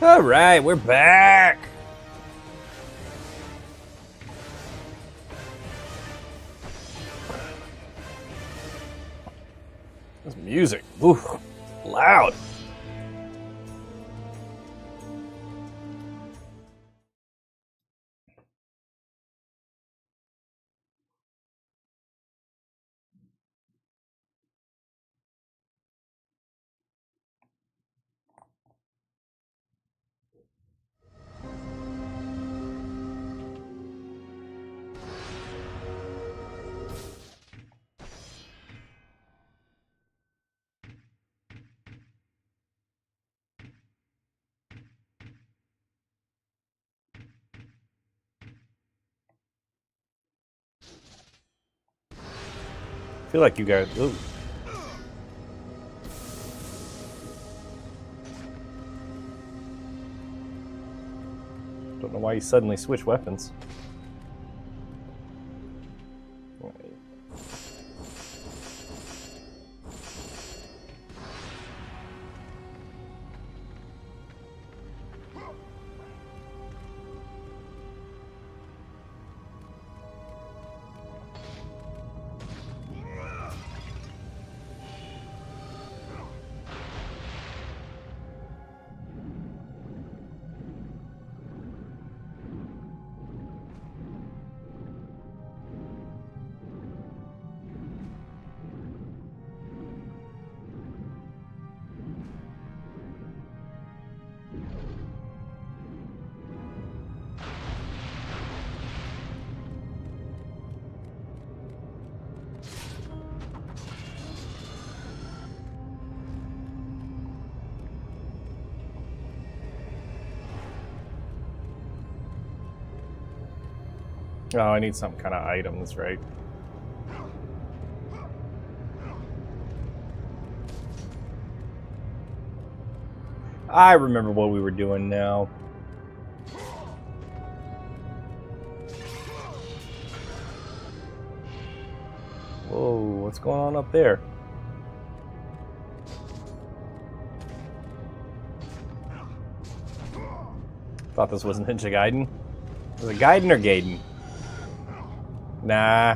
All right, we're back. This music, ooh, loud. I feel like you guys. Ooh. Don't know why you suddenly switch weapons. Oh, I need some kind of item, that's right. I remember what we were doing now. Whoa, what's going on up there? Thought this was Ninja Gaiden. Was it Gaiden or Gaiden? Nah.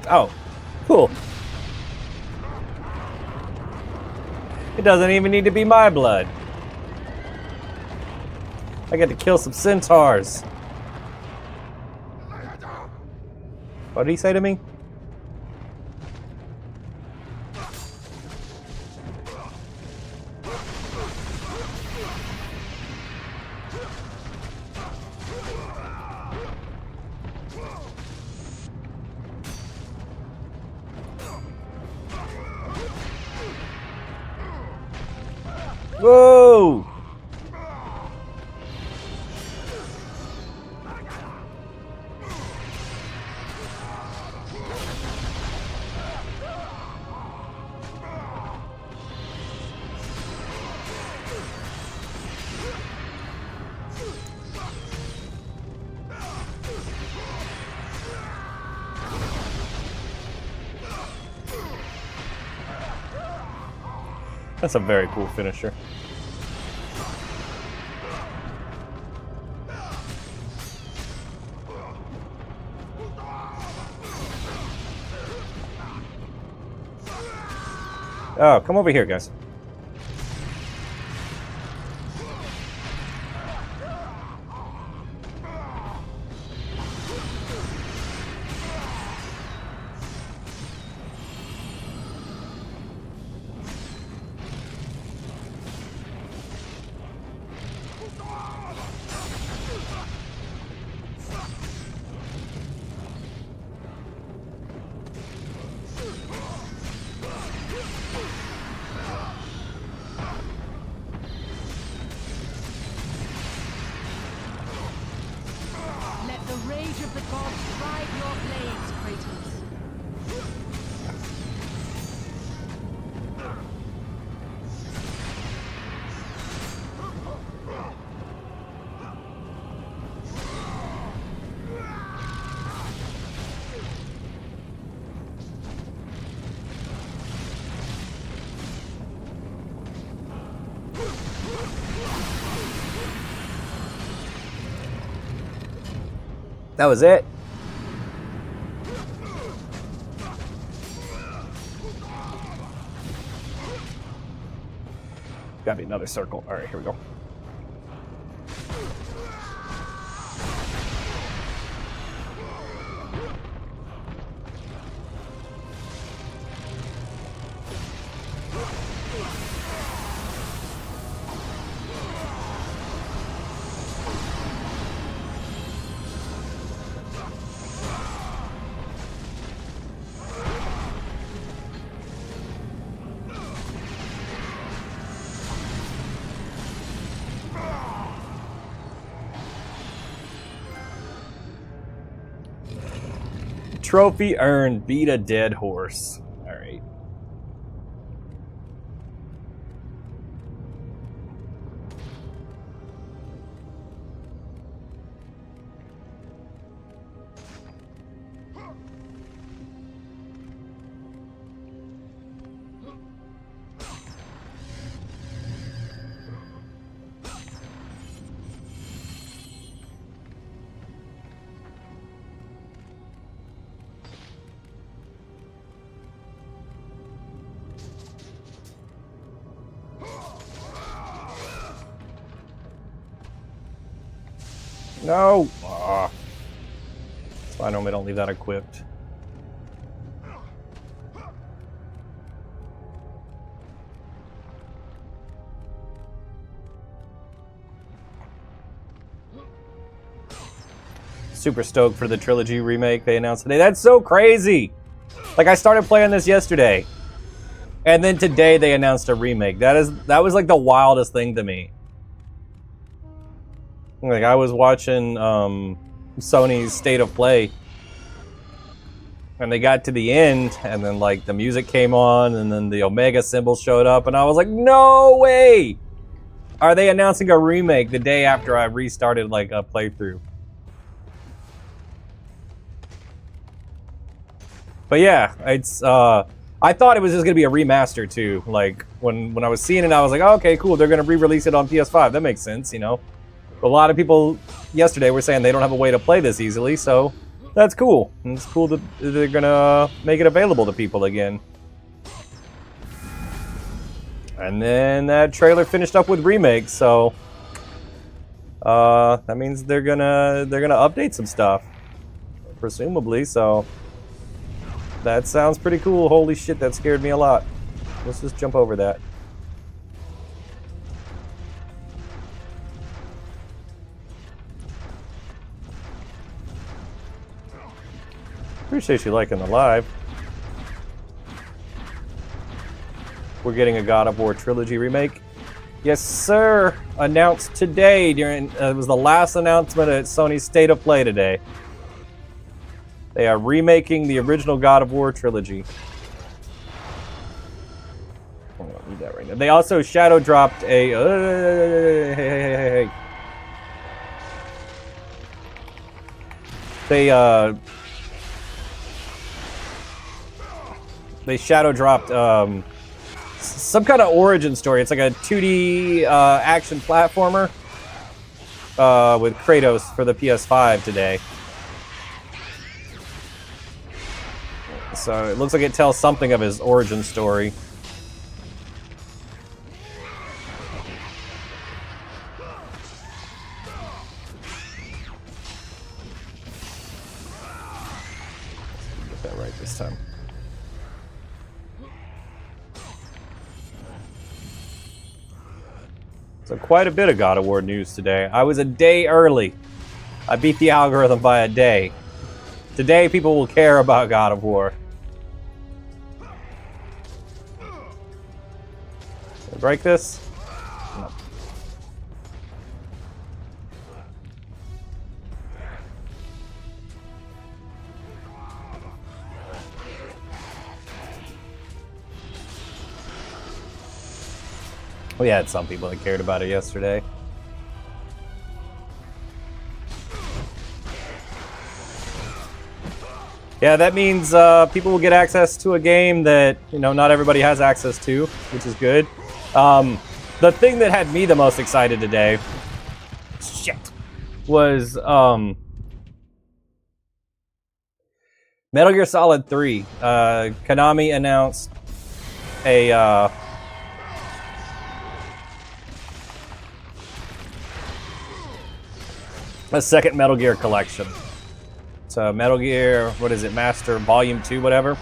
Oh, cool. It doesn't even need to be my blood. I get to kill some centaurs. What did he say to me? Whoa! That's a very cool finisher. Oh, come over here, guys. Let the rage of the gods ride your blades, Kratos. That was it. Gotta be another circle. All right, here we go. Trophy earned. Beat a dead horse. All right. No! Ah. So I normally don't leave that equipped. Super stoked for the trilogy remake they announced today. That's so crazy! Like, I started playing this yesterday. And then today they announced a remake. That was like the wildest thing to me. Like, I was watching Sony's State of Play, and they got to the end, and then like the music came on, and then the Omega symbol showed up, and I was like, no way! Are they announcing a remake the day after I restarted like a playthrough? But yeah, it's I thought it was just gonna be a remaster too. Like when I was seeing it, I was like, oh, okay, cool, they're gonna re-release it on PS5. That makes sense, you know. A lot of people yesterday were saying they don't have a way to play this easily, so that's cool. And it's cool that they're gonna make it available to people again. And then that trailer finished up with remakes, so that means they're gonna update some stuff, presumably. So that sounds pretty cool. Holy shit, that scared me a lot. Let's just jump over that. Appreciate you liking the live. We're getting a God of War trilogy remake. Yes, sir. Announced today during it was the last announcement at Sony's State of Play today. They are remaking the original God of War trilogy. I don't need that right now. They also shadow dropped a They shadow dropped some kind of origin story. It's like a 2D action platformer with Kratos for the PS5 today. So it looks like it tells something of his origin story. Get that right this time. So quite a bit of God of War news today. I was a day early. I beat the algorithm by a day. Today people will care about God of War. Can I break this? No. We had some people that cared about it yesterday. Yeah, that means people will get access to a game that, you know, not everybody has access to, which is good. The thing that had me the most excited today, was Metal Gear Solid 3. Konami announced a second Metal Gear collection. So Metal Gear, what is it, Master Volume 2, whatever.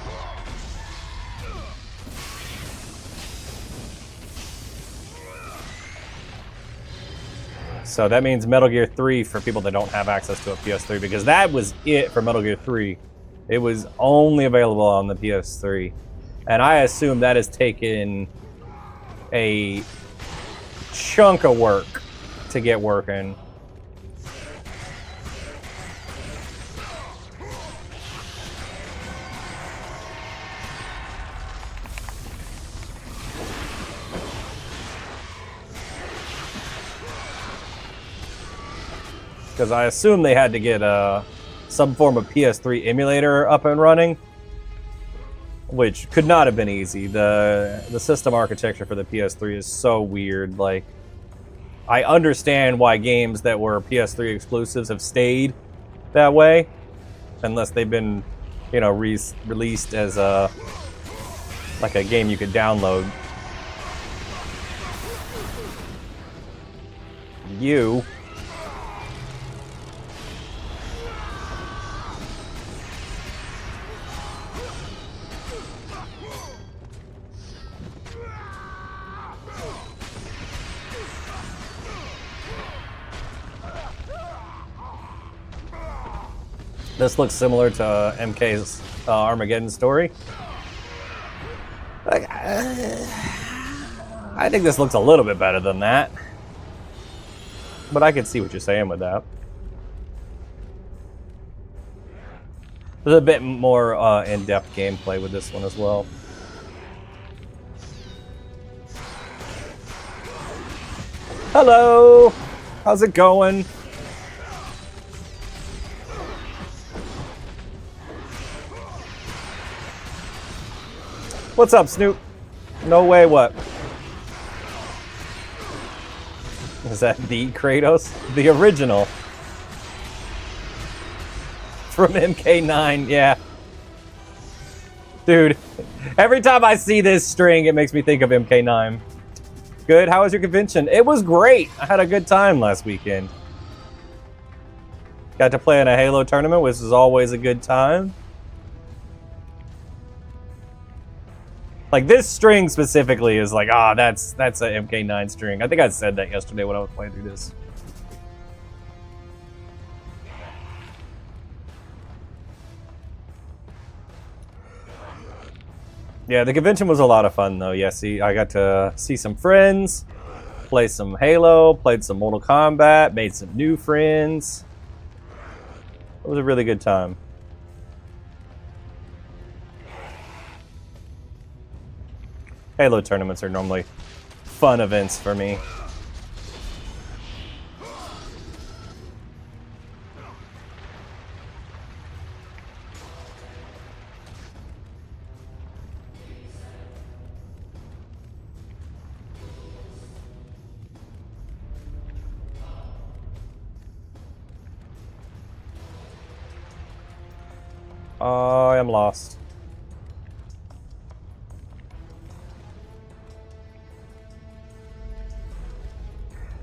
So that means Metal Gear 3 for people that don't have access to a PS3, because that was it for Metal Gear 3. It was only available on the PS3. And I assume that has taken a chunk of work to get working. Because I assume they had to get some form of PS3 emulator up and running, which could not have been easy. The system architecture for the PS3 is so weird. Like, I understand why games that were PS3 exclusives have stayed that way, unless they've been, you know, released as like a game you could download. You. This looks similar to MK's Armageddon story. Like, I think this looks a little bit better than that. But I can see what you're saying with that. There's a bit more in-depth gameplay with this one as well. Hello! How's it going? What's up, Snoop? No way, what? Is that the Kratos? The original. From MK9, yeah. Dude, every time I see this string, it makes me think of MK9. Good, how was your convention? It was great. I had a good time last weekend. Got to play in a Halo tournament, which is always a good time. Like, this string specifically is like, that's a MK9 string. I think I said that yesterday when I was playing through this. Yeah, the convention was a lot of fun, though. Yeah, see, I got to see some friends, play some Halo, played some Mortal Kombat, made some new friends. It was a really good time. Halo tournaments are normally fun events for me. I am lost.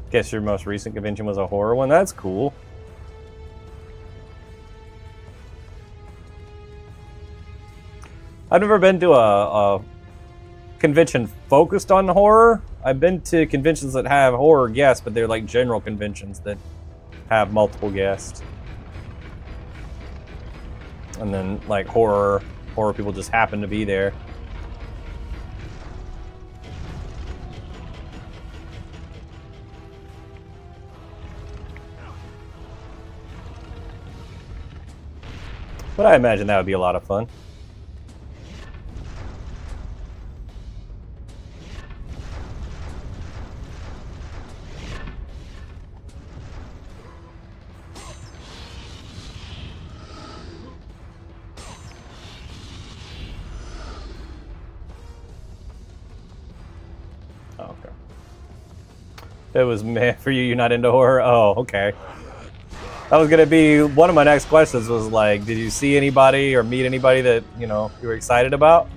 Guess your most recent convention was a horror one? That's cool. I've never been to a convention focused on horror. I've been to conventions that have horror guests, but they're like general conventions that have multiple guests. And then like horror people just happen to be there. But I imagine that would be a lot of fun. Oh, okay. It was meh for you, you're not into horror? Oh, okay. That was gonna be one of my next questions. Was like, did you see anybody or meet anybody that you were excited about?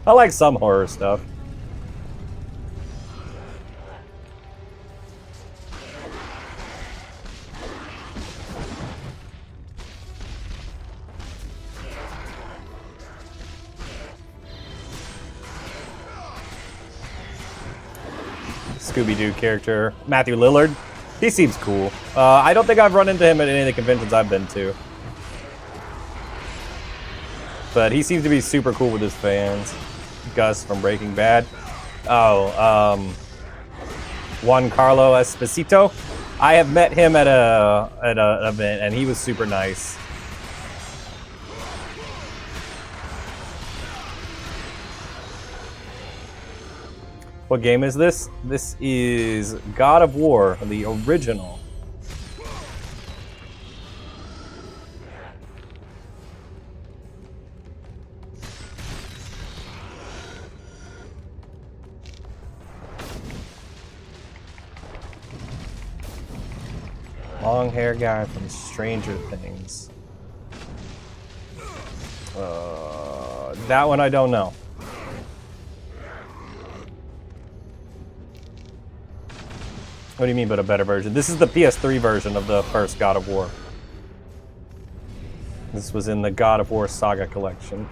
I like some horror stuff. Scooby-Doo character, Matthew Lillard. He seems cool. I don't think I've run into him at any of the conventions I've been to. But he seems to be super cool with his fans. Gus from Breaking Bad. Oh, Juan Carlo Esposito. I have met him at an event, and he was super nice. What game is this? This is God of War, the original. Long hair guy from Stranger Things. That one I don't know. What do you mean, but a better version? This is the PS3 version of the first God of War. This was in the God of War Saga collection.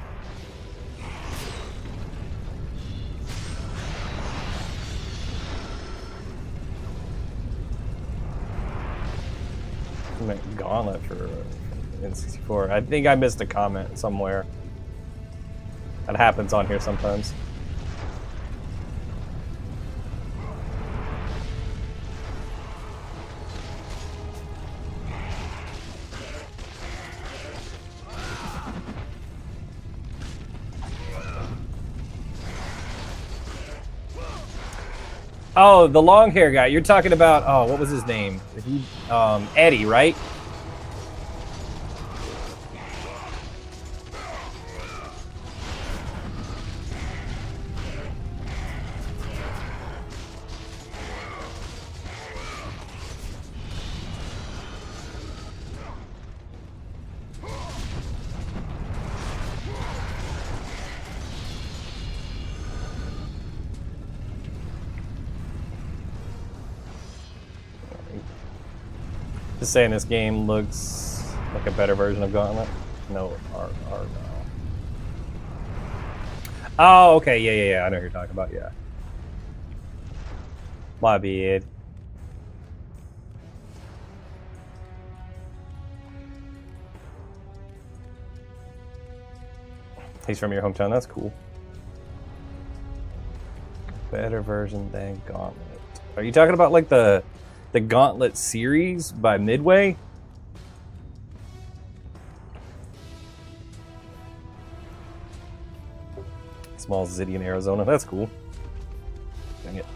Gauntlet for N64. I think I missed a comment somewhere. That happens on here sometimes. Oh, the long hair guy. You're talking about, oh, what was his name? Eddie, right? Just saying this game looks like a better version of Gauntlet. No, no. Oh, okay, yeah. I know what you're talking about, yeah. My bad. He's from your hometown, that's cool. Better version than Gauntlet. Are you talking about like the Gauntlet series by Midway? Small city in Arizona, that's cool. Dang it.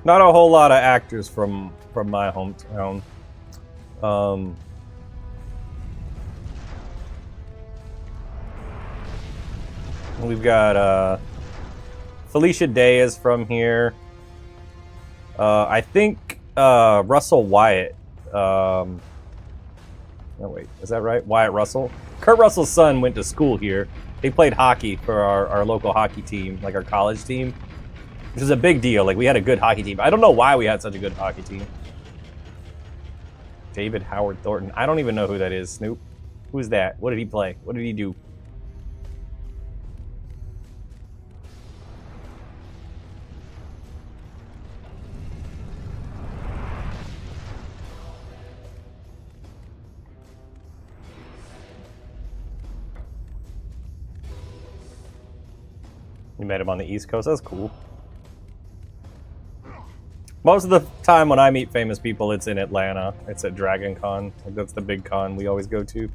Not a whole lot of actors from my hometown. We've got Felicia Day is from here. I think Russell Wyatt. Oh wait, is that right? Wyatt Russell. Kurt Russell's son went to school here. He played hockey for our local hockey team, like our college team. Which is a big deal. Like, we had a good hockey team. I don't know why we had such a good hockey team. David Howard Thornton. I don't even know who that is, Snoop. Who's that? What did he play? What did he do? You met him on the East Coast? That's cool. Most of the time when I meet famous people, it's in Atlanta. It's at Dragon Con. Like, that's the big con we always go to.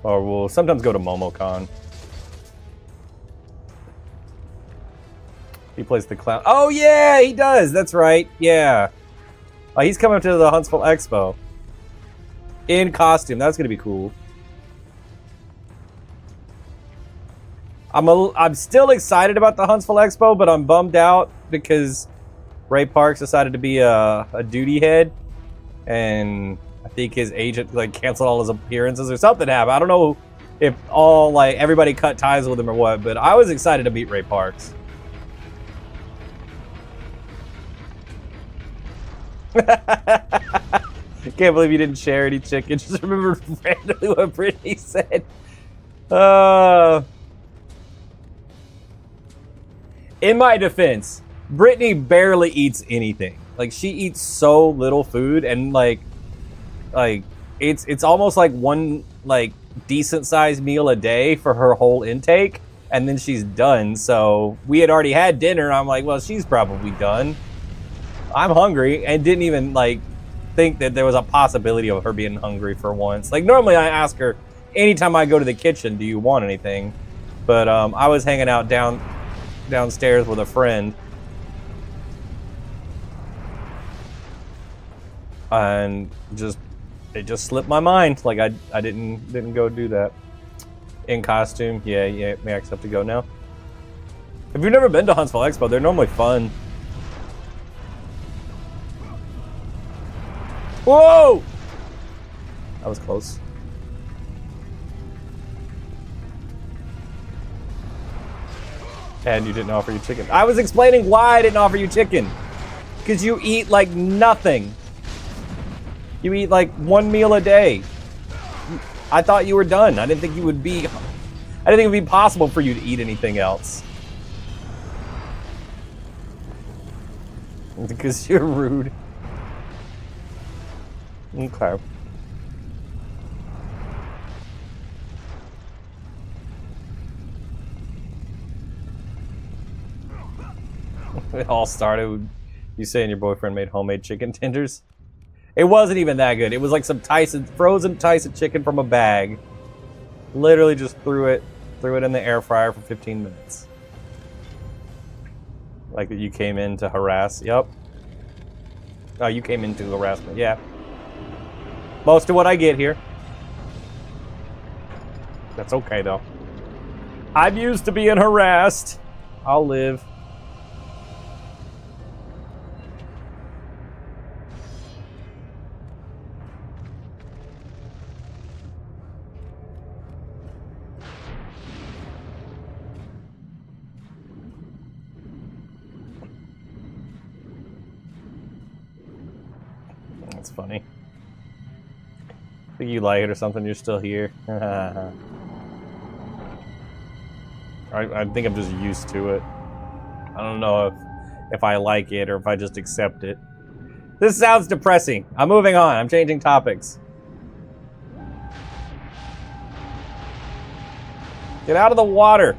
Or we'll sometimes go to MomoCon. He plays the clown. Oh yeah, he does. That's right. Yeah. He's coming to the Huntsville Expo in costume. That's gonna be cool. I'm still excited about the Huntsville Expo, but I'm bummed out because Ray Parks decided to be a duty head, and I think his agent like canceled all his appearances or something happened. I don't know if all like everybody cut ties with him or what, but I was excited to meet Ray Parks. Can't believe you didn't share any chicken. Just remember randomly what Brittany said. In my defense, Brittany barely eats anything. Like she eats so little food, and like it's almost like one like decent sized meal a day for her whole intake, and then she's done. So we had already had dinner. I'm like, well, she's probably done. I'm hungry, and didn't even like think that there was a possibility of her being hungry for once. Like normally I ask her anytime I go to the kitchen, do you want anything? But I was hanging out downstairs with a friend, and it just slipped my mind. Like I didn't go do that. In costume, yeah, Max have to go now. If you've never been to Huntsville Expo, they're normally fun. Whoa! That was close. And you didn't offer you chicken. I was explaining why I didn't offer you chicken. Because you eat like nothing. You eat like one meal a day. I thought you were done. I didn't think it would be possible for you to eat anything else. Because you're rude. Okay. It all started with you saying your boyfriend made homemade chicken tenders. It wasn't even that good. It was like some frozen Tyson chicken from a bag. Literally just threw it in the air fryer for 15 minutes. Like that you came in to harass. Yep. Oh, you came into harassment. Yeah. Most of what I get here. That's okay though. I'm used to being harassed. I'll live. That's funny. I think you like it or something, you're still here. I think I'm just used to it. I don't know if I like it or if I just accept it. This sounds depressing. I'm moving on. I'm changing topics. Get out of the water.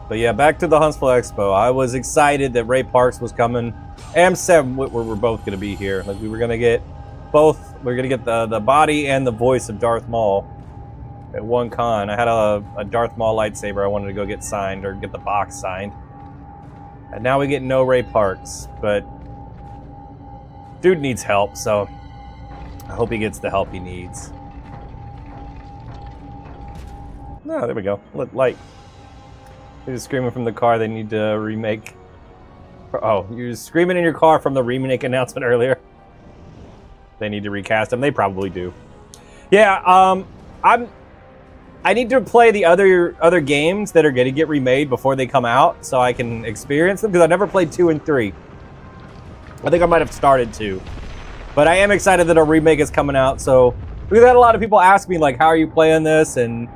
But yeah, back to the Huntsville Expo. I was excited that Ray Parks was coming. And Sam Witwer were both going to be here. Like we were going to get both. We are going to get the body and the voice of Darth Maul at one con. I had a Darth Maul lightsaber I wanted to go get signed or get the box signed. And now we get no Ray Parks. But dude needs help, so I hope he gets the help he needs. Oh, there we go. Light. He was screaming from the car they need to remake. Oh, you were screaming in your car from the remake announcement earlier. They need to recast him. They probably do. Yeah, I need to play the other games that are going to get remade before they come out so I can experience them, because I never played 2 and 3. I think I might have started 2. But I am excited that a remake is coming out, so we've had a lot of people ask me, like, how are you playing this? And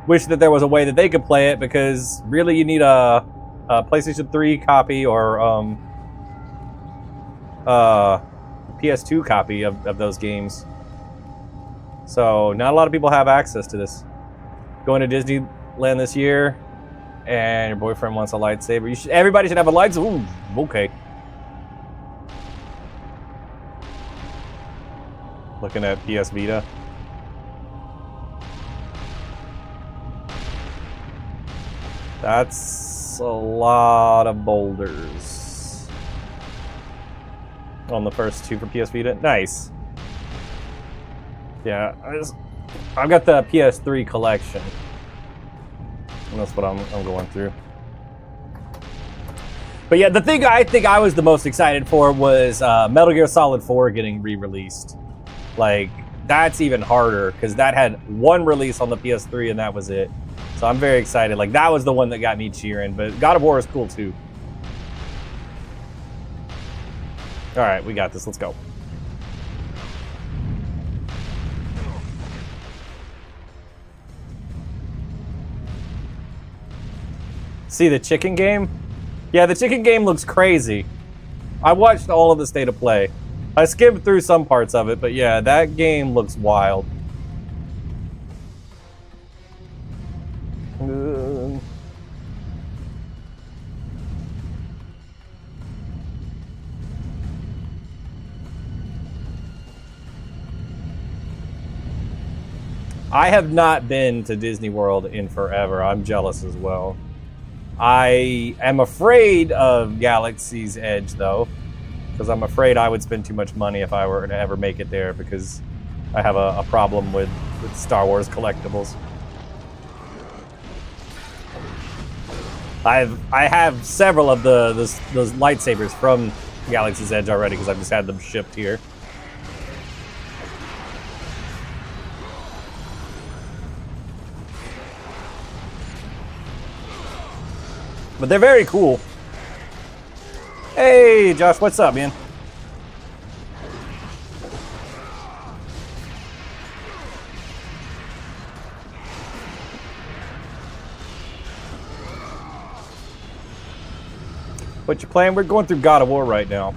wish that there was a way that they could play it, because really you need a PlayStation 3 copy or PS2 copy of those games. So not a lot of people have access to this. Going to Disneyland this year, and your boyfriend wants a lightsaber. Everybody should have a lightsaber. Ooh, okay. Looking at PS Vita. That's a lot of boulders on the first two for PS Vita. Nice. Yeah, I've got the PS3 collection. And that's what I'm going through. But yeah, the thing I think I was the most excited for was Metal Gear Solid 4 getting re-released. Like, that's even harder, because that had one release on the PS3 and that was it. So I'm very excited. Like, that was the one that got me cheering, but God of War is cool too. All right, we got this. Let's go. See the chicken game? Yeah, the chicken game looks crazy. I watched all of the State of Play. I skimmed through some parts of it, but yeah, that game looks wild. I have not been to Disney World in forever. I'm jealous as well. I am afraid of Galaxy's Edge, though, because I'm afraid I would spend too much money if I were to ever make it there, because I have a problem with Star Wars collectibles. I have several of those lightsabers from Galaxy's Edge already, because I've just had them shipped here. But they're very cool. Hey, Josh, what's up, man? What you playing? We're going through God of War right now.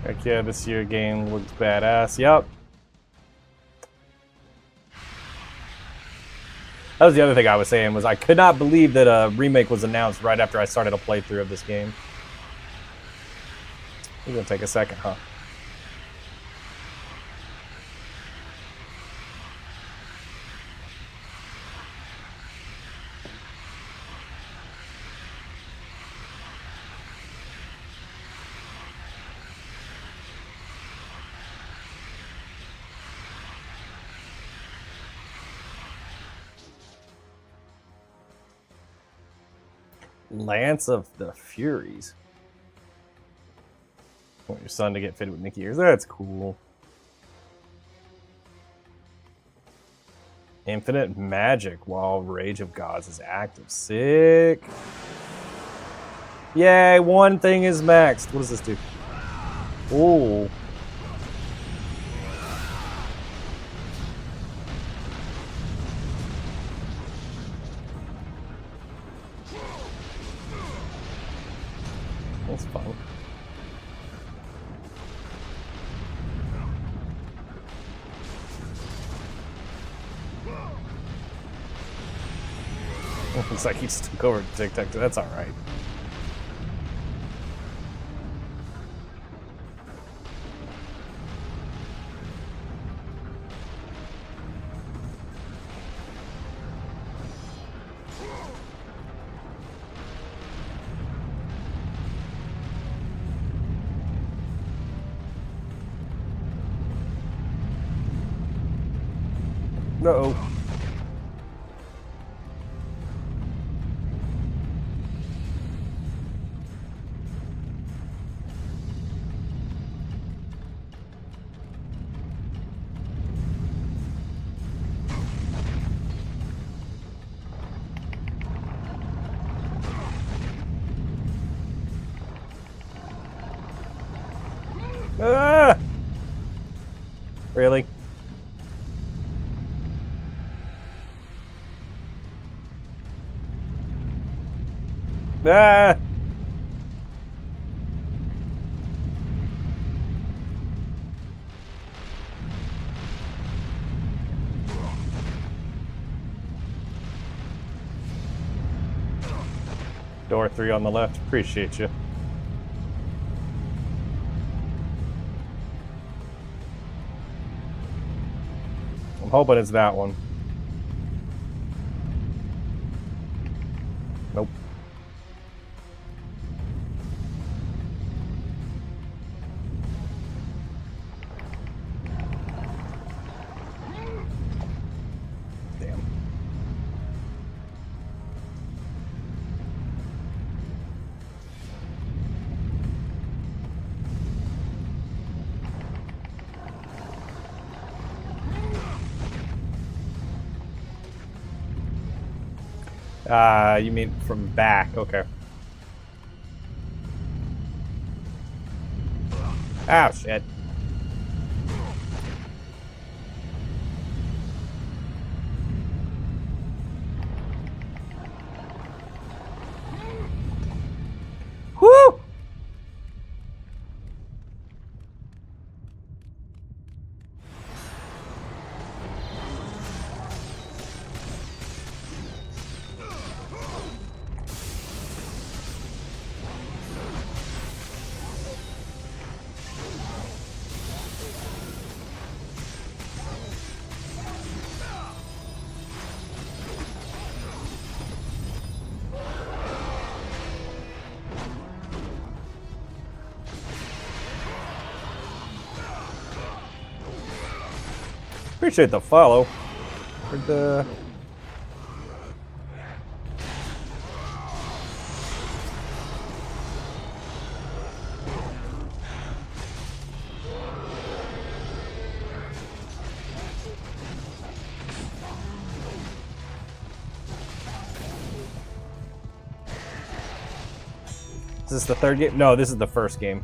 Heck yeah, this year game looks badass. Yep. That was the other thing I was saying, was I could not believe that a remake was announced right after I started a playthrough of this game. It's gonna take a second, huh? Lance of the Furies. Want your son to get fitted with Mickey ears. That's cool. Infinite magic while Rage of Gods is active. Sick. Yay, one thing is maxed. What does this do? Ooh. That's fun. Looks like he just took over Tic-Tac. That's alright. Uh-oh. Ah! Really? Ah! Door 3 on the left. Appreciate you. I'm hoping it's that one. Nope. Damn. You mean from back? Okay. Oh, shit. Woo! Appreciate the follow. Where'd the... Is this the third game? No, this is the first game.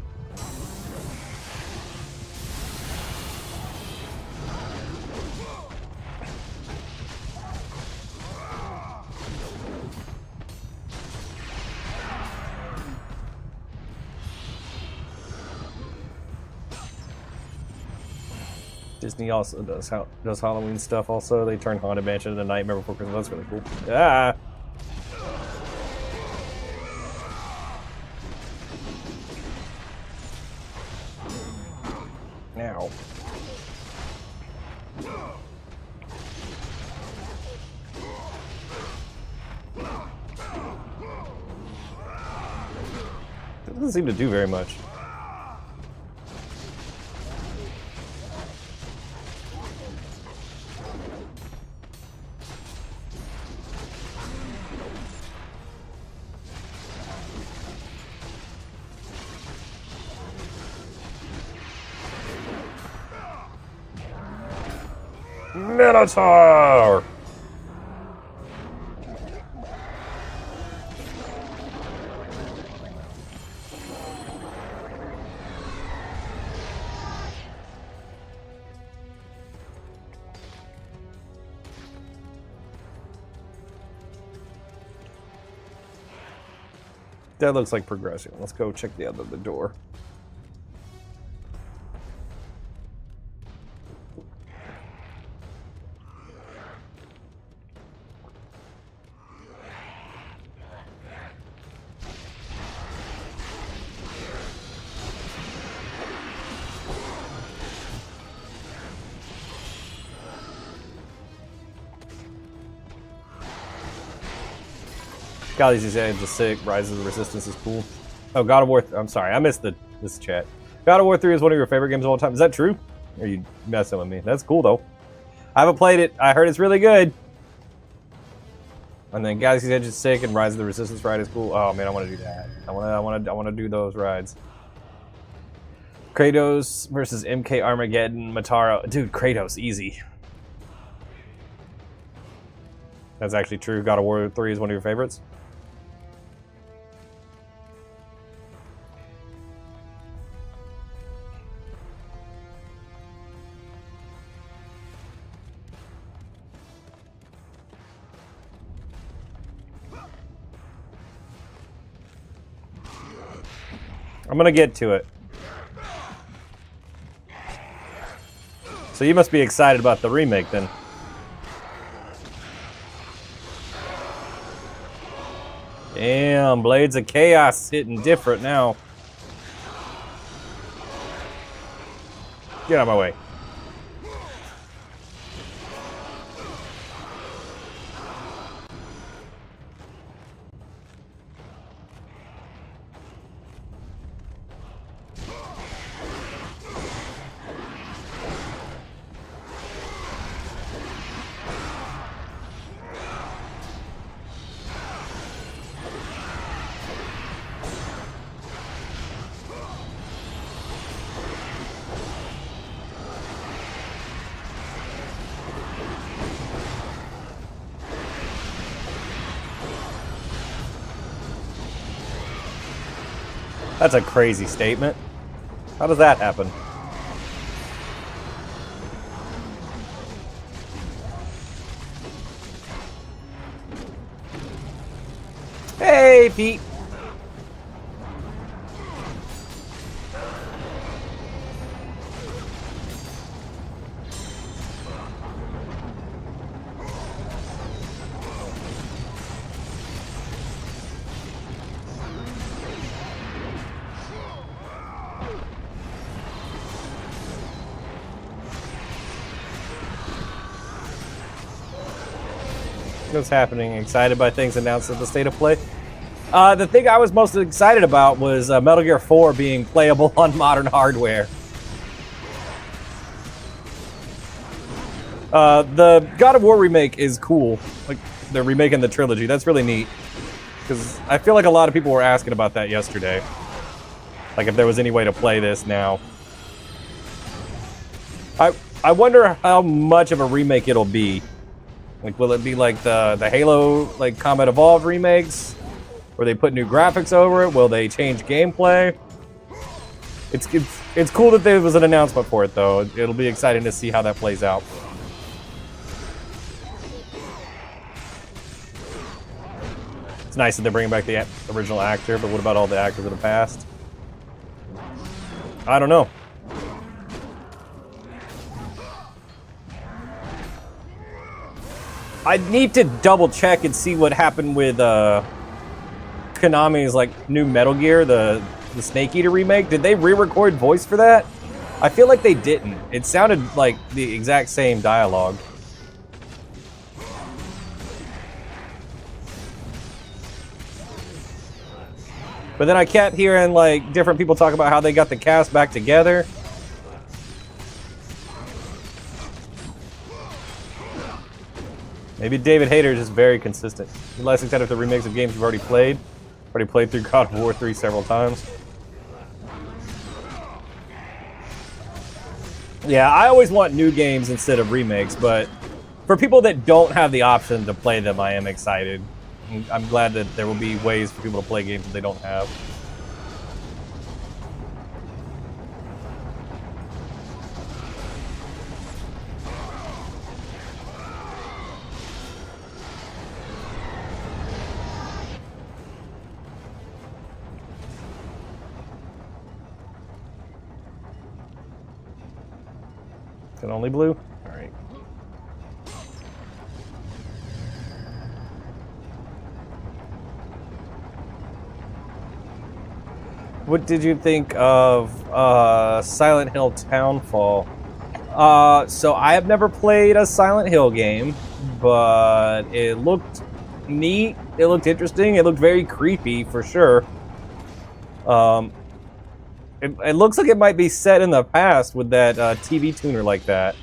Disney also does Halloween stuff. Also, they turn Haunted Mansion into Nightmare Before Christmas. That's really cool. Ah. Now. It doesn't seem to do very much. Minotaur! That looks like progression. Let's go check the other door. God, these engines are sick. Rise of the Resistance is cool. Oh, God of War. I'm sorry, I missed this chat. God of War 3 is one of your favorite games of all time. Is that true? Or are you messing with me? That's cool though. I haven't played it. I heard it's really good. And then Galaxy's Edge is sick, and Rise of the Resistance ride is cool. Oh man, I want to do that. I want to do those rides. Kratos versus MK Armageddon, Mataro. Dude, Kratos, easy. That's actually true. God of War 3 is one of your favorites. I'm gonna get to it. So you must be excited about the remake then. Damn, Blades of Chaos hitting different now. Get out of my way. That's a crazy statement. How does that happen? Hey, Pete. What's happening? Excited by things announced at the State of Play? The thing I was most excited about was Metal Gear 4 being playable on modern hardware. The God of War remake is cool. Like, they're remaking the trilogy. That's really neat. Because I feel like a lot of people were asking about that yesterday. Like, if there was any way to play this now. I wonder how much of a remake it'll be. Like, will it be like the Halo, like, Combat Evolved remakes? Where they put new graphics over it? Will they change gameplay? It's cool that there was an announcement for it, though. It'll be exciting to see how that plays out. It's nice that they're bringing back the original actor, but what about all the actors of the past? I don't know. I need to double check and see what happened with Konami's like new Metal Gear, the Snake Eater remake. Did they re-record voice for that? I feel like they didn't. It sounded like the exact same dialogue. But then I kept hearing like different people talk about how they got the cast back together. Maybe David Hayter is just very consistent. He's less excited for the remakes of games you've already played. Already played through God of War 3 several times. Yeah, I always want new games instead of remakes, but for people that don't have the option to play them, I am excited. I'm glad that there will be ways for people to play games that they don't have. Is it only blue? All right. What did you think of Silent Hill Townfall? So I have never played a Silent Hill game, but it looked neat. It looked interesting. It looked very creepy for sure. It looks like it might be set in the past with that TV tuner like that.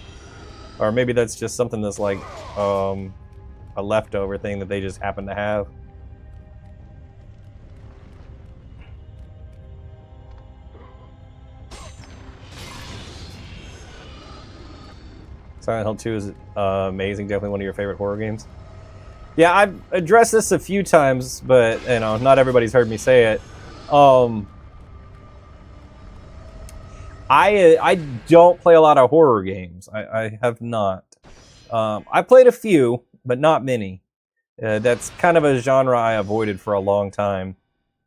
Or maybe that's just something that's like a leftover thing that they just happen to have. Silent Hill 2 is amazing. Definitely one of your favorite horror games. Yeah, I've addressed this a few times, but you know, not everybody's heard me say it. I don't play a lot of horror games. I have not. I played a few, but not many. That's kind of a genre I avoided for a long time,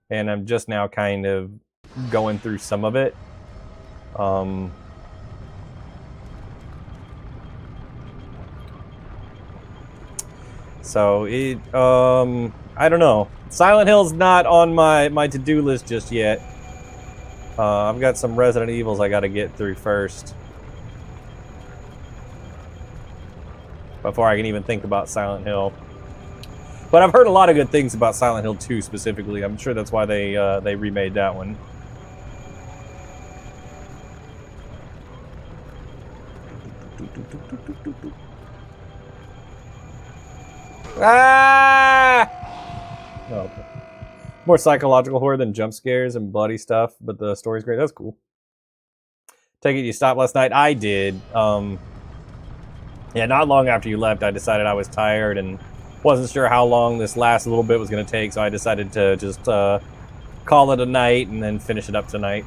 and I'm just now kind of going through some of it. So it, I don't know. Silent Hill's not on my to-do list just yet. I've got some Resident Evils I got to get through first before I can even think about Silent Hill. But I've heard a lot of good things about Silent Hill 2 specifically. I'm sure that's why they remade that one. Ah! Oh, more psychological horror than jump scares and bloody stuff, but the story's great. That's cool. Take it you stopped last night? I did. Yeah, not long after you left, I decided I was tired and wasn't sure how long this last little bit was going to take, so I decided to just call it a night and then finish it up tonight.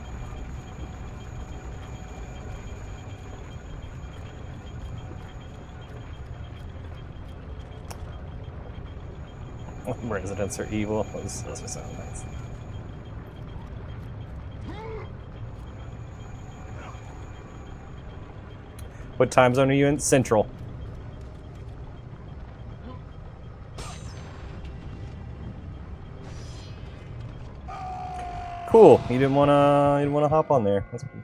Residents are evil. Those are so nice. What time zone are you in? Central. Cool. You didn't wanna hop on there. That's cool.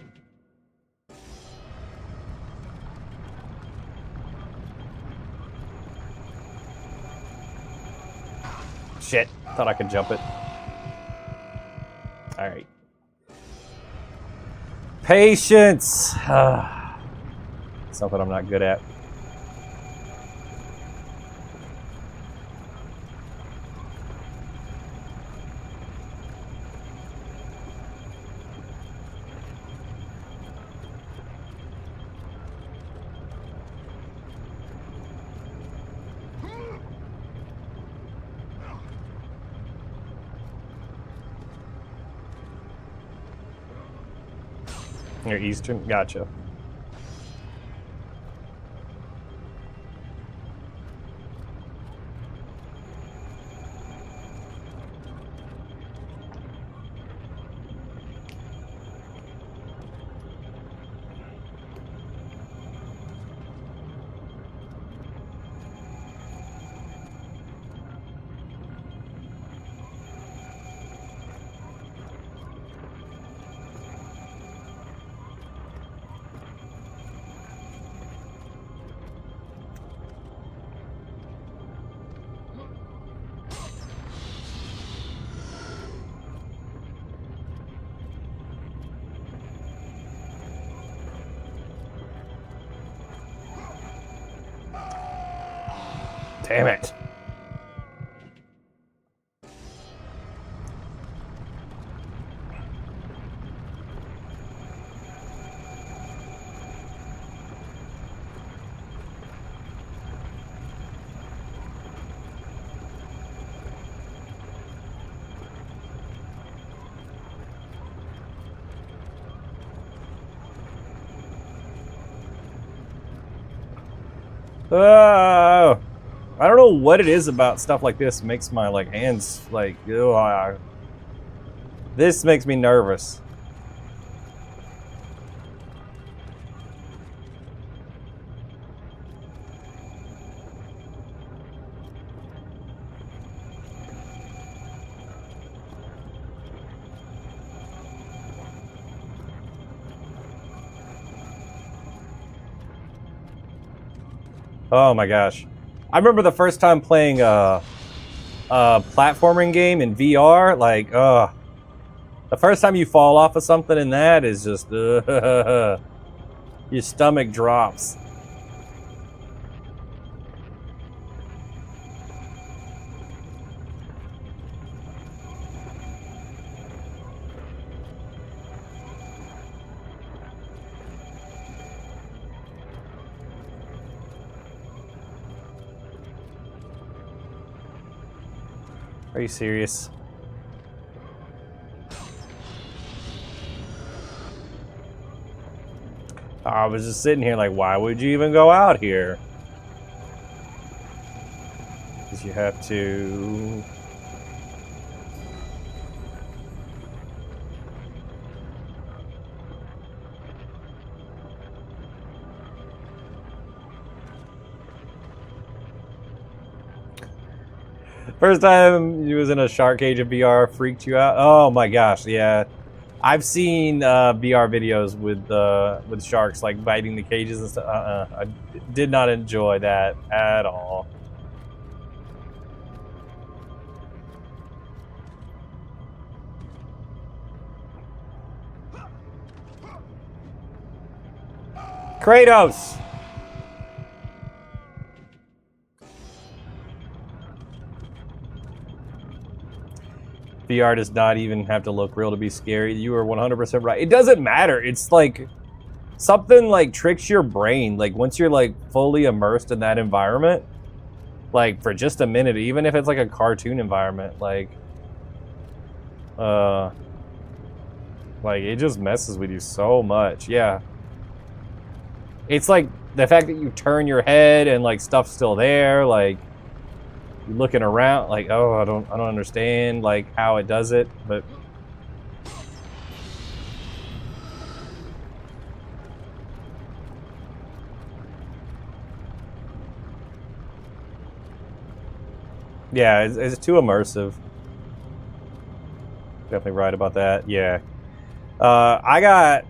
Shit. Thought I could jump it. Alright. Patience! Something I'm not good at. You're Eastern? Gotcha. Damn it. Oh. I don't know what it is about stuff like this makes my like hands like ugh. This makes me nervous. Oh my gosh. I remember the first time playing a platforming game in VR, like, the first time you fall off of something in that is just, your stomach drops. Are you serious? I was just sitting here like, why would you even go out here? Because you have to... First time you was in a shark cage in VR freaked you out? Oh my gosh, yeah. I've seen VR videos with sharks like biting the cages and stuff. I did not enjoy that at all. Kratos! VR does not even have to look real to be scary. You are 100% right. It doesn't matter. It's like something like tricks your brain. Like once you're like fully immersed in that environment, like for just a minute, even if it's like a cartoon environment, like it just messes with you so much. Yeah. It's like the fact that you turn your head and like stuff's still there, like you're looking around, like, oh, I don't understand like how it does it, but yeah, it's too immersive. Definitely right about that. Yeah, I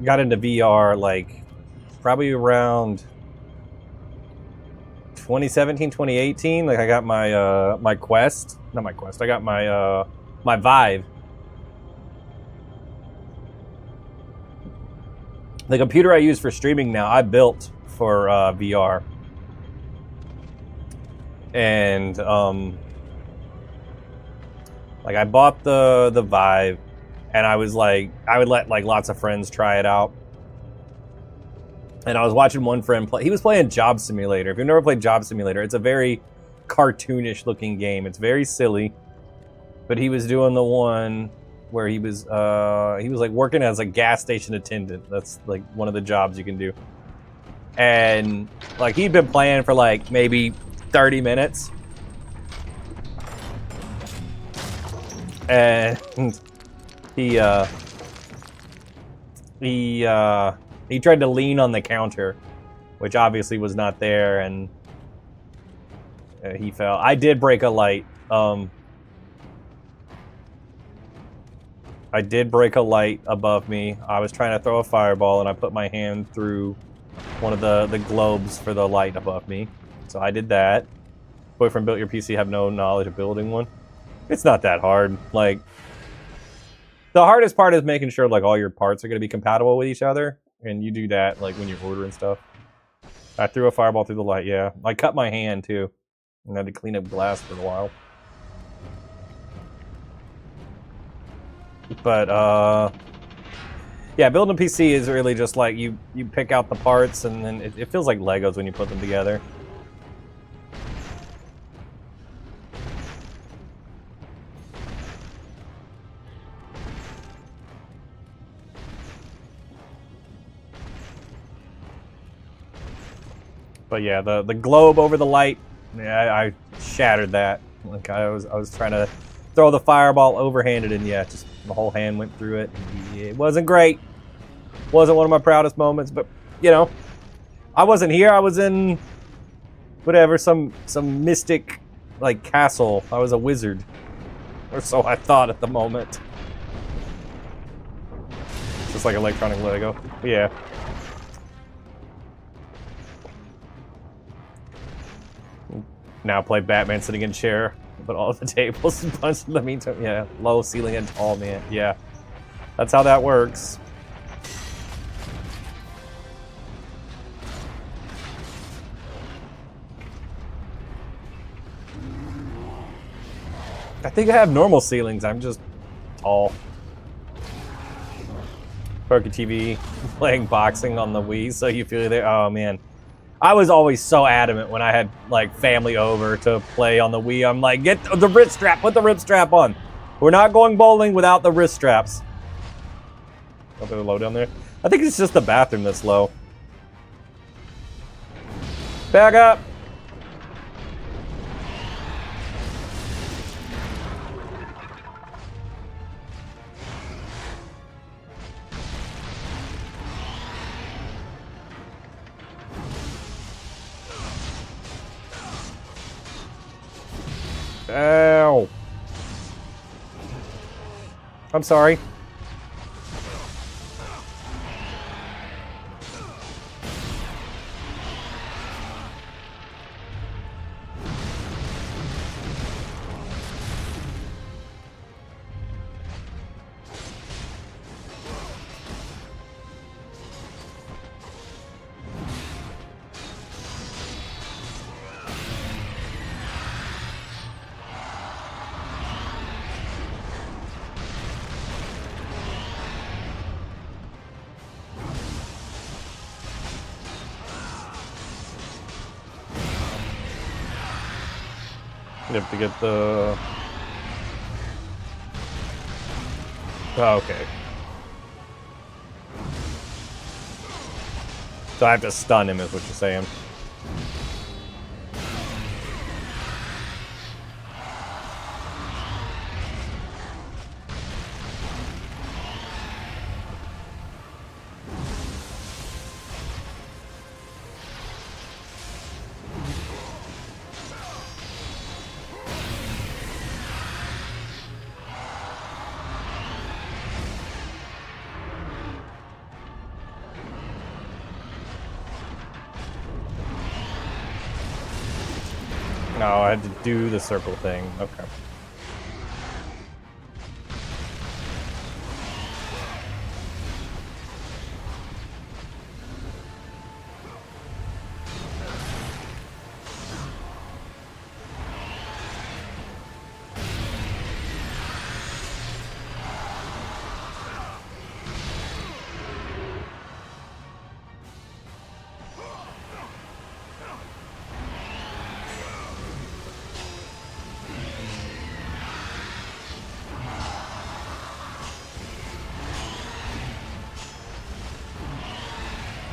got into VR like probably around 2017, 2018. Like I got my my Quest, not my Quest. I got my my Vive. The computer I use for streaming now, I built for VR, and like I bought the Vive, and I was like, I would let like lots of friends try it out. And I was watching one friend play. He was playing Job Simulator. If you've never played Job Simulator, it's a very cartoonish looking game. It's very silly. But he was doing the one where he was like working as a gas station attendant. That's like one of the jobs you can do. And like he'd been playing for like maybe 30 minutes. And he tried to lean on the counter, which obviously was not there, and he fell. I did break a light. I did break a light above me. I was trying to throw a fireball, and I put my hand through one of the globes for the light above me. So I did that. Boyfriend built your PC, have no knowledge of building one. It's not that hard. Like, the hardest part is making sure like all your parts are going to be compatible with each other. And you do that like when you're ordering stuff. I threw a fireball through the light, yeah. I cut my hand too. And had to clean up glass for a while. But yeah, building a PC is really just like you pick out the parts and then it feels like Legos when you put them together. But yeah, the globe over the light, yeah, I shattered that. Like I was trying to throw the fireball overhanded, and yeah, just the whole hand went through it. It wasn't great. Wasn't one of my proudest moments, but you know, I wasn't here. I was in whatever, some mystic like castle. I was a wizard, or so I thought at the moment. Just like electronic Lego. But yeah. Now play Batman sitting in chair, but all of the tables and punch in the meantime. Yeah, low ceiling and tall man. Yeah, that's how that works. I think I have normal ceilings. I'm just tall. Poker TV, playing boxing on the Wii, so you feel there. Oh man. I was always so adamant when I had like family over to play on the Wii. I'm like, get the wrist strap, put the wrist strap on. We're not going bowling without the wrist straps. Oh, they're low down there. I think it's just the bathroom that's low. Back up. Ow. I'm sorry. You have to get the... Oh, okay. So I have to stun him, is what you're saying. No, I had to do the circle thing. Okay.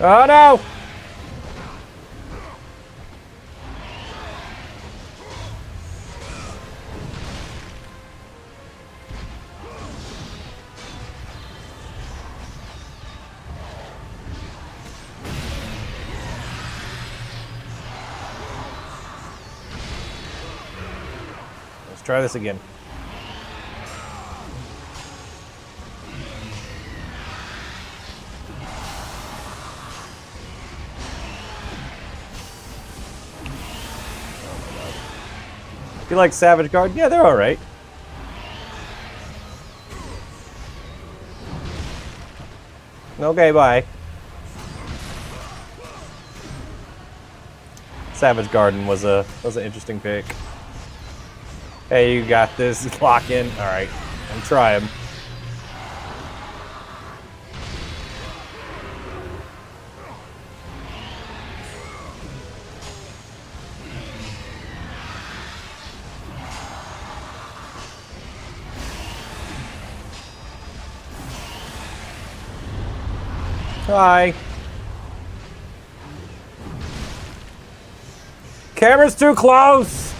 Oh no! Let's try this again. You like Savage Guard? Yeah, they're alright. Okay, bye. Savage Garden was an interesting pick. Hey, you got this. Lock in. Alright. I'm trying. Hi. Camera's too close.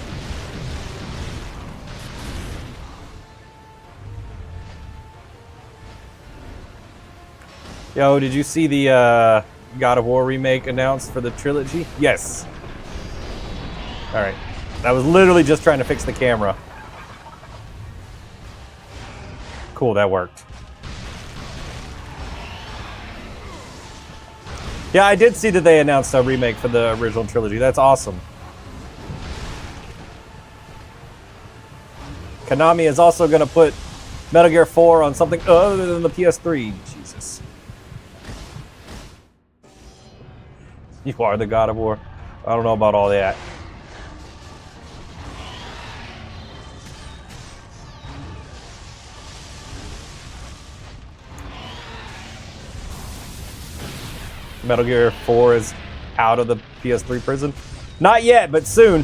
Yo, did you see the God of War remake announced for the trilogy? Yes. All right. I was literally just trying to fix the camera. Cool, that worked. Yeah, I did see that they announced a remake for the original trilogy. That's awesome. Konami is also going to put Metal Gear 4 on something other than the PS3. Jesus. You are the God of War. I don't know about all that. Metal Gear 4 is out of the PS3 prison? Not yet, but soon.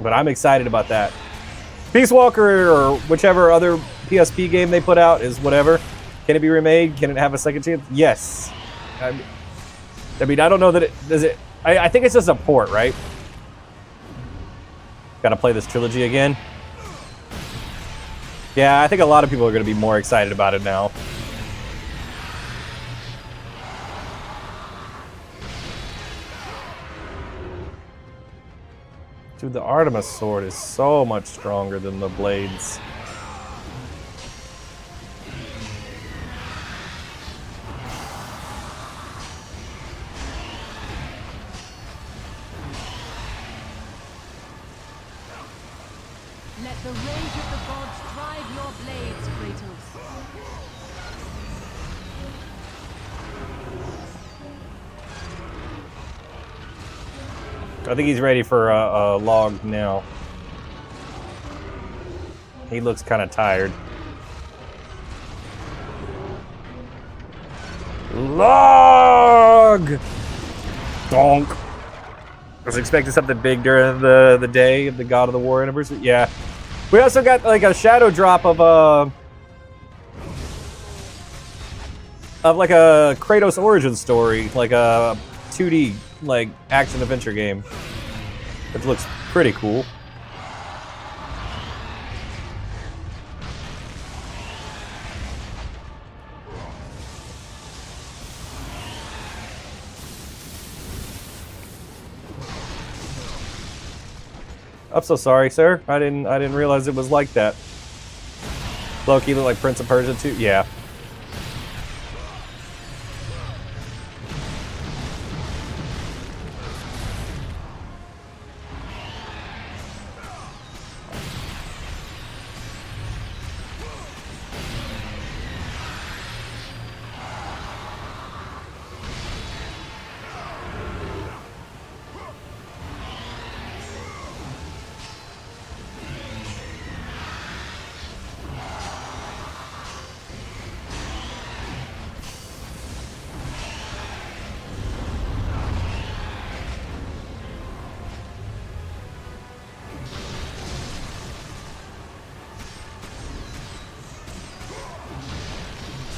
But I'm excited about that. Peace Walker or whichever other PSP game they put out is whatever. Can it be remade? Can it have a second chance? Yes. I mean, I don't know that it does it. I think it's just a port, right? Gotta play this trilogy again. Yeah, I think a lot of people are going to be more excited about it now. Dude, the Artemis sword is so much stronger than the blades. Let the rage of the gods drive your blades, Kratos. I think he's ready for a log now. He looks kind of tired. Log! Donk. I was expecting something big during the day of the God of the War anniversary. Yeah. We also got like a shadow drop of like a Kratos origin story, like a 2D like action adventure game. Which looks pretty cool. I'm so sorry, sir. I didn't realize it was like that. Loki looked like Prince of Persia too. Yeah.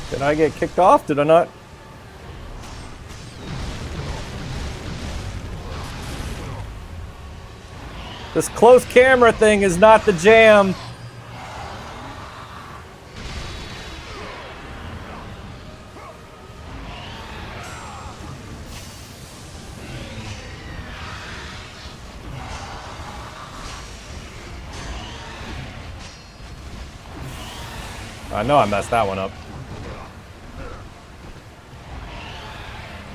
Did I get kicked off? Did I not? This close camera thing is not the jam. I know I messed that one up.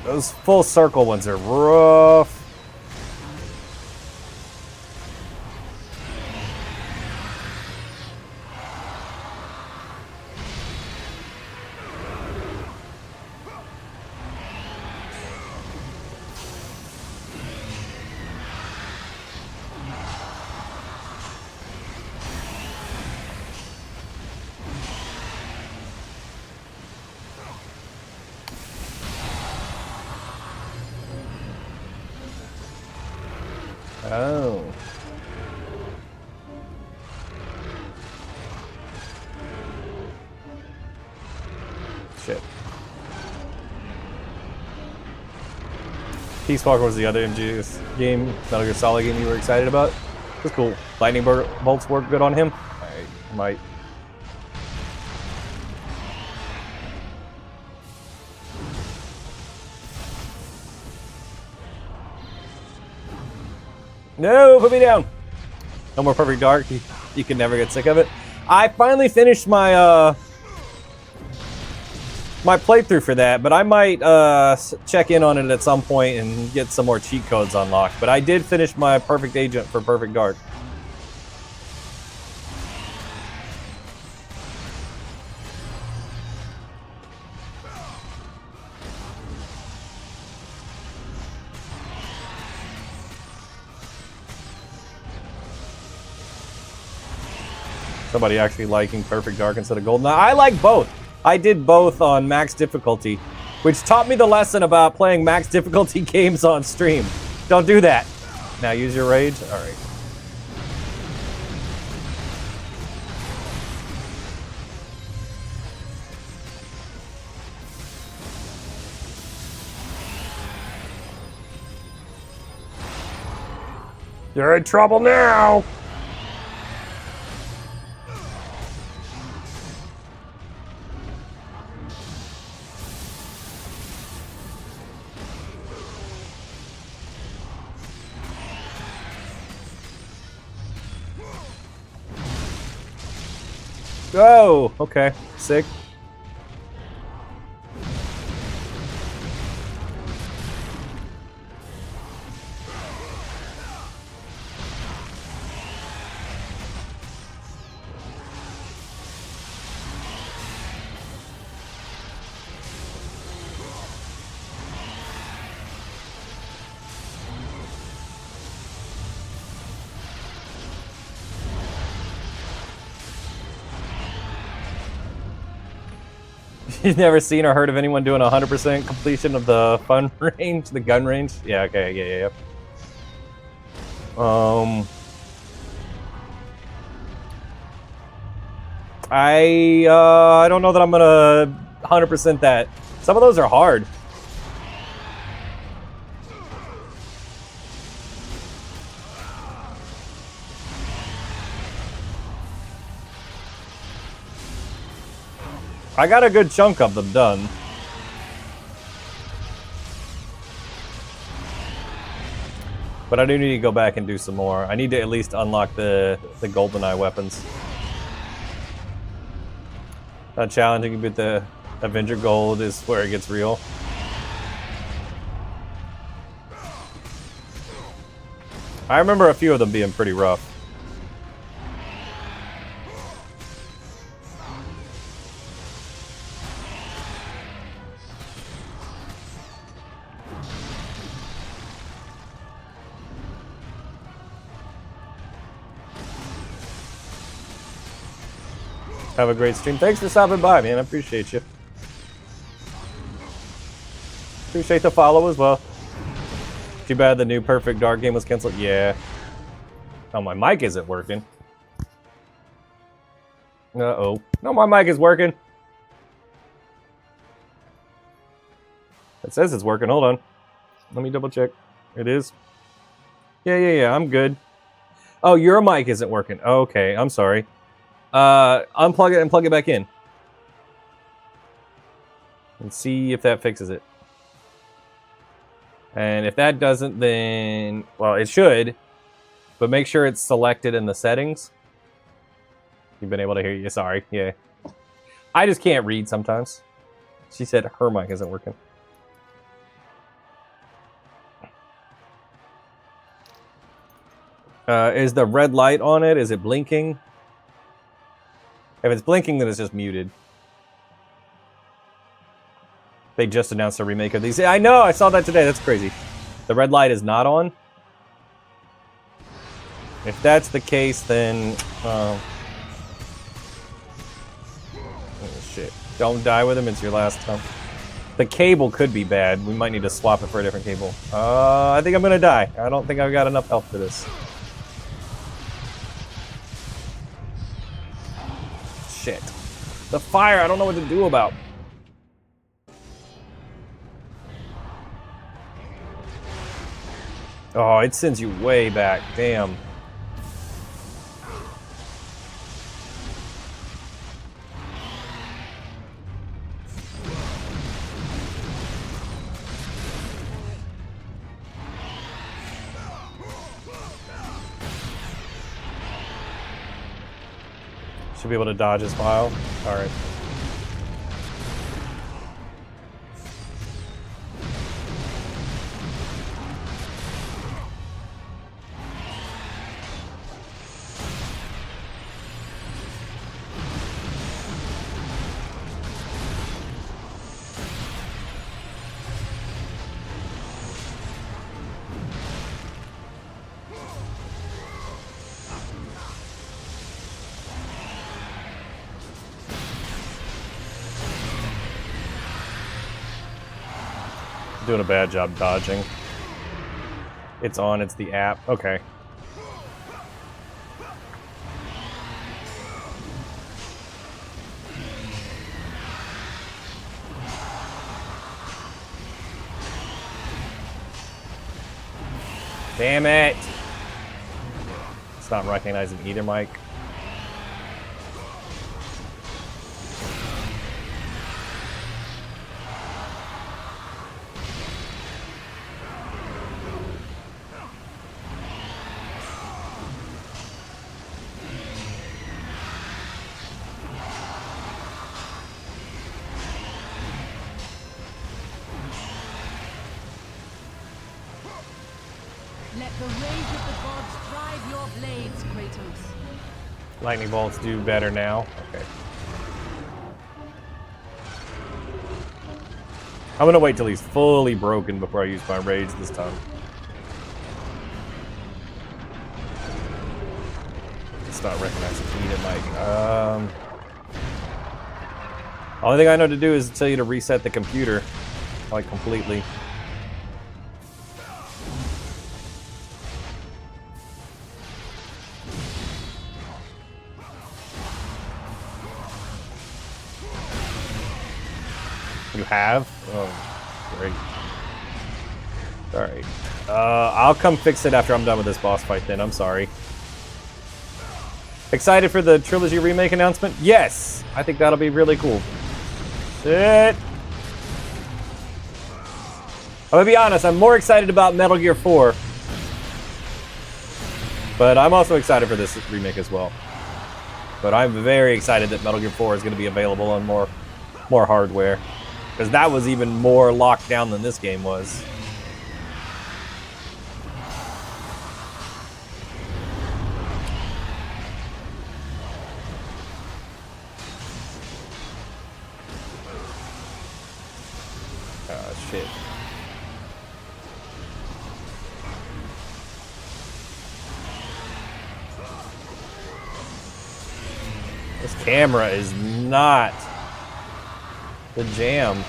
Those full circle ones are rough. Oh. Shit. Peace Walker was the other MGS game, Metal Gear Solid game you were excited about. It was cool. Lightning bolts work good on him. I might. No, put me down. No more Perfect Dark. You can never get sick of it. I finally finished my my playthrough for that, but I might check in on it at some point and get some more cheat codes unlocked. But I did finish my Perfect Agent for Perfect Dark. Somebody actually liking Perfect Dark instead of Goldeneye. I like both. I did both on max difficulty, which taught me the lesson about playing max difficulty games on stream. Don't do that. Now use your rage. All right. You're in trouble now. Oh, okay. Sick. You've never seen or heard of anyone doing 100% completion of the fun range, the gun range? Yeah, okay, yeah. I don't know that I'm gonna 100% that. Some of those are hard. I got a good chunk of them done. But I do need to go back and do some more. I need to at least unlock the GoldenEye weapons. Not challenging, but the Avenger Gold is where it gets real. I remember a few of them being pretty rough. Have a great stream. Thanks for stopping by, man. I appreciate you. Appreciate the follow as well. Too bad the new Perfect Dark game was canceled. Yeah. Oh, my mic isn't working. Uh-oh. No, my mic is working. It says it's working. Hold on. Let me double check. It is. Yeah. I'm good. Oh, your mic isn't working. Okay, I'm sorry. Unplug it and plug it back in. And see if that fixes it. And if that doesn't, then... Well, it should. But make sure it's selected in the settings. You've been able to hear you. Sorry. Yeah. I just can't read sometimes. She said her mic isn't working. Is the red light on it? Is it blinking? If it's blinking, then it's just muted. They just announced a remake of these. I know, I saw that today. That's crazy. The red light is not on. If that's the case, then... oh, shit. Don't die with him. It's your last time. The cable could be bad. We might need to swap it for a different cable. I think I'm going to die. I don't think I've got enough health for this. Shit. The fire, I don't know what to do about. Oh, it sends you way back. Damn. Should be able to dodge his file. Alright. Doing a bad job dodging. It's on, it's the app. Okay. Damn it! It's not recognizing either mic. the rage of the gods drive your blades, Kratos. Lightning bolts do better now. Okay. I'm gonna wait till he's fully broken before I use my rage this time. It's not recognizing heat at Mike. Only thing I know to do is tell you to reset the computer, like completely. You have? Oh, great. Alright. I'll come fix it after I'm done with this boss fight then. I'm sorry. Excited for the Trilogy Remake announcement? Yes! I think that'll be really cool. Sit! I'm gonna be honest, I'm more excited about Metal Gear 4. But I'm also excited for this remake as well. But I'm very excited that Metal Gear 4 is gonna be available on more hardware. Because that was even more locked down than this game was. Oh, shit. This camera is not the jam.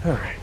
All right.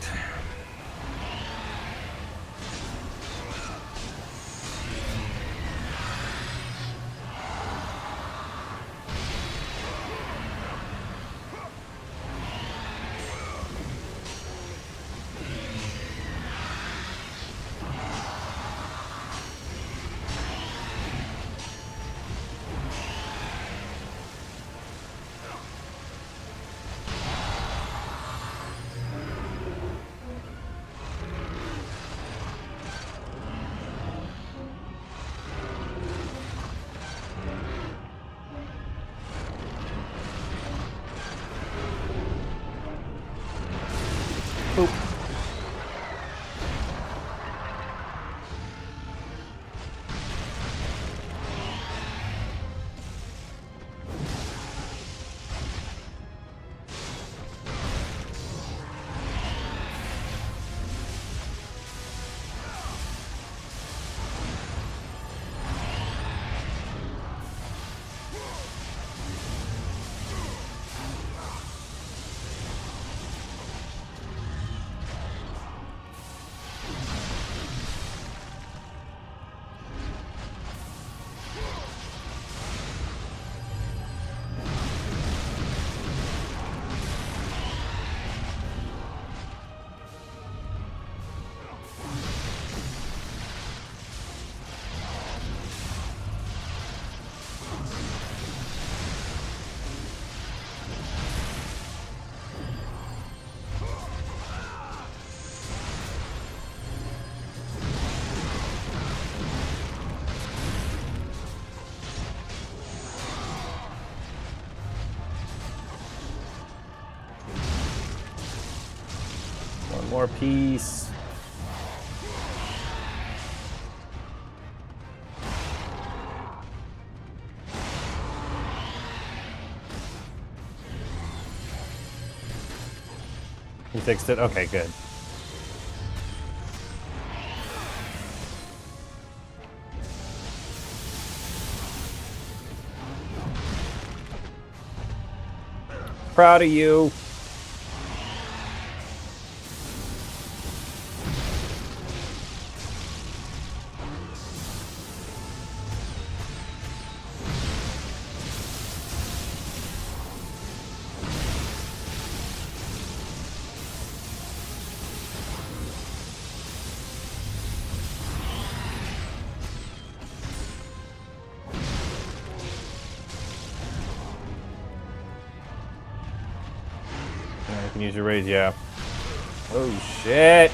Boop. One more piece. You fixed it? Okay, good. Proud of you. Yeah, you can use your raise, yeah. Oh shit!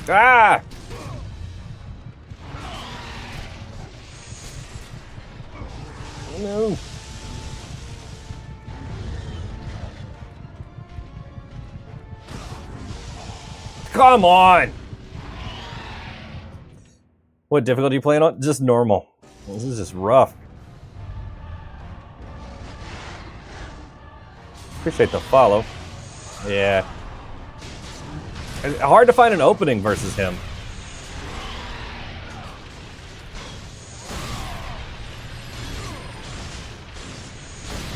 Ah! No. Come on! What difficulty are you playing on? Just normal. This is just rough. Appreciate the follow. Yeah. It's hard to find an opening versus him.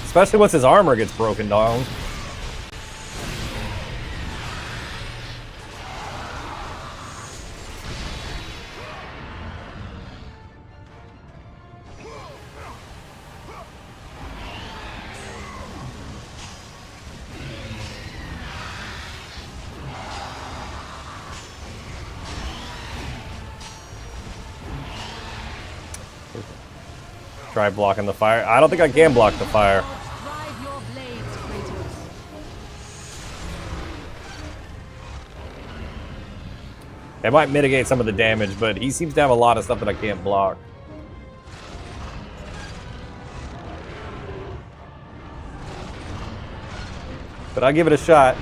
Especially once his armor gets broken down. Try blocking the fire. I don't think I can block the fire. Drive your blades, Kratos. It might mitigate some of the damage, but he seems to have a lot of stuff that I can't block. But I'll give it a shot.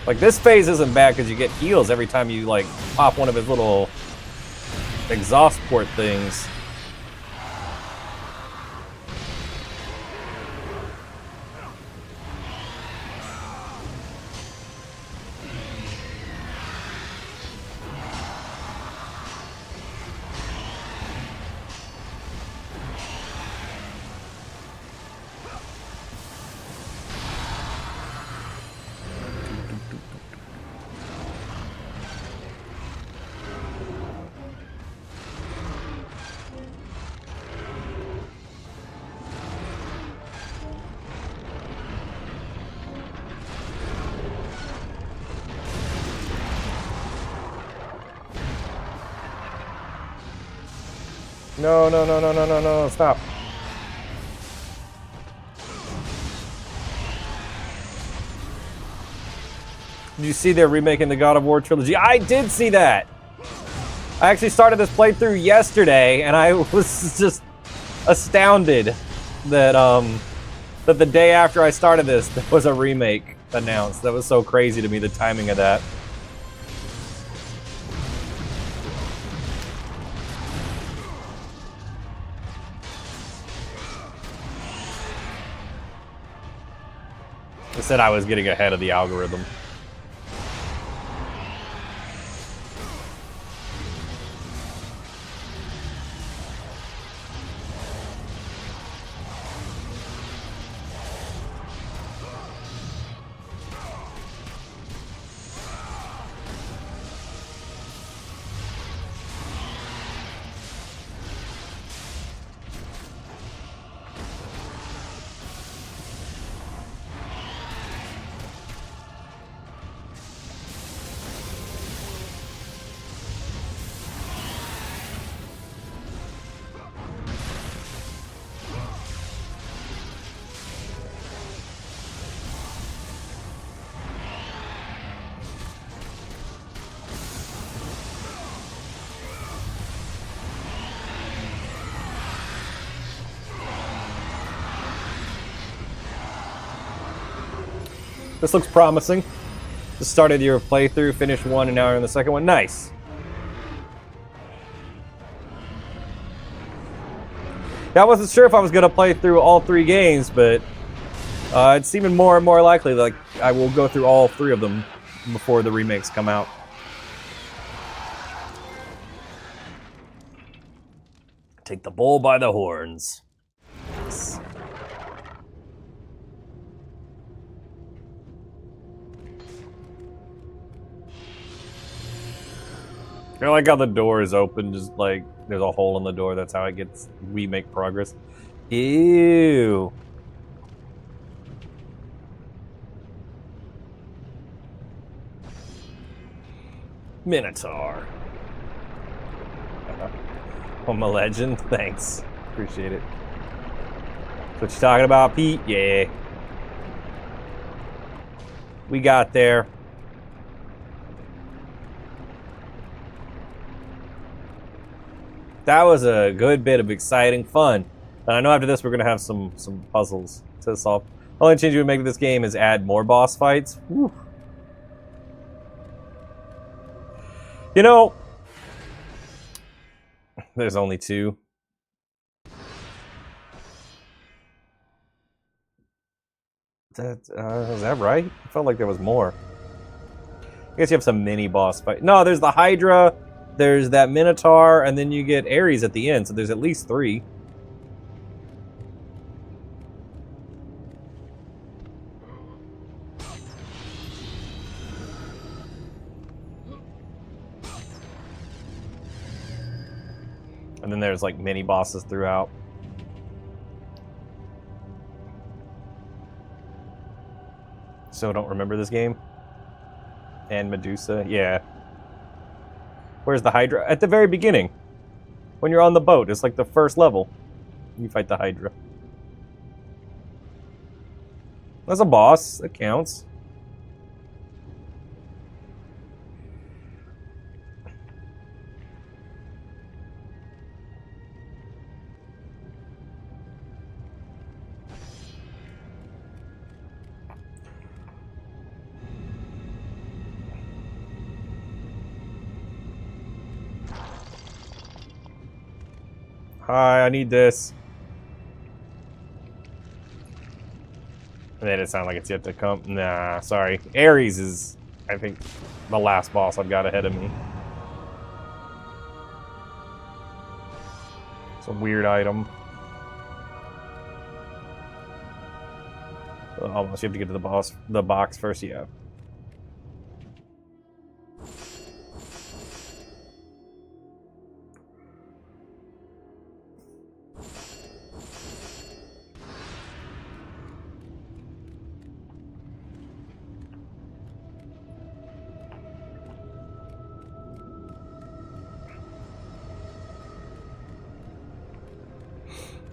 Like, this phase isn't bad because you get heals every time you, like, pop one of his little exhaust port things. No, no, no, no, no, no, no, stop. Did you see they're remaking the God of War trilogy? I did see that! I actually started this playthrough yesterday, and I was just astounded that, that the day after I started this, there was a remake announced. That was so crazy to me, the timing of that. I said I was getting ahead of the algorithm. This looks promising. Just started your playthrough, finished one, and now you're in the second one. Nice. Yeah, I wasn't sure if I was gonna play through all 3 games, but it's seeming more and more likely like I will go through all 3 of them before the remakes come out. Take the bull by the horns. Nice. I like how the door is open, just like there's a hole in the door. That's how it gets. We make progress. Ew. Minotaur. I'm a legend. Thanks. Appreciate it. What you talking about, Pete? Yeah. We got there. That was a good bit of exciting fun. And I know after this we're gonna have some puzzles to solve. The only change we would make to this game is add more boss fights. Whew. You know, there's only 2. Is that right? I felt like there was more. I guess you have some mini boss fight. No, there's the Hydra, there's that Minotaur, and then you get Ares at the end, so there's at least 3. And then there's like mini bosses throughout. So don't remember this game? And Medusa, yeah. Where's the Hydra? At the very beginning. When you're on the boat, it's like the first level. You fight the Hydra. That's a boss, that counts. Hi, I need this. Made it sound like it's yet to come. Nah, sorry. Ares is, I think, the last boss I've got ahead of me. It's a weird item. Almost, you have to get to the box first, yeah.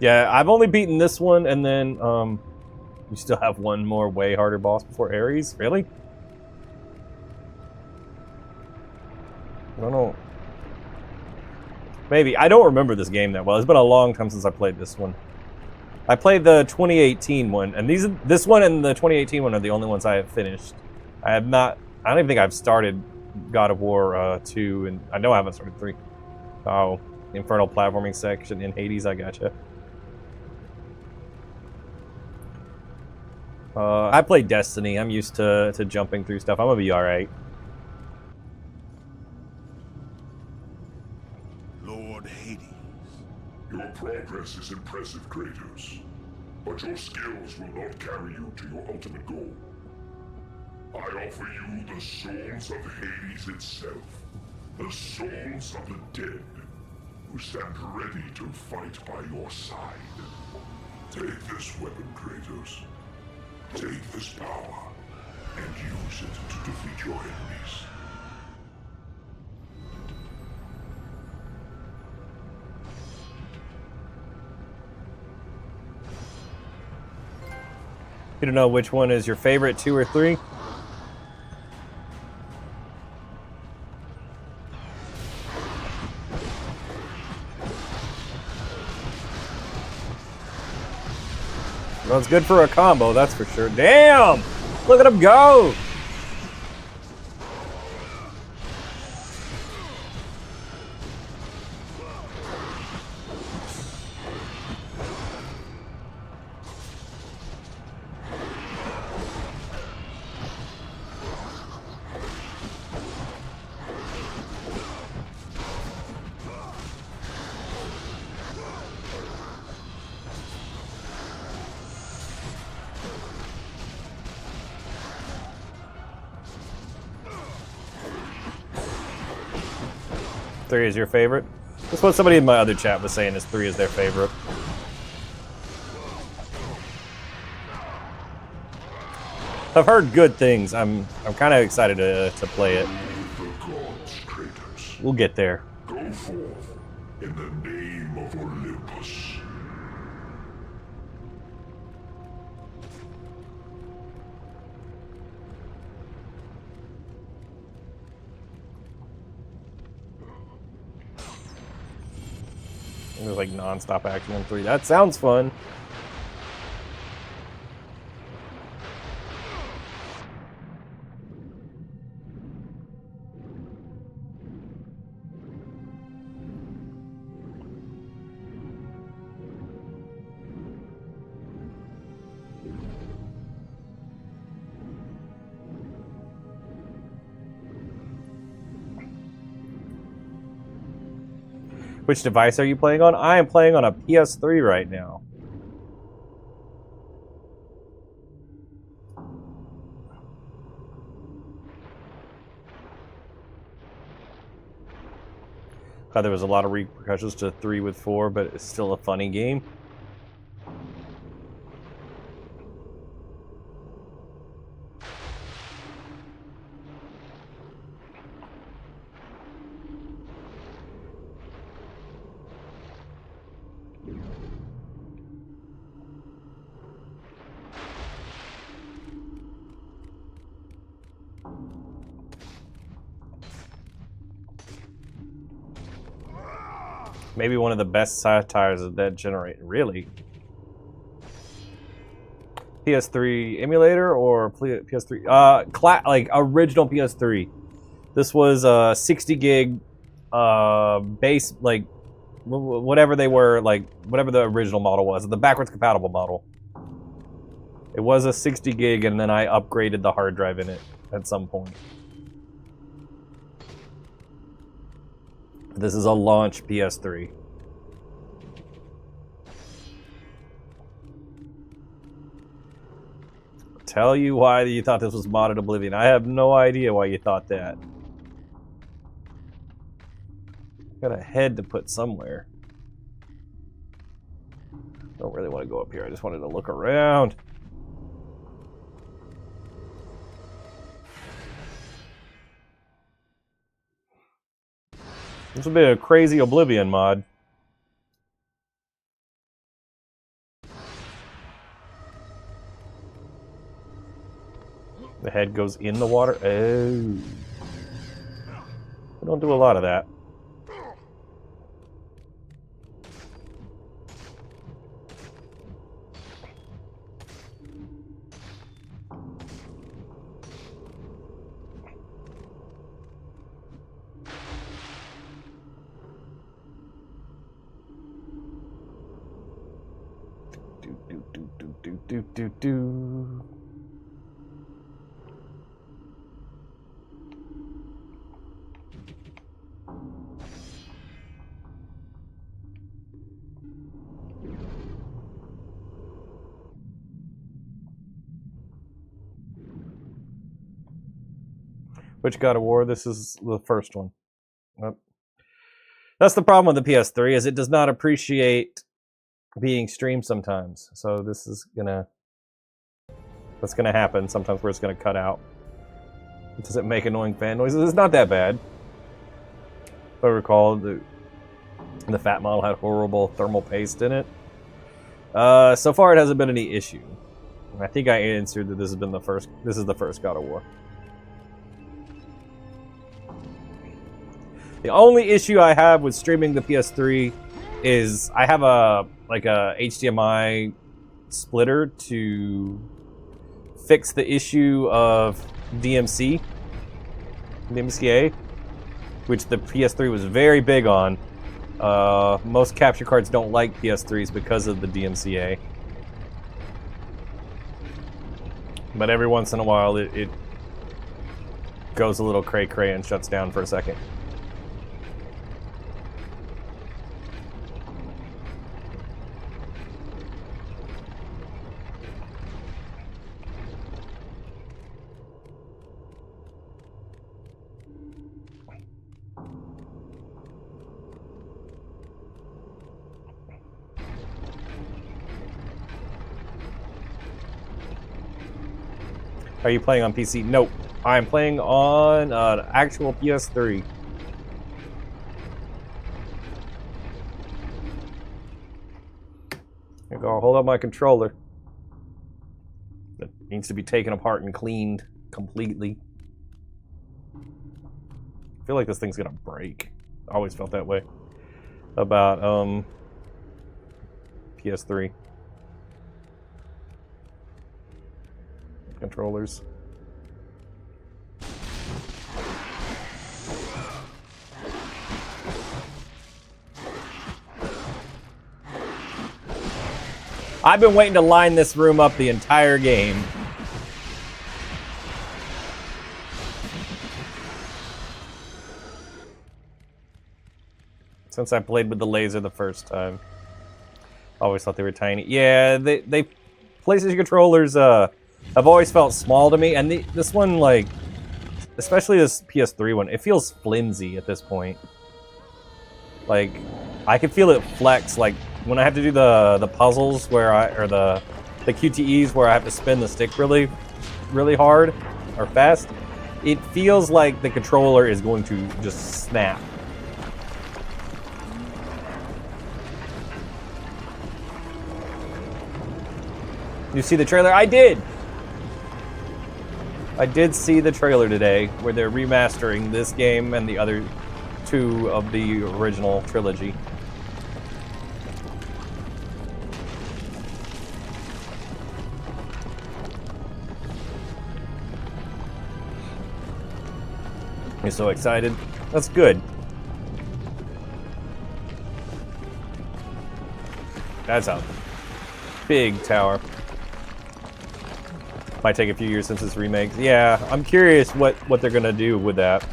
Yeah, I've only beaten this one, and then you still have one more way harder boss before Ares. Really? I don't know. Maybe. I don't remember this game that well. It's been a long time since I played this one. I played the 2018 one, and this one and the 2018 one are the only ones I have finished. I have not. I don't even think I've started God of War 2, and I know I haven't started 3. Oh, Infernal platforming section in Hades. I gotcha. I played Destiny. I'm used to jumping through stuff. I'm gonna be alright. Lord Hades, your progress is impressive, Kratos. But your skills will not carry you to your ultimate goal. I offer you the souls of Hades itself. The souls of the dead, who stand ready to fight by your side. Take this weapon, Kratos. Take this power, and use it to defeat your enemies. You don't know which one is your favorite, 2 or 3? Well, it's good for a combo, that's for sure. Damn! Look at him go! PS3 is your favorite? That's what somebody in my other chat was saying, is 3 is their favorite. I've heard good things. I'm kind of excited to play it. The gods, Kratos. We'll get there. Go forth in the name of Olympus. There's like non-stop action in 3. That sounds fun. Which device are you playing on? I am playing on a PS3 right now. There was a lot of repercussions to 3 with 4, but it's still a funny game. Maybe one of the best satires of that generation, really. PS3 emulator or PS3? Like original PS3. This was a 60 gig base, like whatever they were, like whatever the original model was, the backwards compatible model. It was a 60 gig, and then I upgraded the hard drive in it at some point. This is a launch PS3. Tell you why you thought this was modded Oblivion. I have no idea why you thought that. Got a head to put somewhere. Don't really want to go up here. I just wanted to look around. This would be a crazy Oblivion mod. The head goes in the water. Oh. We don't do a lot of that. Do. Which God of War? This is the first one. Yep. That's the problem with the PS3, is it does not appreciate being streamed sometimes. So this is that's gonna happen sometimes, where it's gonna cut out. Does it make annoying fan noises? It's not that bad. If I recall, the fat model had horrible thermal paste in it. So far, it hasn't been any issue. I think I answered that this is the first God of War. The only issue I have with streaming the PS3 is I have a HDMI splitter to fix the issue of DMCA, which the PS3 was very big on. Most capture cards don't like PS3s because of the DMCA. But every once in a while it goes a little cray-cray and shuts down for a second. Are you playing on PC? Nope. I'm playing on an actual PS3. I go hold up my controller. It needs to be taken apart and cleaned completely. I feel like this thing's gonna break. I always felt that way about PS3 controllers. I've been waiting to line this room up the entire game. Since I played with the laser the first time. I always thought they were tiny. Yeah, they PlayStation controllers have always felt small to me, and this one, like, especially this PS3 one, it feels flimsy at this point. Like, I can feel it flex, like, when I have to do the puzzles or the QTEs where I have to spin the stick really hard or fast, it feels like the controller is going to just snap. You see the trailer? I did! I did see the trailer today where they're remastering this game and the other two of the original trilogy. You're so excited. That's good. That's a big tower. Might take a few years since this remake. Yeah, I'm curious what they're gonna do with that.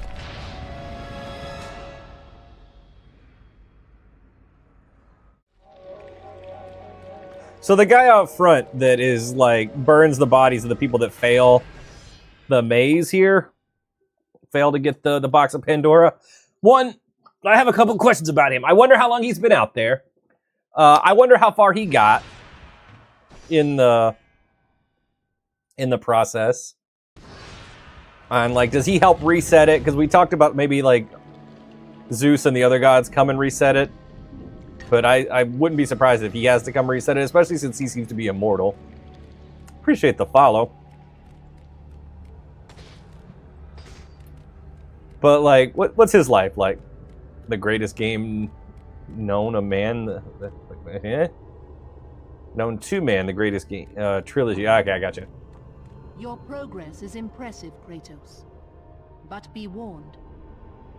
So the guy out front that is like burns the bodies of the people that fail the maze here, fail to get the box of Pandora. One, I have a couple questions about him. I wonder how long he's been out there. I wonder how far he got in the process. And like, does he help reset it? Because we talked about maybe like Zeus and the other gods come and reset it. But I wouldn't be surprised if he has to come reset it, especially since he seems to be immortal. Appreciate the follow. But like, what's his life like? The greatest game known a man, known to man, the greatest game trilogy. Okay, I gotcha. Your progress is impressive, Kratos. But be warned.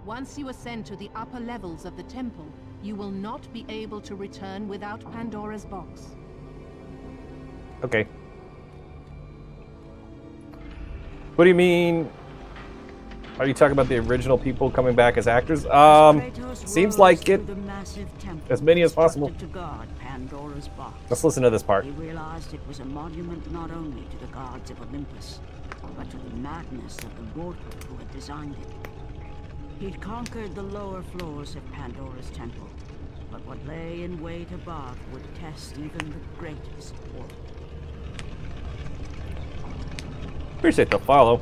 Once you ascend to the upper levels of the temple, you will not be able to return without Pandora's box. Okay. What do you mean? Are you talking about the original people coming back as actors? Seems like it. As many as possible. Let's listen to this part. He realized it was a monument not only to the gods of Olympus, but to the madness of the mortal who had designed it. He'd conquered the lower floors of Pandora's temple, but what lay in wait above would test even the greatest warrior. Appreciate the follow.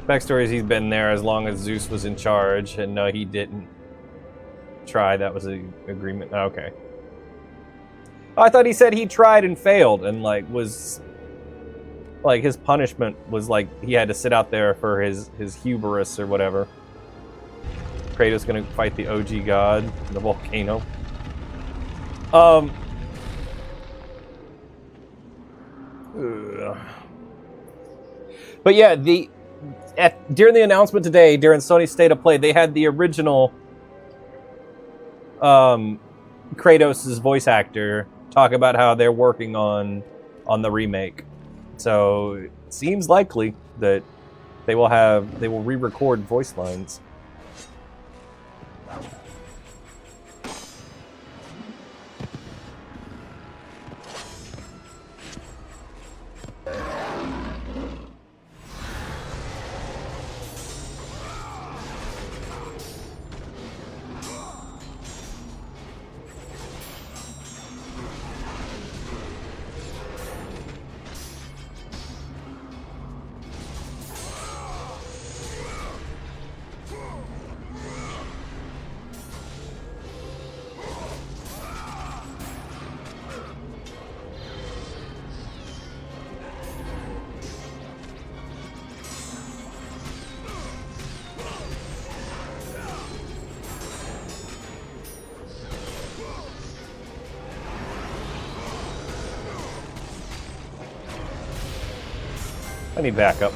Backstory is he's been there as long as Zeus was in charge, and no, he didn't try. That was an agreement. Okay. Oh, I thought he said he tried and failed, and like was like his punishment was like he had to sit out there for his hubris or whatever. Kratos gonna fight the OG god, the volcano. But yeah, during the announcement today, during Sony's State of Play, they had the original Kratos' voice actor talk about how they're working on the remake. So it seems likely that they will re-record voice lines. I need backup.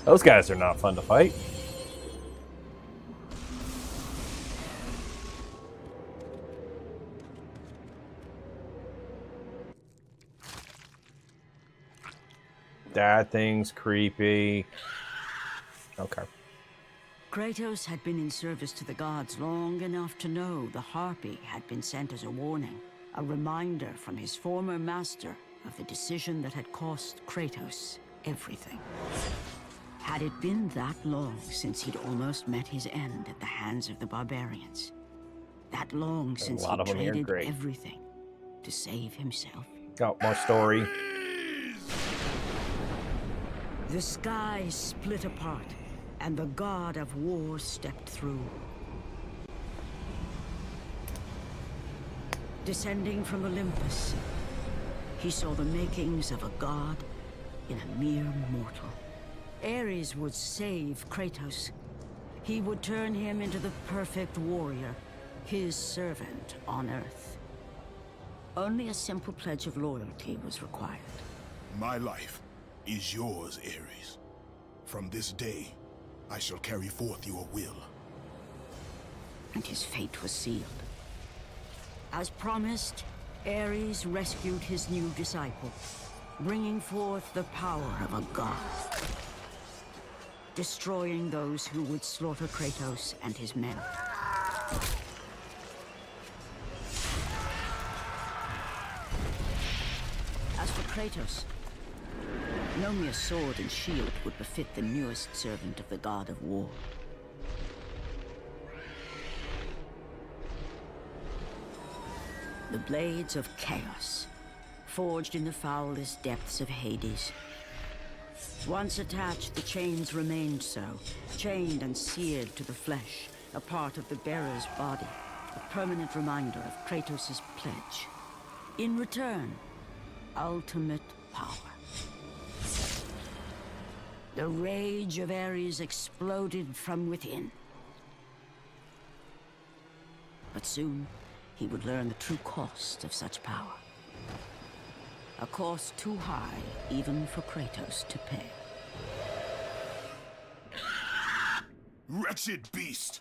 Those guys are not fun to fight. That thing's creepy. Okay. Kratos had been in service to the gods long enough to know the Harpy had been sent as a warning, a reminder from his former master of the decision that had cost Kratos everything. Had it been that long since he'd almost met his end at the hands of the barbarians? That long since he traded everything to save himself? Got more story. The sky split apart, and the god of war stepped through. Descending from Olympus, he saw the makings of a god in a mere mortal. Ares would save Kratos. He would turn him into the perfect warrior, his servant on Earth. Only a simple pledge of loyalty was required. My life is yours, Ares. From this day, I shall carry forth your will. And his fate was sealed. As promised, Ares rescued his new disciple, bringing forth the power of a god, destroying those who would slaughter Kratos and his men. As for Kratos, no mere sword and shield would befit the newest servant of the god of war. The blades of chaos, forged in the foulest depths of Hades. Once attached, the chains remained so, chained and seared to the flesh, a part of the bearer's body, a permanent reminder of Kratos' pledge. In return, ultimate power. The rage of Ares exploded from within. But soon, he would learn the true cost of such power. A cost too high even for Kratos to pay. Wretched beast!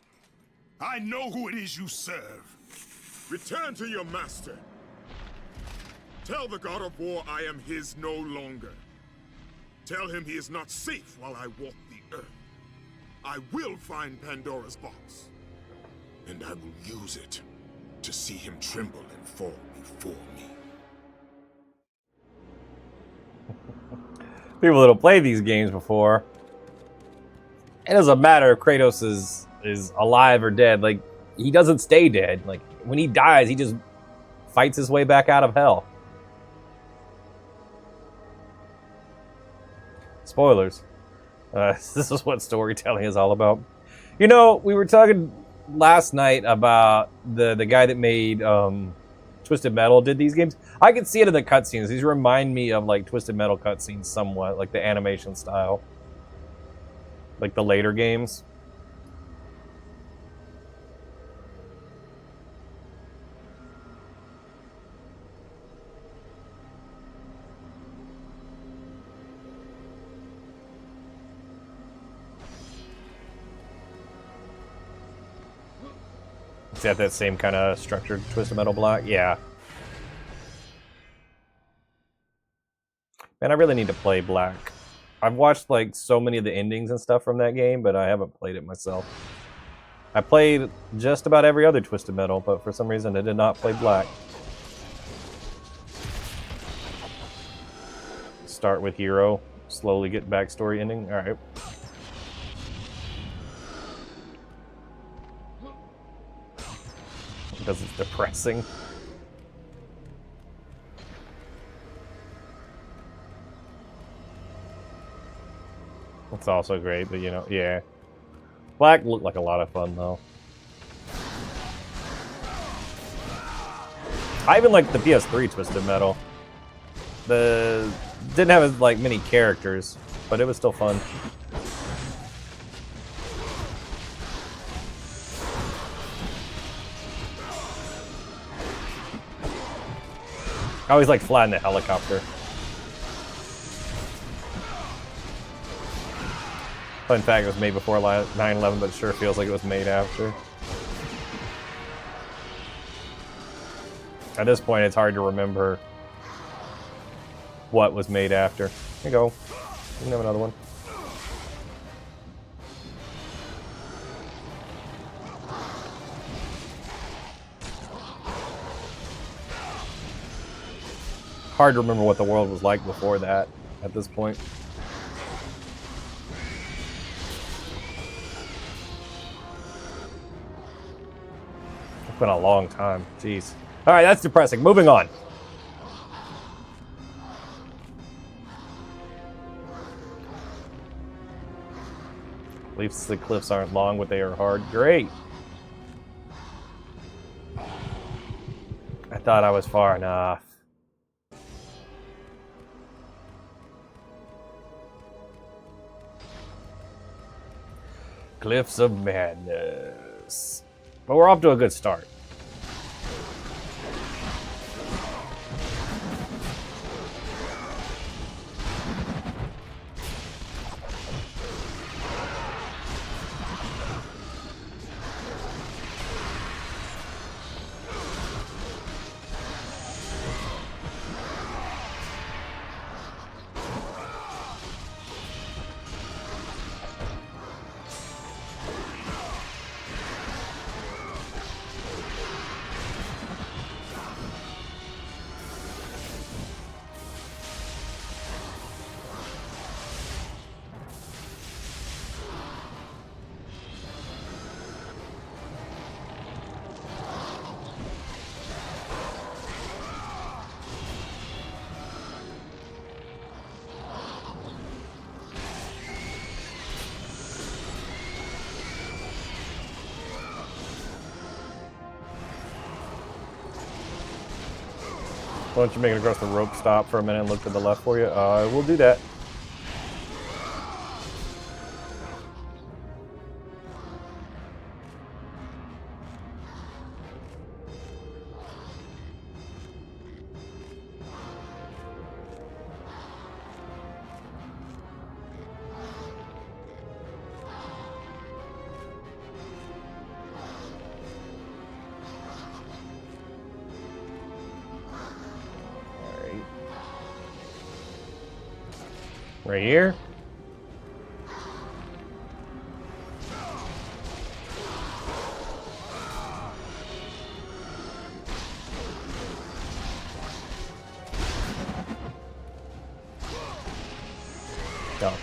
I know who it is you serve. Return to your master. Tell the god of war I am his no longer. Tell him he is not safe while I walk the earth. I will find Pandora's box. And I will use it to see him tremble and fall before me. People that have played these games before, it doesn't matter if Kratos is alive or dead. Like, he doesn't stay dead. Like, when he dies, he just fights his way back out of hell. Spoilers. This is what storytelling is all about. You know, we were talking last night about the guy that made Twisted Metal did these games. I can see it in the cutscenes. These remind me of like Twisted Metal cutscenes somewhat, like the animation style. Like the later games. Is that same kind of structured Twisted Metal block? Yeah. Man, I really need to play Black. I've watched like so many of the endings and stuff from that game, but I haven't played it myself. I played just about every other Twisted Metal, but for some reason I did not play Black. Start with Hero, slowly get backstory ending. All right. because it's depressing. It's also great, but you know, yeah. Black looked like a lot of fun though. I even like the PS3 Twisted Metal. The didn't have as like many characters, but it was still fun. I always like flying the helicopter. Fun fact, it was made before 9/11, but it sure feels like it was made after. At this point, it's hard to remember what was made after. Here you go. You can have another one. Hard to remember what the world was like before that at this point. It's been a long time. Jeez. All right, that's depressing. Moving on. At least the cliffs aren't long, but they are hard. Great. I thought I was far enough. Cliffs of Madness. But we're off to a good start. Why don't you make it across the rope, stop for a minute and look to the left for you? I will do that. Right here. Okay.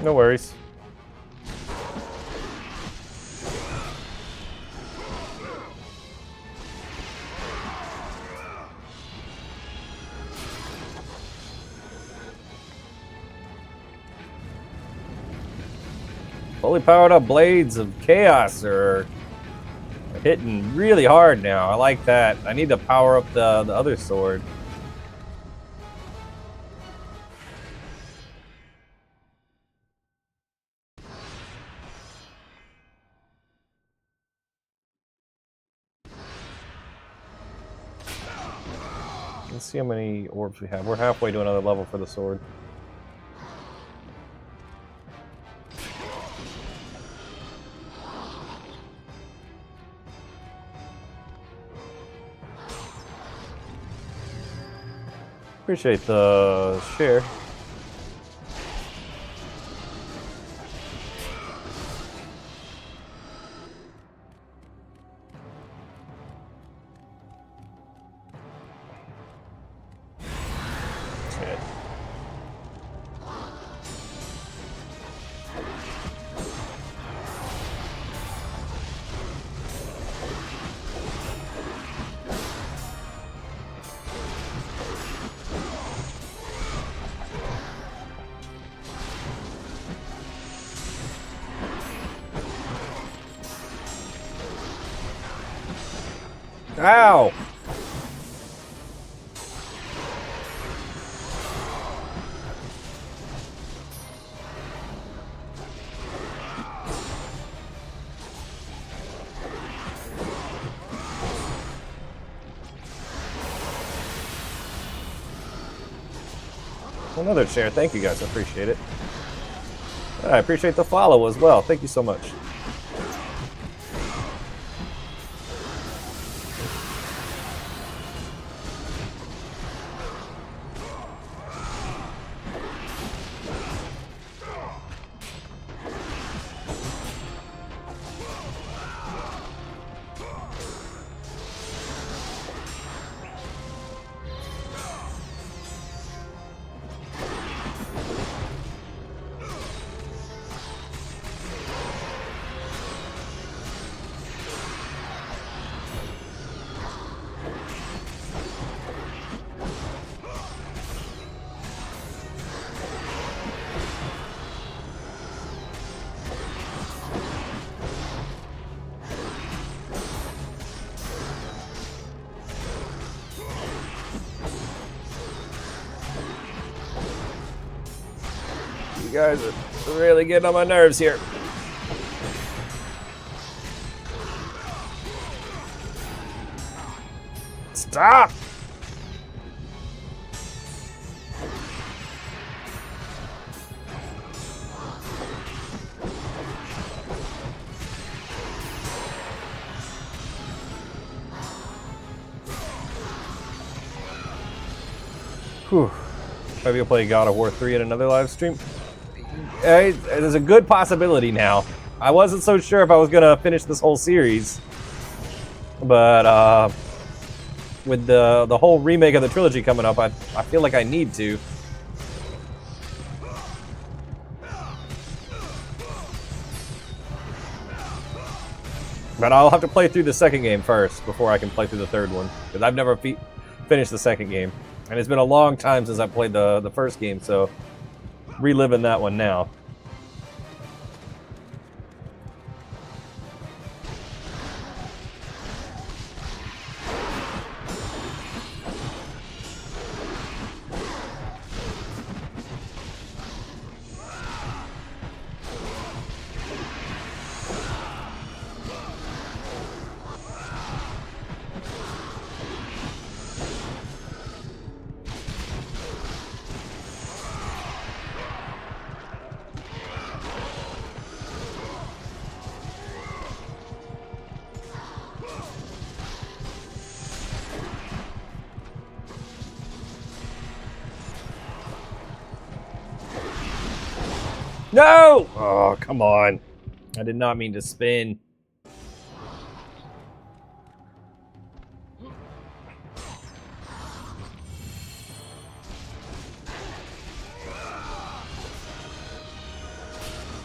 No worries. Fully powered up Blades of Chaos are hitting really hard now. I like that. I need to power up the other sword. Let's see how many orbs we have. We're halfway to another level for the sword. Appreciate the share. Ow! Another chair. Thank you guys. I appreciate it. I appreciate the follow as well. Thank you so much. You guys are really getting on my nerves here. Stop! Whew. Maybe I'll play God of War 3 in another live stream. There's a good possibility now. I wasn't so sure if I was gonna finish this whole series, but with the whole remake of the trilogy coming up, I feel like I need to. But I'll have to play through the second game first before I can play through the third one, because I've never finished the second game, and it's been a long time since I played the first game, so reliving that one now. No! Oh, come on. I did not mean to spin.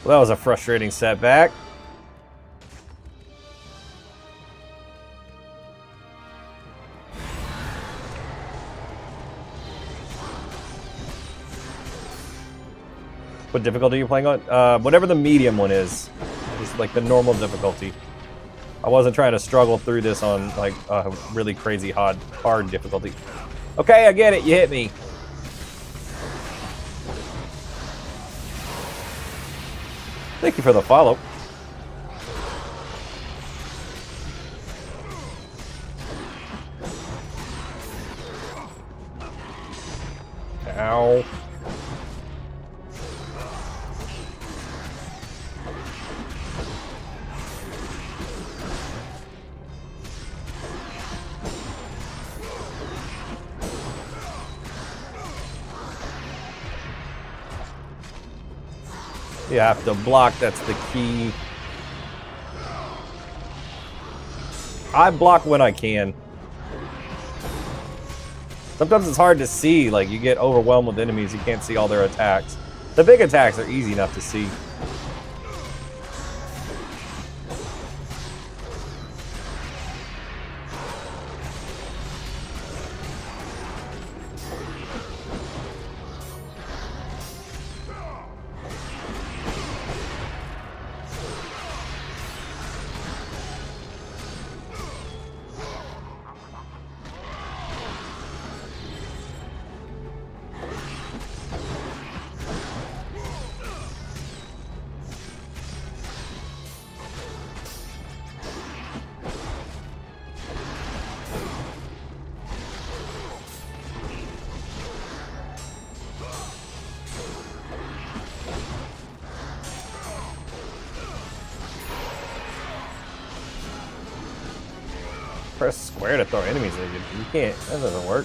Well, that was a frustrating setback. What difficulty are you playing on? Whatever the medium one is. Just like the normal difficulty. I wasn't trying to struggle through this on like a really crazy hard difficulty. Okay, I get it. You hit me. Thank you for the follow. Ow. You have to block, that's the key. I block when I can. Sometimes it's hard to see, like you get overwhelmed with enemies, you can't see all their attacks. The big attacks are easy enough to see. press square to throw enemies at you. You can't. That doesn't work.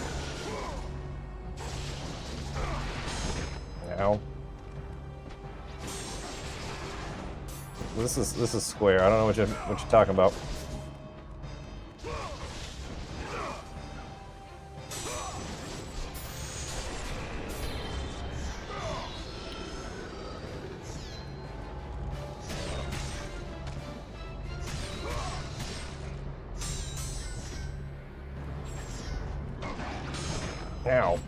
Ow. This is square. I don't know what you're talking about. Ow.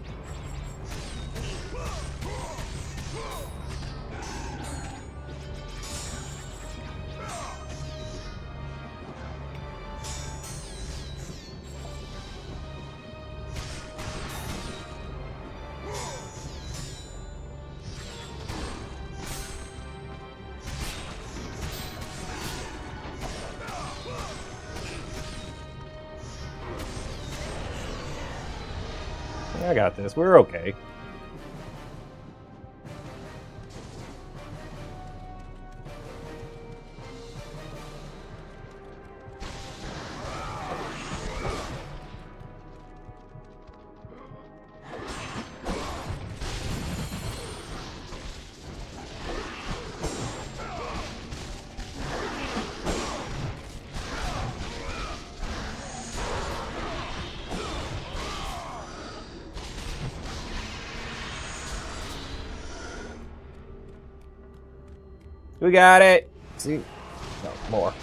I got this. We're okay. We got it. See? No, more.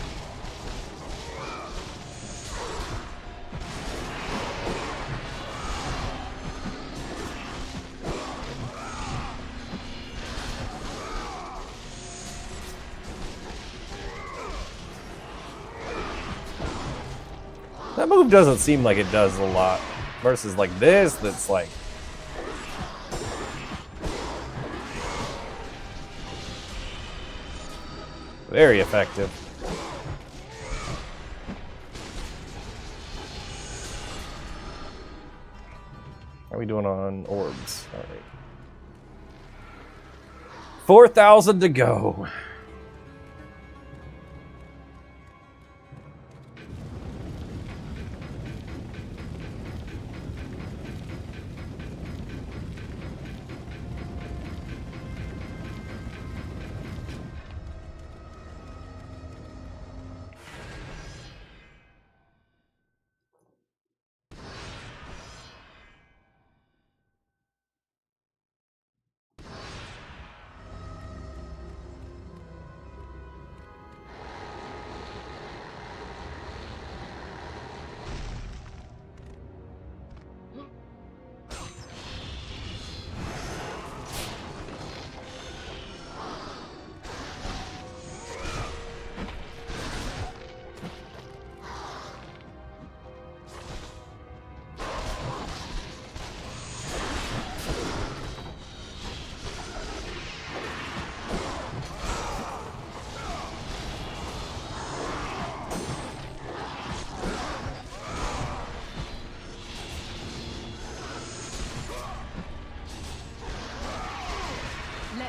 That move doesn't seem like it does a lot. Versus like this, that's like... very effective. How are we doing on orbs? All right. 4,000 to go.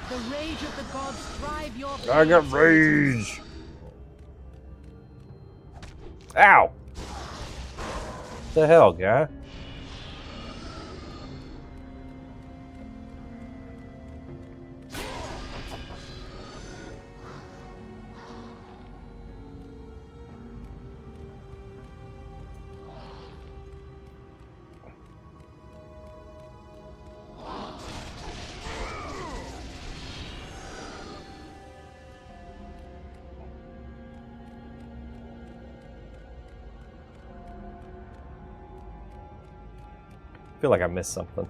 The rage of the gods drive your I got rage. Ow. What the hell, guy? I feel like I missed something.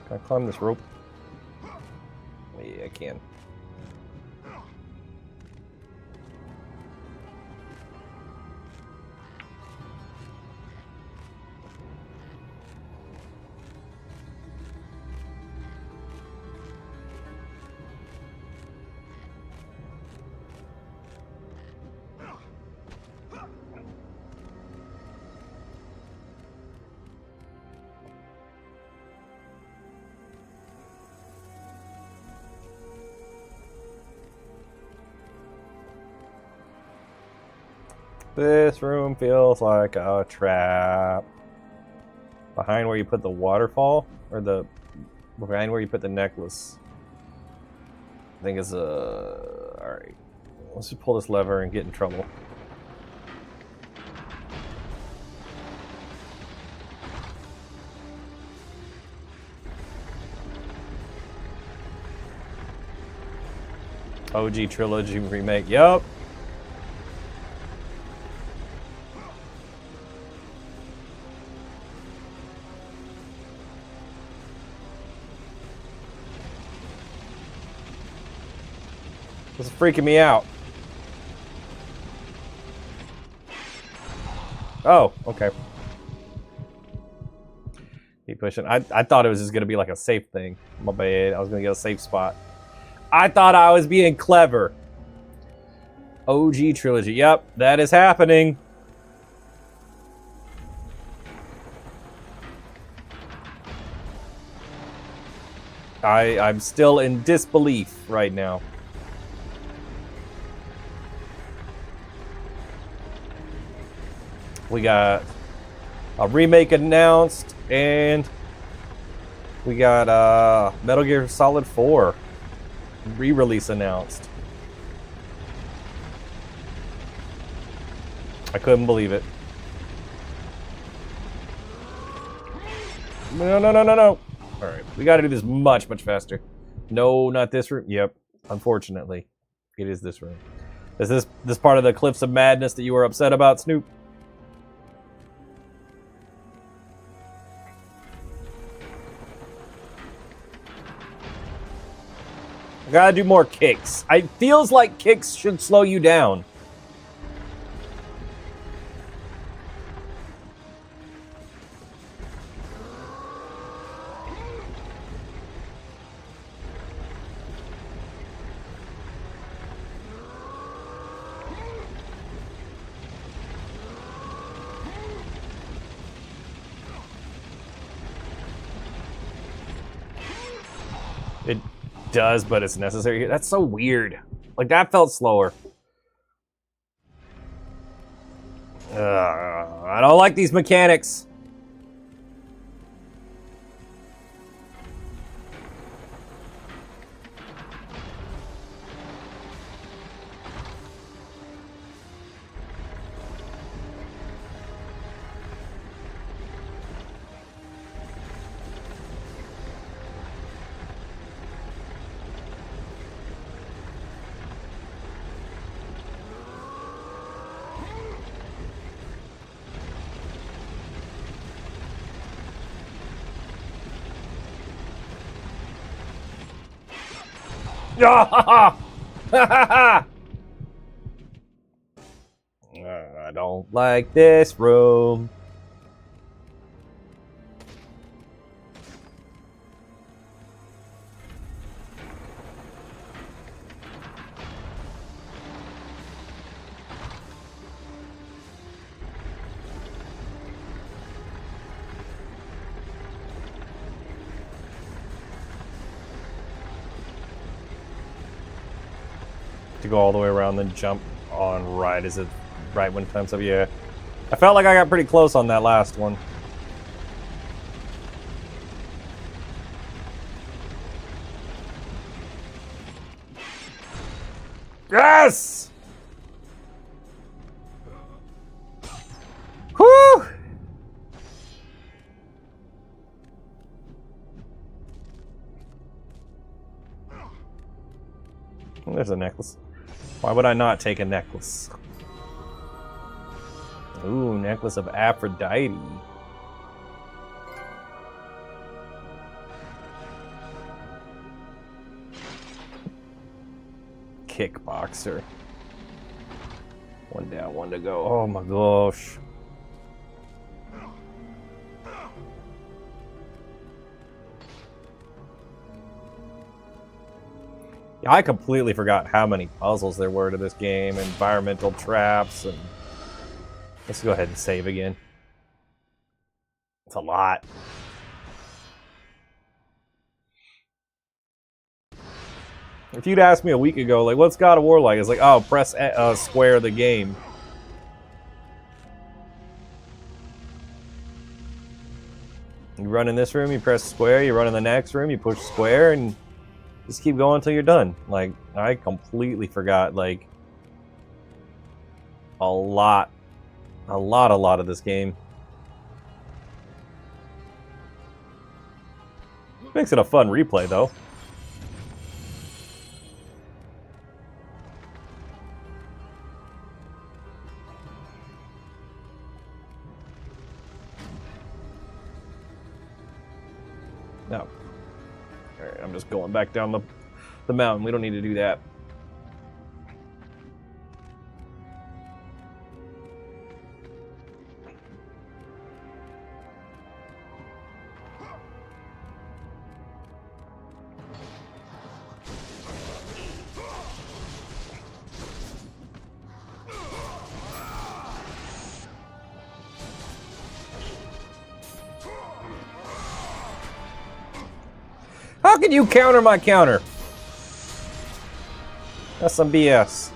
Can I climb this rope? Yeah, I can. This room feels like a trap. Behind where you put the waterfall? Or the... behind where you put the necklace. I think it's alright. Let's just pull this lever and get in trouble. OG Trilogy Remake. Yup. This is freaking me out. Oh, okay. Keep pushing. I thought it was just going to be like a safe thing. My bad. I was going to get a safe spot. I thought I was being clever. OG Trilogy. Yep, that is happening. I'm still in disbelief right now. We got a remake announced, and we got Metal Gear Solid 4 re-release announced. I couldn't believe it. No. Alright, we gotta do this much faster. No, not this room. Yep, unfortunately. It is this room. Is this part of the Cliffs of Madness that you were upset about, Snoop? I gotta do more kicks. It feels like kicks should slow you down. It does, but it's necessary. That's so weird. Like, that felt slower. I don't like these mechanics. I don't like this room. To go all the way around, then jump on right. Is it right when time's up? Yeah. I felt like I got pretty close on that last one. Yes! Whew! There's a necklace. Why would I not take a necklace? Ooh, necklace of Aphrodite. Kickboxer. One down, one to go. Oh my gosh. Yeah, I completely forgot how many puzzles there were to this game. Environmental traps and... Let's go ahead and save again. It's a lot. If you'd asked me a week ago, like, what's God of War like? It's like, oh, press square the game. You run in this room, you press square, you run in the next room, you push square, and just keep going until you're done. Like, I completely forgot, like, a lot of this game. Makes it a fun replay, though. No. Alright, I'm just going back down the mountain. We don't need to do that. How can you counter my counter? That's some BS.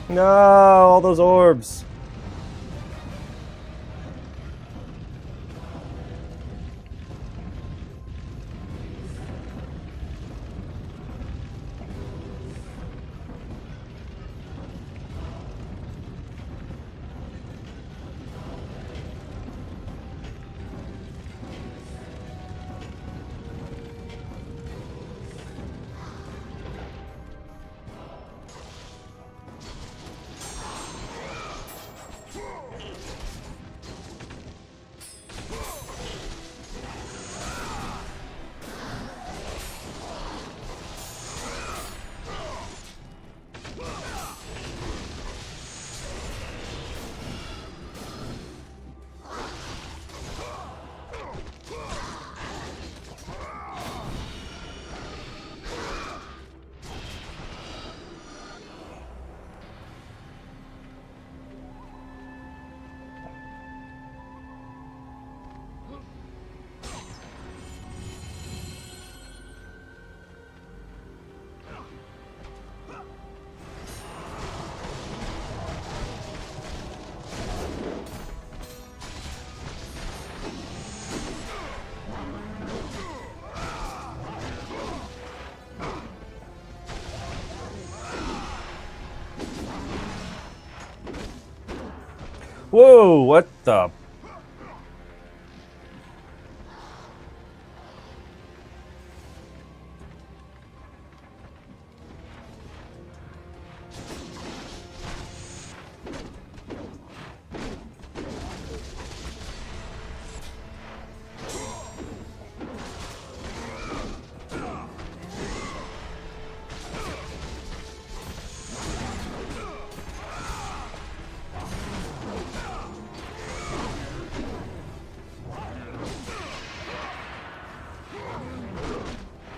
No, all those orbs. Whoa, what the?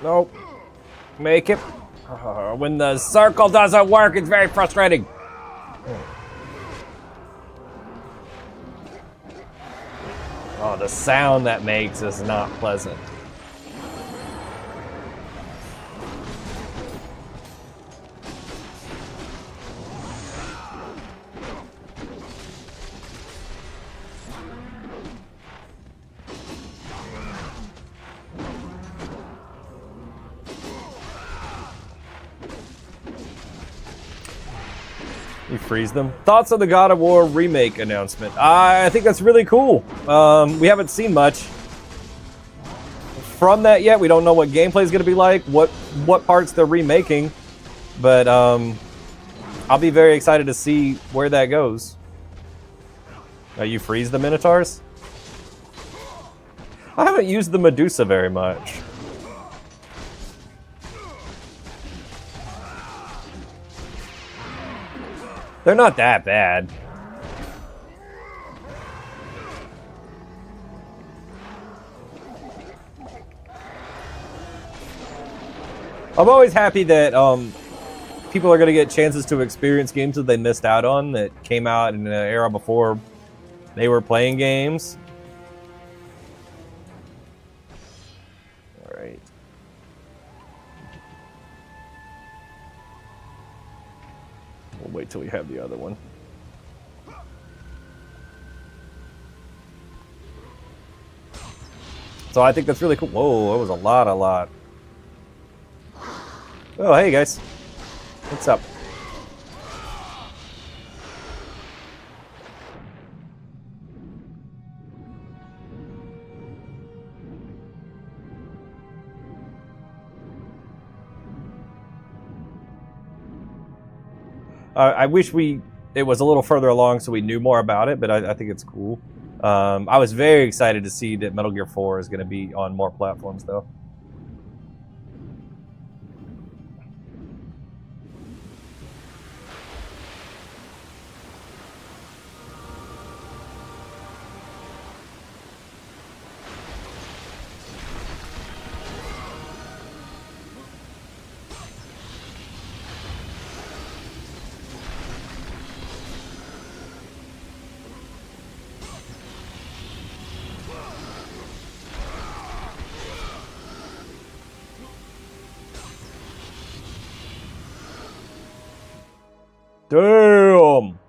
Nope. Make it. When the circle doesn't work, it's very frustrating. Oh, the sound that makes is not pleasant. You freeze them. Thoughts on the God of War remake announcement? I think that's really cool. We haven't seen much. from that yet. We don't know what gameplay is going to be like, what parts they're remaking, but I'll be very excited to see where that goes. You freeze the Minotaurs? I haven't used the Medusa very much. They're not that bad. I'm always happy that people are going to get chances to experience games that they missed out on that came out in an era before they were playing games. All right. We'll wait till we have the other one. So I think that's really cool. Whoa, that was a lot. Oh, hey guys. What's up? I wish it was a little further along so we knew more about it, but I think it's cool. I was very excited to see that Metal Gear 4 is going to be on more platforms, though. Damn!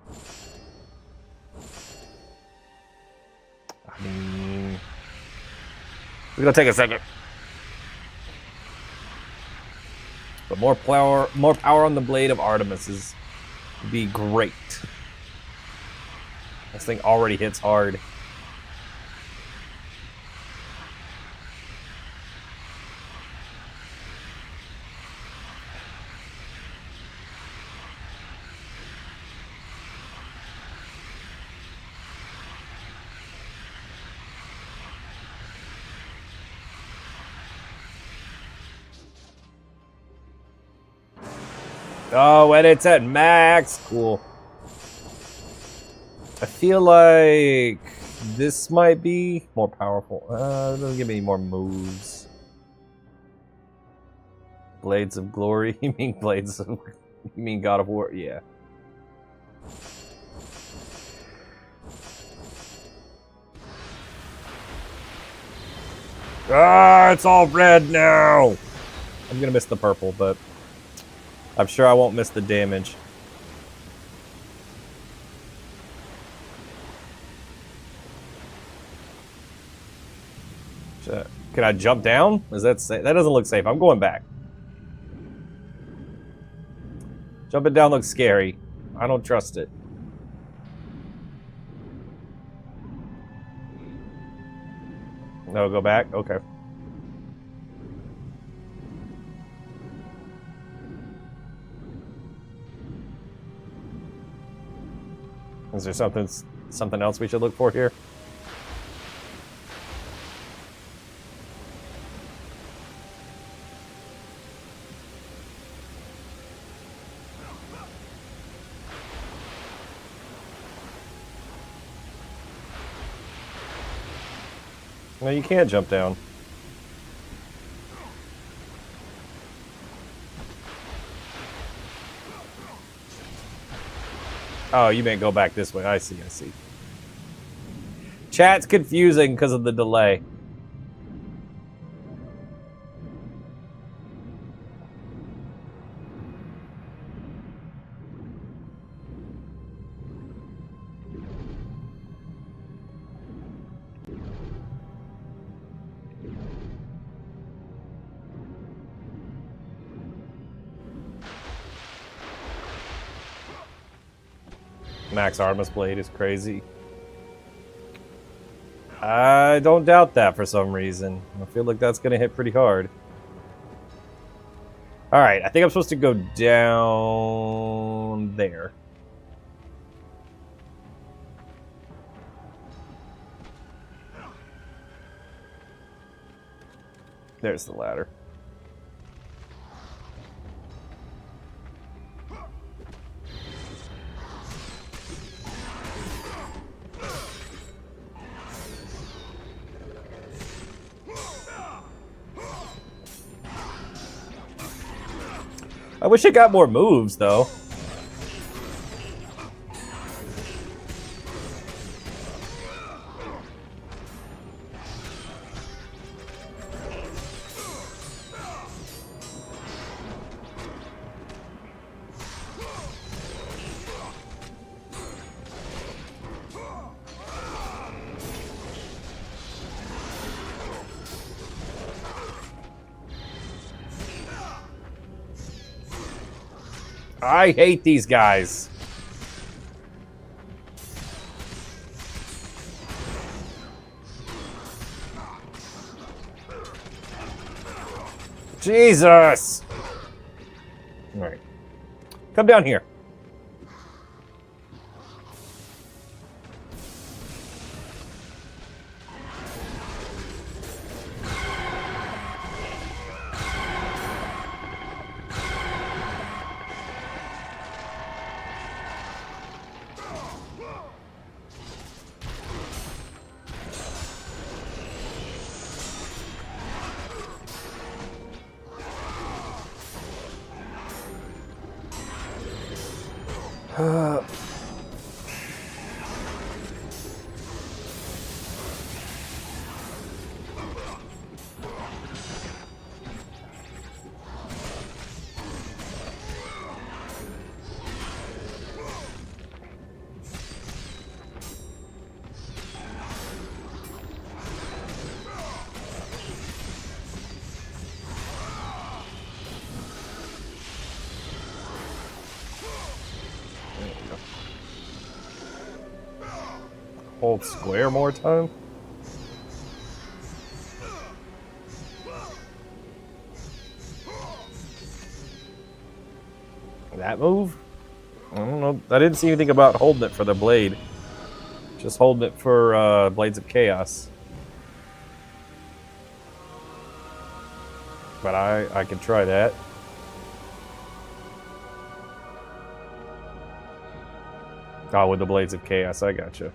I mean, it's gonna take a second. But more power on the blade of Artemis would be great. This thing already hits hard. Oh, and it's at max. Cool. I feel like this might be more powerful. It doesn't give me any more moves. Blades of Glory? You mean Blades of... You mean God of War? Yeah. Ah, it's all red now! I'm gonna miss the purple, but... I'm sure I won't miss the damage. Can I jump down? Is that safe? That doesn't look safe. I'm going back. Jumping down looks scary. I don't trust it. No, go back? Okay. Is there something else we should look for here? No, you can't jump down. Oh, you may go back this way. I see, I see. Chat's confusing because of the delay. Max Artemis Blade is crazy. I don't doubt that for some reason. I feel like that's going to hit pretty hard. Alright, I think I'm supposed to go down there. There's the ladder. I wish it got more moves, though. I hate these guys. Jesus! Alright. Come down here. Hold square more time. That move? I don't know. I didn't see anything about holding it for the blade. Just holding it for Blades of Chaos. But I could try that. Oh, with the Blades of Chaos, I gotcha.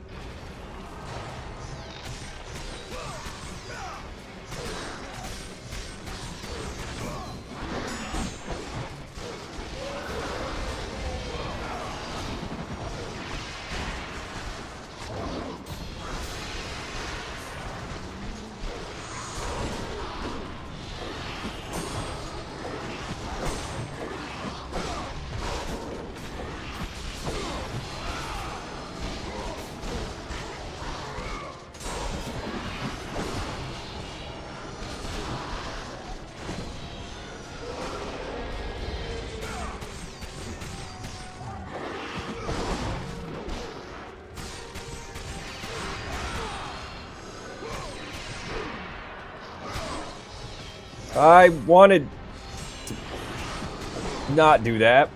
I wanted to not do that.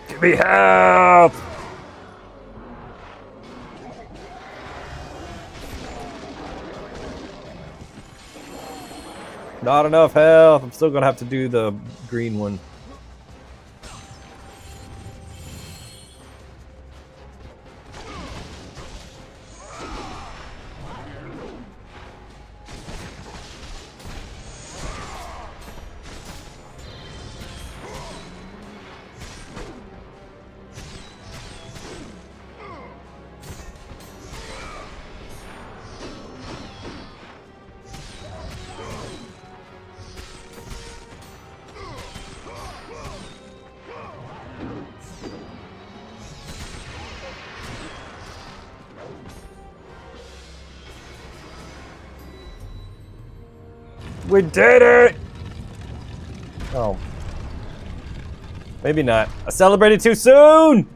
Give me help! Not enough health. I'm still gonna have to do the green one. We did it! Oh. Maybe not. I celebrated too soon!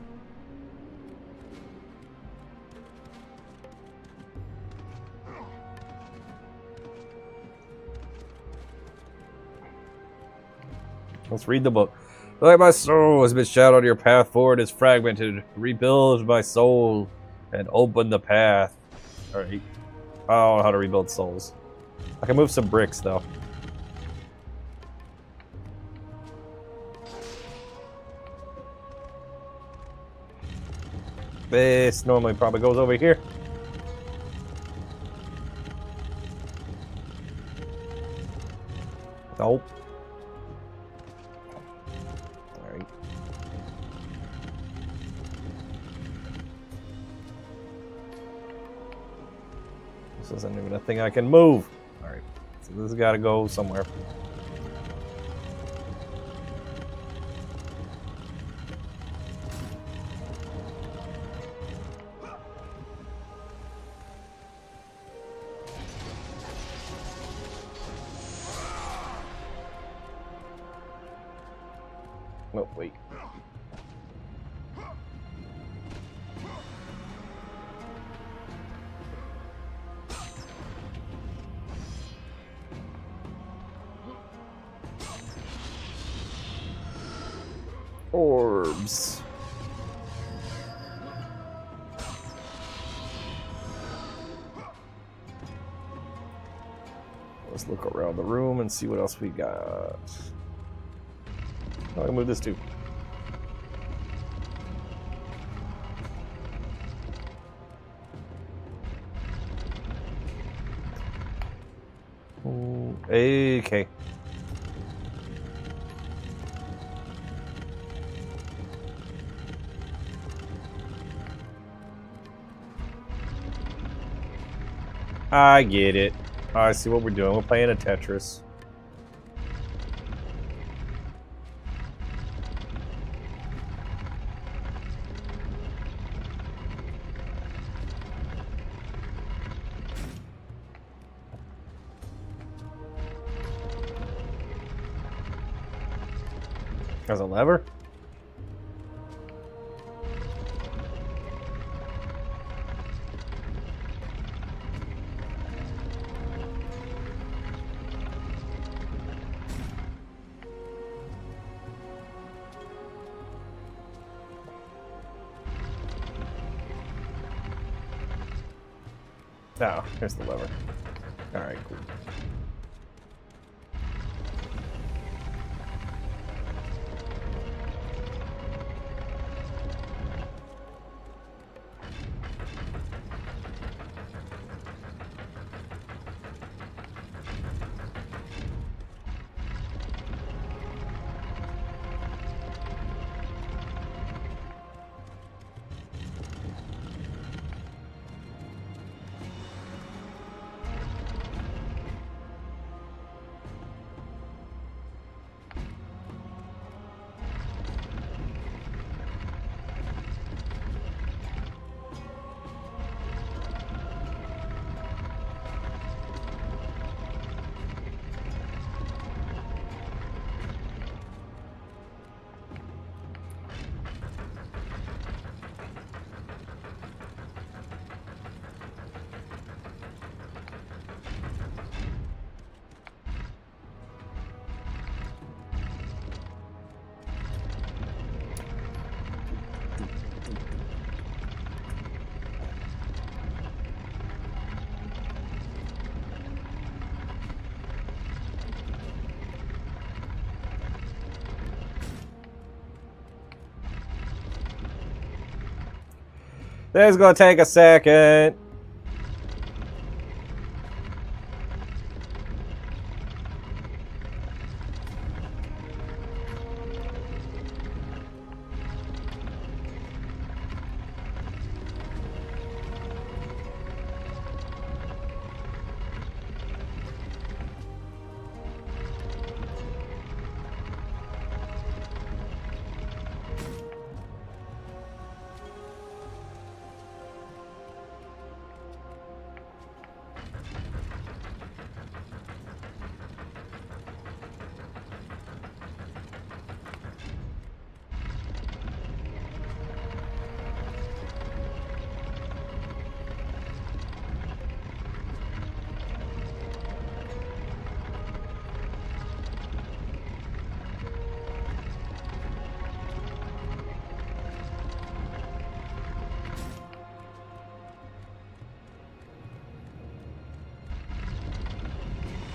Let's read the book. Like my soul has been shadowed, your path forward is fragmented. Rebuild my soul and open the path. Alright. I don't know how to rebuild souls. I can move some bricks though. This normally probably goes over here. Nope. Alright. This isn't even a thing I can move. Alright. So this has got to go somewhere. Oh, wait. Orbs. Let's look around the room and see what else we got. Oh, I can move this too. Okay. I get it. I see what we're doing. We're playing a Tetris. As a lever? Oh, here's the lever. Alright, cool. This is gonna take a second.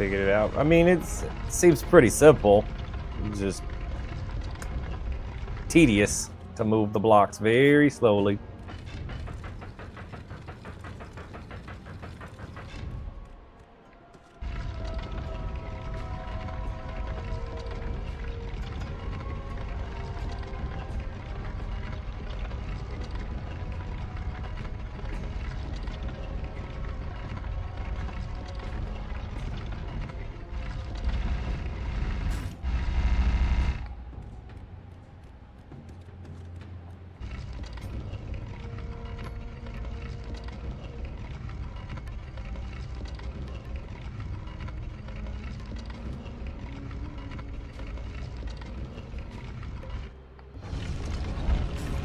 figured it out. I mean, it seems pretty simple. It's just tedious to move the blocks very slowly.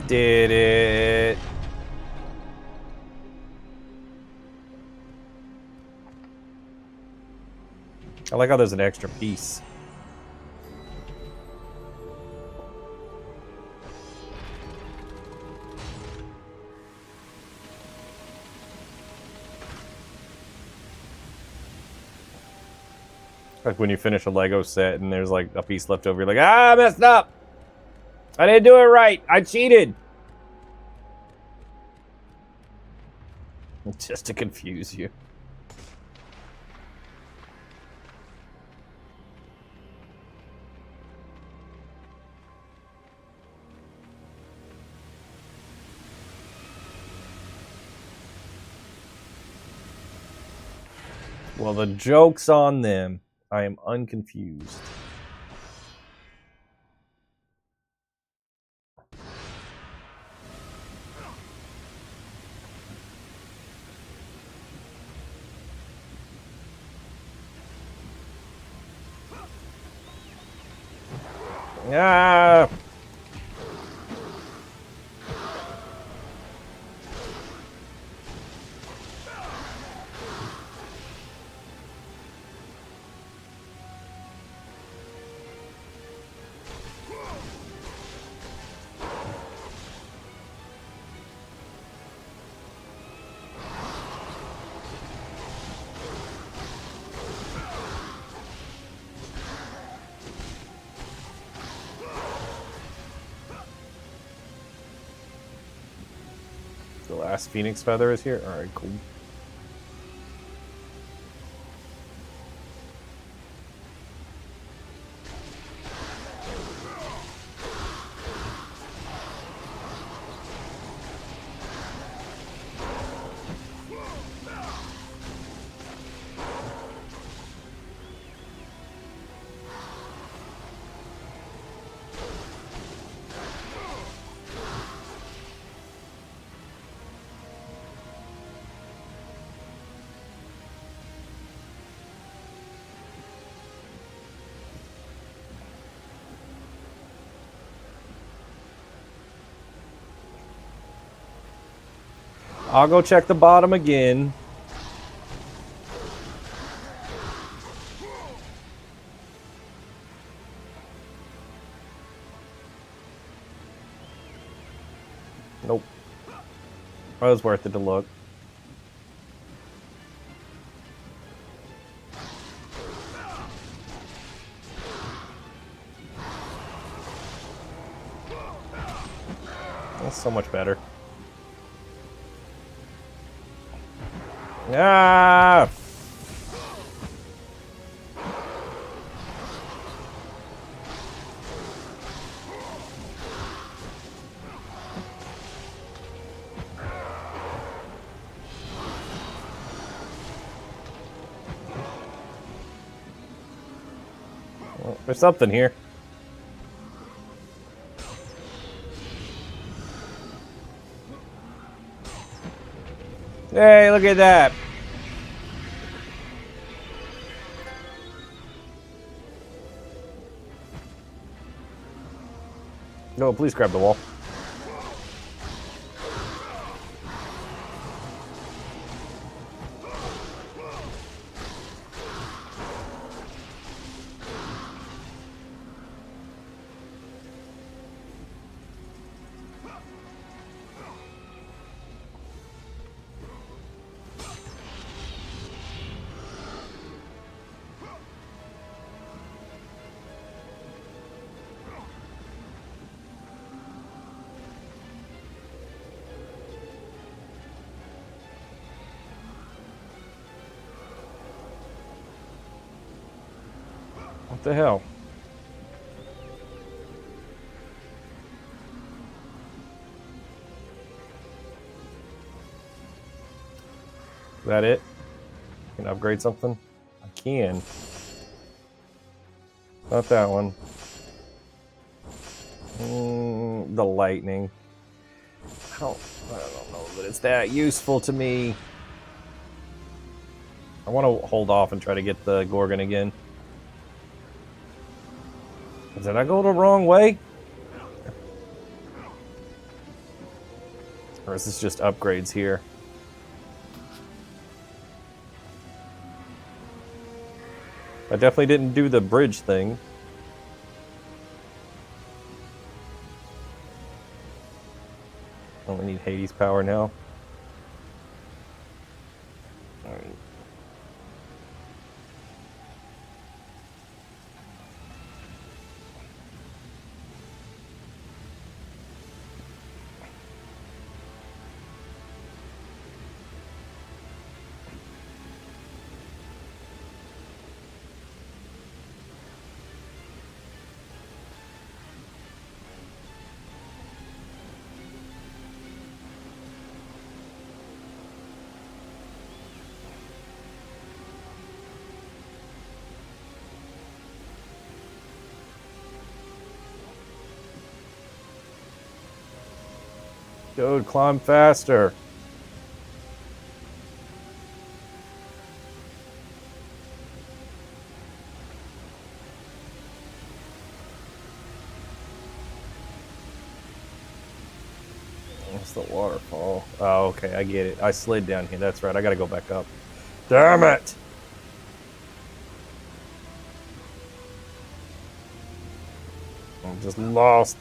Did it. I like how there's an extra piece. Like when you finish a Lego set and there's like a piece left over, you're like, ah, I messed up. I didn't do it right. I cheated. Just to confuse you. Well, the joke's on them. I am unconfused. Ah! The last Phoenix Feather is here? Alright, cool. I'll go check the bottom again. Nope. It was worth it to look. That's so much better. Ah! Well, there's something here. Hey, look at that. No, please grab the wall. What the hell? Is that it? Can I upgrade something? I can. Not that one. The lightning. I don't know that it's that useful to me. I want to hold off and try to get the Gorgon again. Did I go the wrong way? Or is this just upgrades here? I definitely didn't do the bridge thing. Only need Hades power now. Alright. Dude, climb faster. What's the waterfall? Oh, okay, I get it. I slid down here. That's right. I gotta go back up. Damn it! I'm just lost.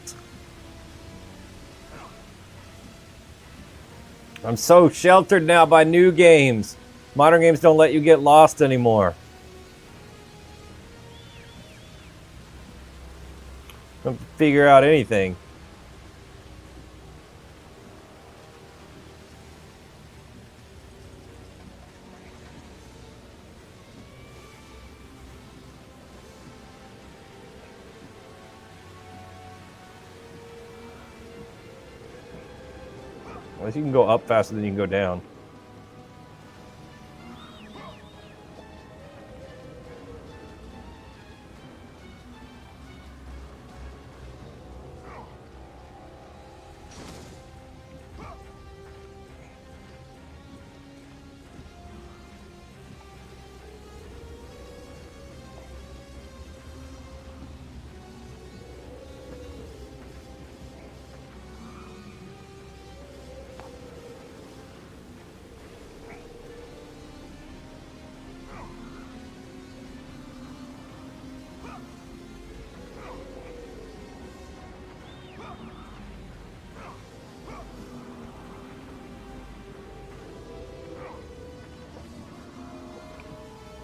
I'm so sheltered now by new games. Modern games don't let you get lost anymore. Don't figure out anything. Unless you can go up faster than you can go down.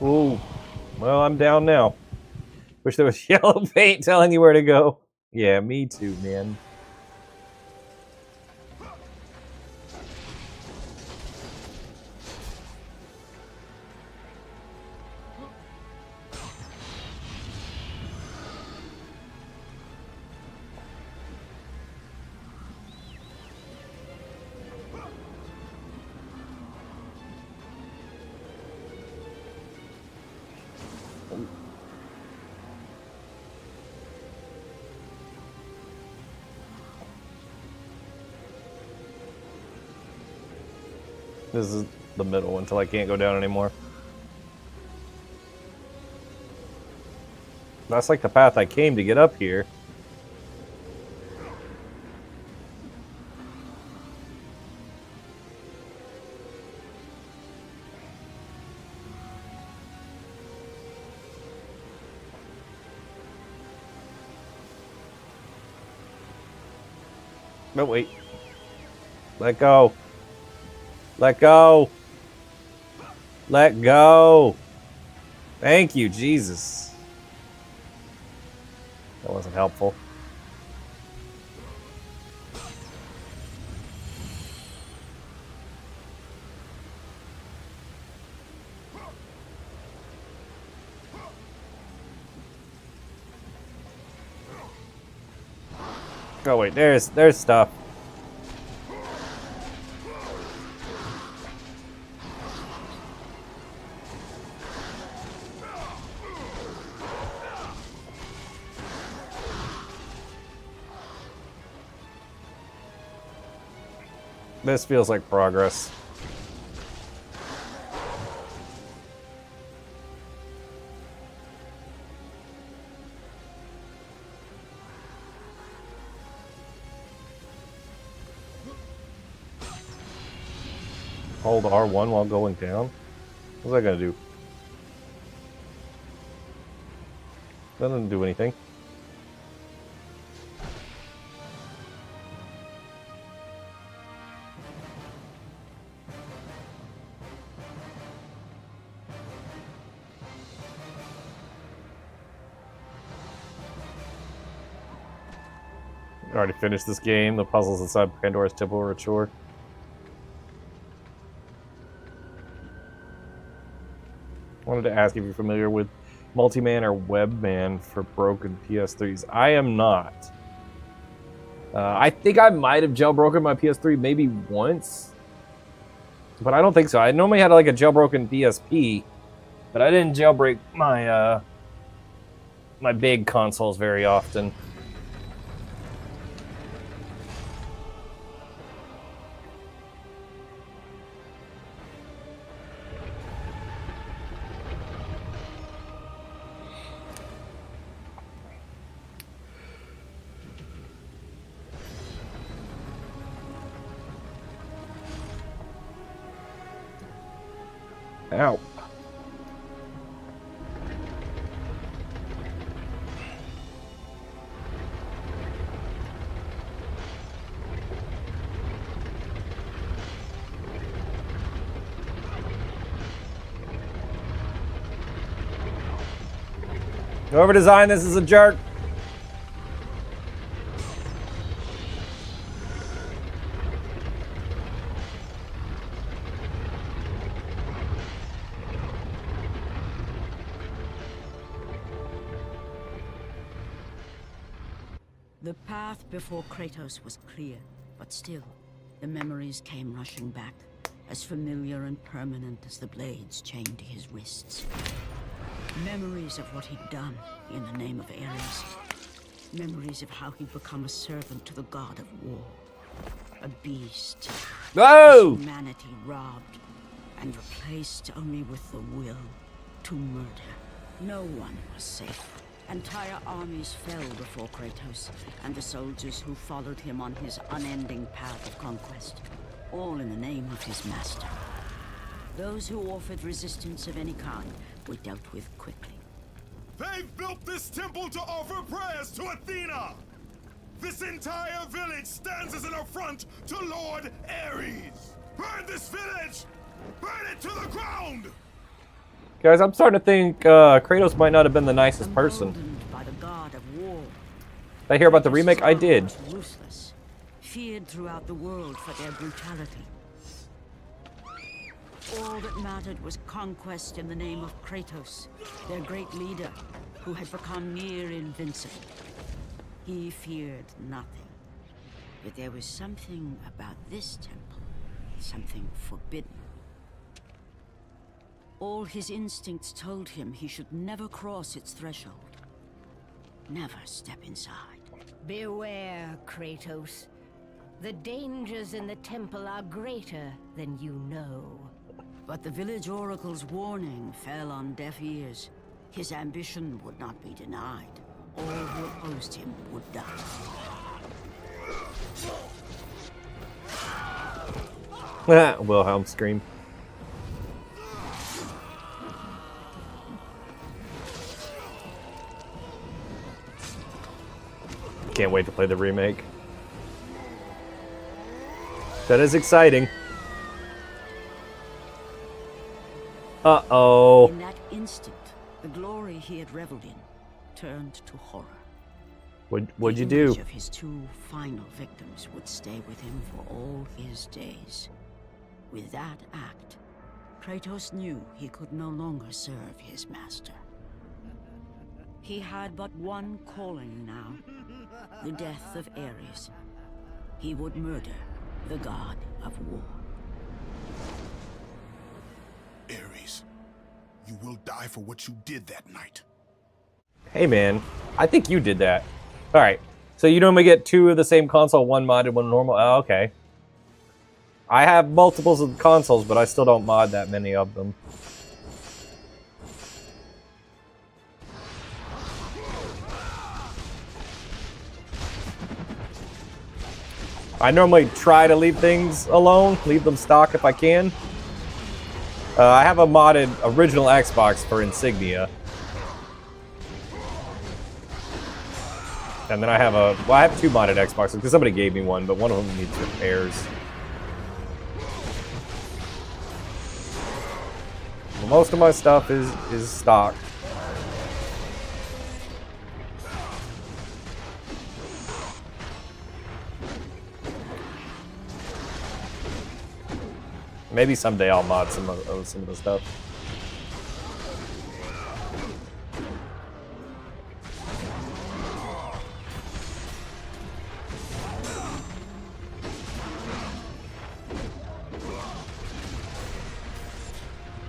Ooh. Well, I'm down now. Wish there was yellow paint telling you where to go. Yeah, me too, man. This is the middle until I can't go down anymore. That's like the path I came to get up here. No, wait. Let go. Let go. Let go. Thank you, Jesus. That wasn't helpful. Oh wait, there's stuff. This feels like progress. Hold R1 while going down? What's that gonna do? That doesn't do anything. I already finished this game. The puzzles inside Pandora's Temple are a chore. Wanted to ask if you're familiar with Multiman or Webman for broken PS3s. I am not. I think I might have jailbroken my PS3 maybe once, but I don't think so. I normally had like a jailbroken PSP, but I didn't jailbreak my my big consoles very often. Ow. Whoever designed this is a jerk. The path before Kratos was clear, but still, the memories came rushing back, as familiar and permanent as the blades chained to his wrists. Memories of what he'd done in the name of Ares. Memories of how he'd become a servant to the god of war. A beast. No! Humanity robbed and replaced only with the will to murder. No one was safe. Entire armies fell before Kratos and the soldiers who followed him on his unending path of conquest, all in the name of his master. Those who offered resistance of any kind were dealt with quickly. They've built this temple to offer prayers to Athena! This entire village stands as an affront to Lord Ares! Burn this village! Burn it to the ground! Guys, I'm starting to think Kratos might not have been the nicest person. Emboldened by the god of war. Did I hear about the remake? I did. Ruthless, feared throughout the world for their brutality. All that mattered was conquest in the name of Kratos, their great leader, who had become near invincible. He feared nothing. But there was something about this temple, something forbidden. All his instincts told him he should never cross its threshold. Never step inside. Beware, Kratos. The dangers in the temple are greater than you know. But the village oracle's warning fell on deaf ears. His ambition would not be denied. All who opposed him would die. Wilhelm scream. Can't wait to play the remake. That is exciting. Uh-oh. In that instant, the glory he had reveled in turned to horror. What'd you The do? image of his two final victims would stay with him for all his days. With that act, Kratos knew he could no longer serve his master. He had but one calling now. The death of Ares. He would murder the god of war. Ares, you will die for what you did that night. Hey man, I think you did that. Alright, so you normally get 2 of the same console, 1 modded, 1 normal. Oh, okay. I have multiples of consoles, but I still don't mod that many of them. I normally try to leave things alone, leave them stock if I can. I have a modded original Xbox for Insignia. And then I have I have 2 modded Xboxes because somebody gave me one, but one of them needs repairs. Well, most of my stuff is stock. Maybe someday I'll mod some of the stuff.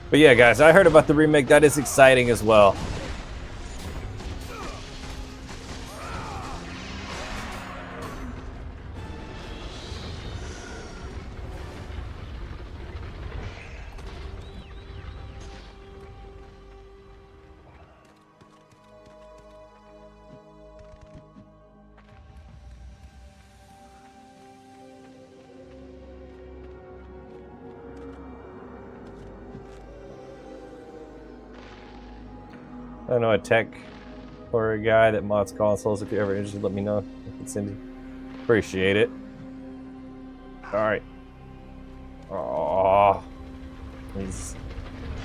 But yeah, guys, I heard about the remake. That is exciting as well. I know a tech or a guy that mods consoles. If you're ever interested, let me know. I can send you. Appreciate it. Alright. Oh, he's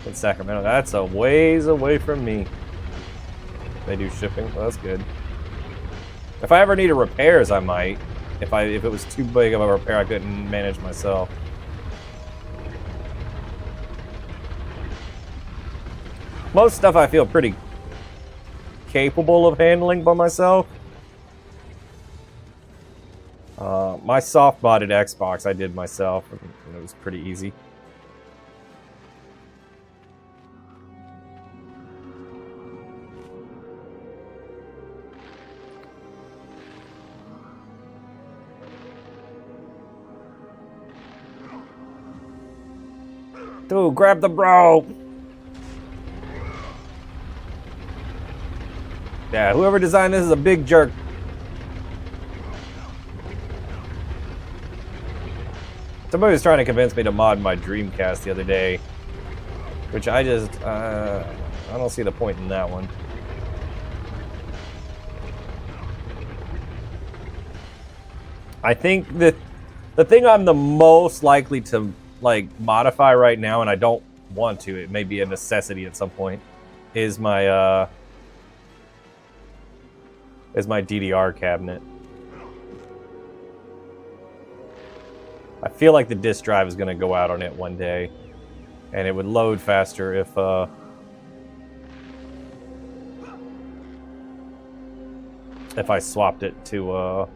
in Sacramento. That's a ways away from me. They do shipping. Well, that's good. If I ever need a repairs, I might. If it was too big of a repair I couldn't manage myself. Most stuff I feel pretty capable of handling by myself. My soft modded Xbox I did myself, and it was pretty easy. Dude, grab the bro! Yeah, whoever designed this is a big jerk. Somebody was trying to convince me to mod my Dreamcast the other day, which I just, I don't see the point in that one. I think that the thing I'm the most likely to like modify right now, and I don't want to, it may be a necessity at some point, is my DDR cabinet. I feel like the disk drive is going to go out on it one day, and it would load faster if I swapped it to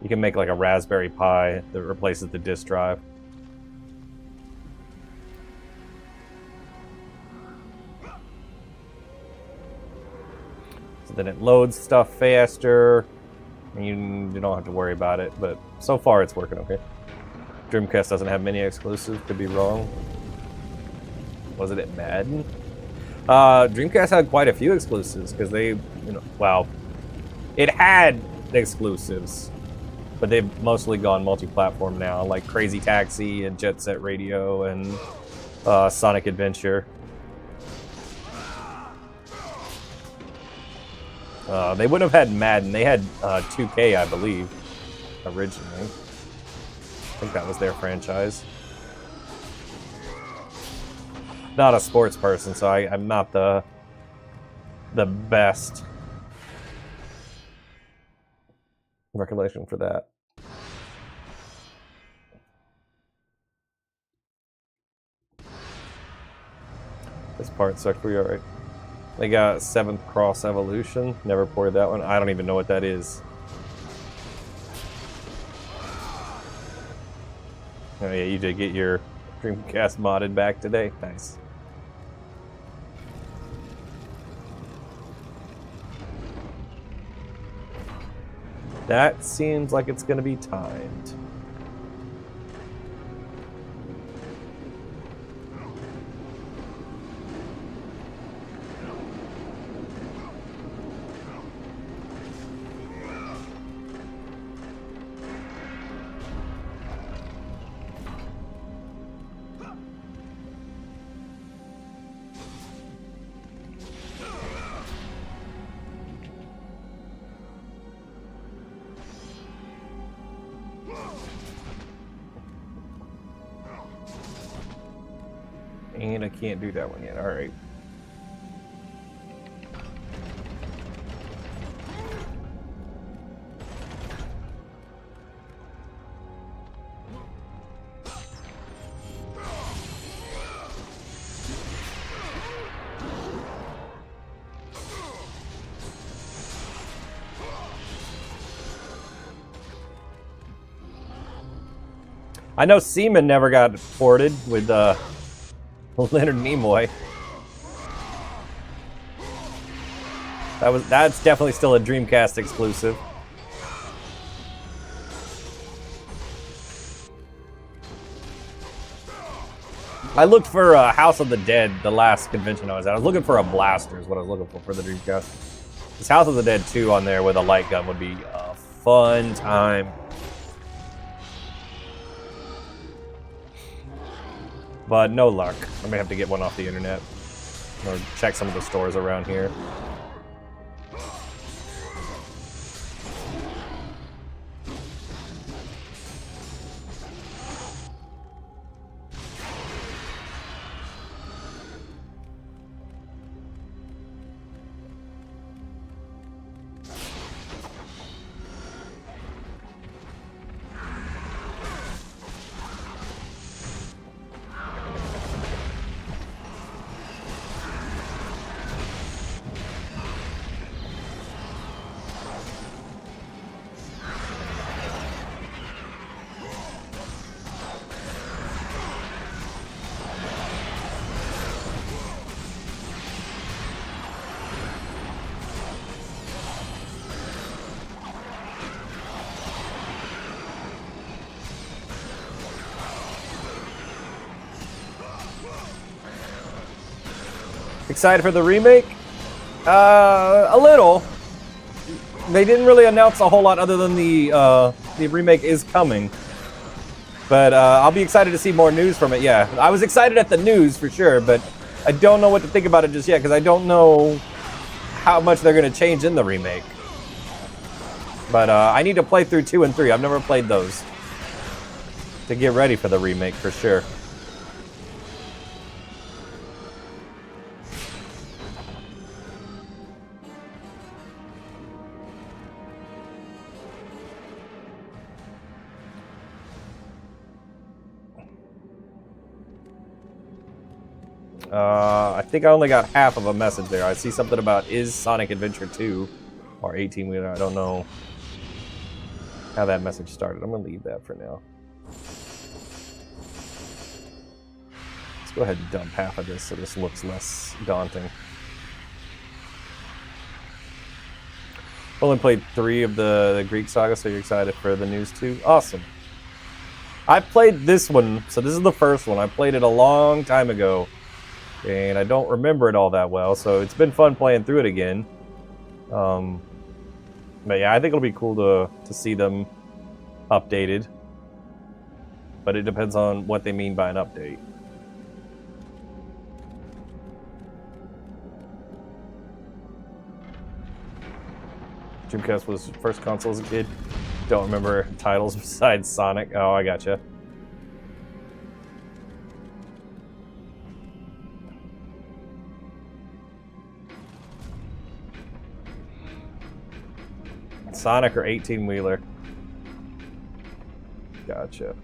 you can make like a Raspberry Pi that replaces the disk drive. So then it loads stuff faster, and you don't have to worry about it, but so far it's working okay. Dreamcast doesn't have many exclusives, could be wrong. Was it at Madden? Dreamcast had quite a few exclusives, because they, well, it had exclusives, but they've mostly gone multi-platform now, like Crazy Taxi and Jet Set Radio and Sonic Adventure. They wouldn't have had Madden. They had 2K, I believe, originally. I think that was their franchise. Not a sports person, so I'm not the best recollection for that. This part sucked for you, alright? They got 7th Cross Evolution. Never ported that one. I don't even know what that is. Oh yeah, you did get your Dreamcast modded back today. Nice. That seems like it's going to be timed. And I can't do that one yet. All right. I know Seaman never got ported with Leonard Nimoy. That's definitely still a Dreamcast exclusive. I looked for House of the Dead the last convention I was at. I was looking for a blaster is what I was looking for the Dreamcast. This House of the Dead 2 on there with a light gun would be a fun time. But no luck. I may have to get one off the internet or check some of the stores around here. Excited for the remake? A little. They didn't really announce a whole lot other than the remake is coming. But I'll be excited to see more news from it, yeah. I was excited at the news for sure, but I don't know what to think about it just yet because I don't know how much they're going to change in the remake. But I need to play through 2 and 3. I've never played those to get ready for the remake for sure. I think I only got half of a message there. I see something about is Sonic Adventure 2 or 18-wheeler. I don't know how that message started. I'm going to leave that for now. Let's go ahead and dump half of this so this looks less daunting. Only played 3 of the Greek Saga, so you're excited for the news too? Awesome. I played this one, so this is the first one. I played it a long time ago. And I don't remember it all that well, so it's been fun playing through it again. But yeah, I think it'll be cool to see them updated. But it depends on what they mean by an update. Dreamcast was first console as a kid. Don't remember titles besides Sonic. Oh, I gotcha. Sonic or 18-wheeler? Gotcha.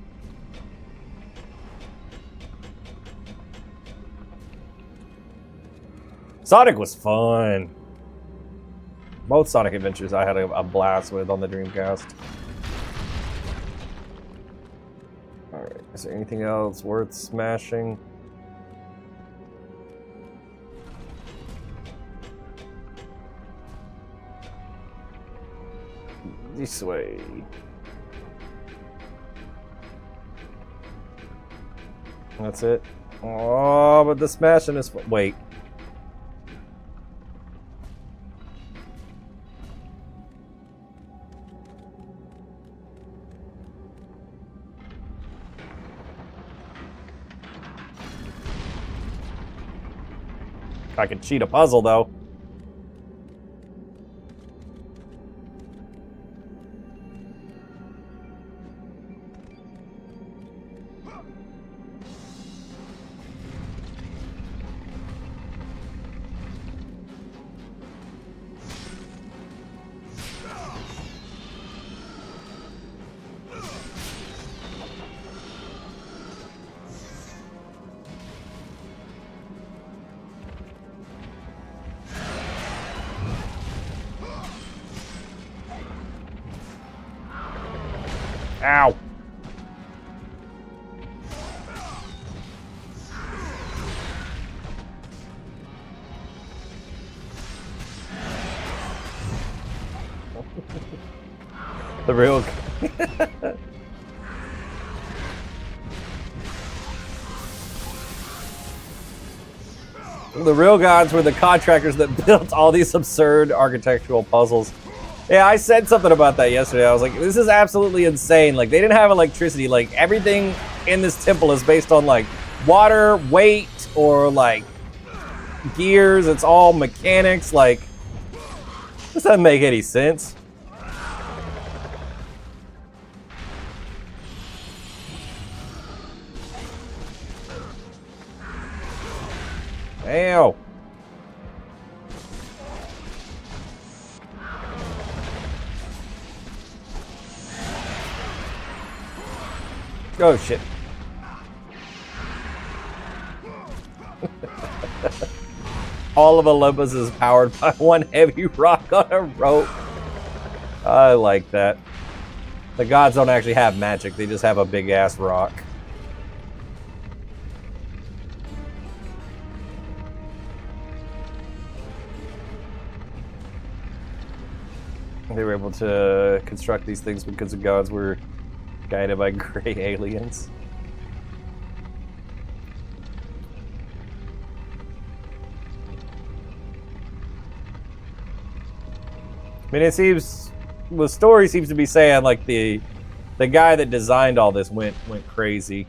Sonic was fun. Both Sonic Adventures I had a blast with on the Dreamcast. Alright, is there anything else worth smashing? This way. That's it. Oh, but the smashing is... Wait. I can cheat a puzzle, though. Ow. The real... The real gods were the contractors that built all these absurd architectural puzzles. Yeah, I said something about that yesterday. I was like, this is absolutely insane. Like, they didn't have electricity. Like, everything in this temple is based on, like, water, weight, or, like, gears. It's all mechanics. Like, this doesn't make any sense. Ow. Oh, shit. All of Olympus is powered by one heavy rock on a rope. I like that. The gods don't actually have magic, they just have a big-ass rock. They were able to construct these things because the gods were guided by gray aliens. I mean, it seems the story seems to be saying like the guy that designed all this went crazy.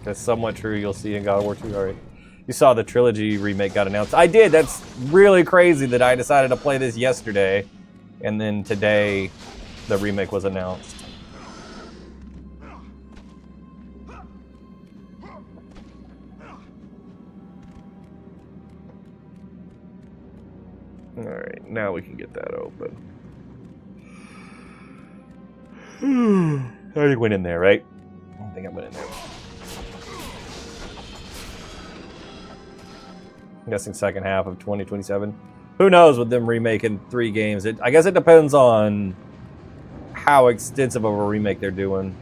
That's somewhat true. You'll see in God of War 2. All right. You saw the trilogy remake got announced. I did. That's really crazy that I decided to play this yesterday, and then today the remake was announced. All right. Now we can get that open. I already went in there, right? I don't think I went in there. I'm guessing second half of 2027. Who knows with them remaking 3 games? I guess it depends on how extensive of a remake they're doing.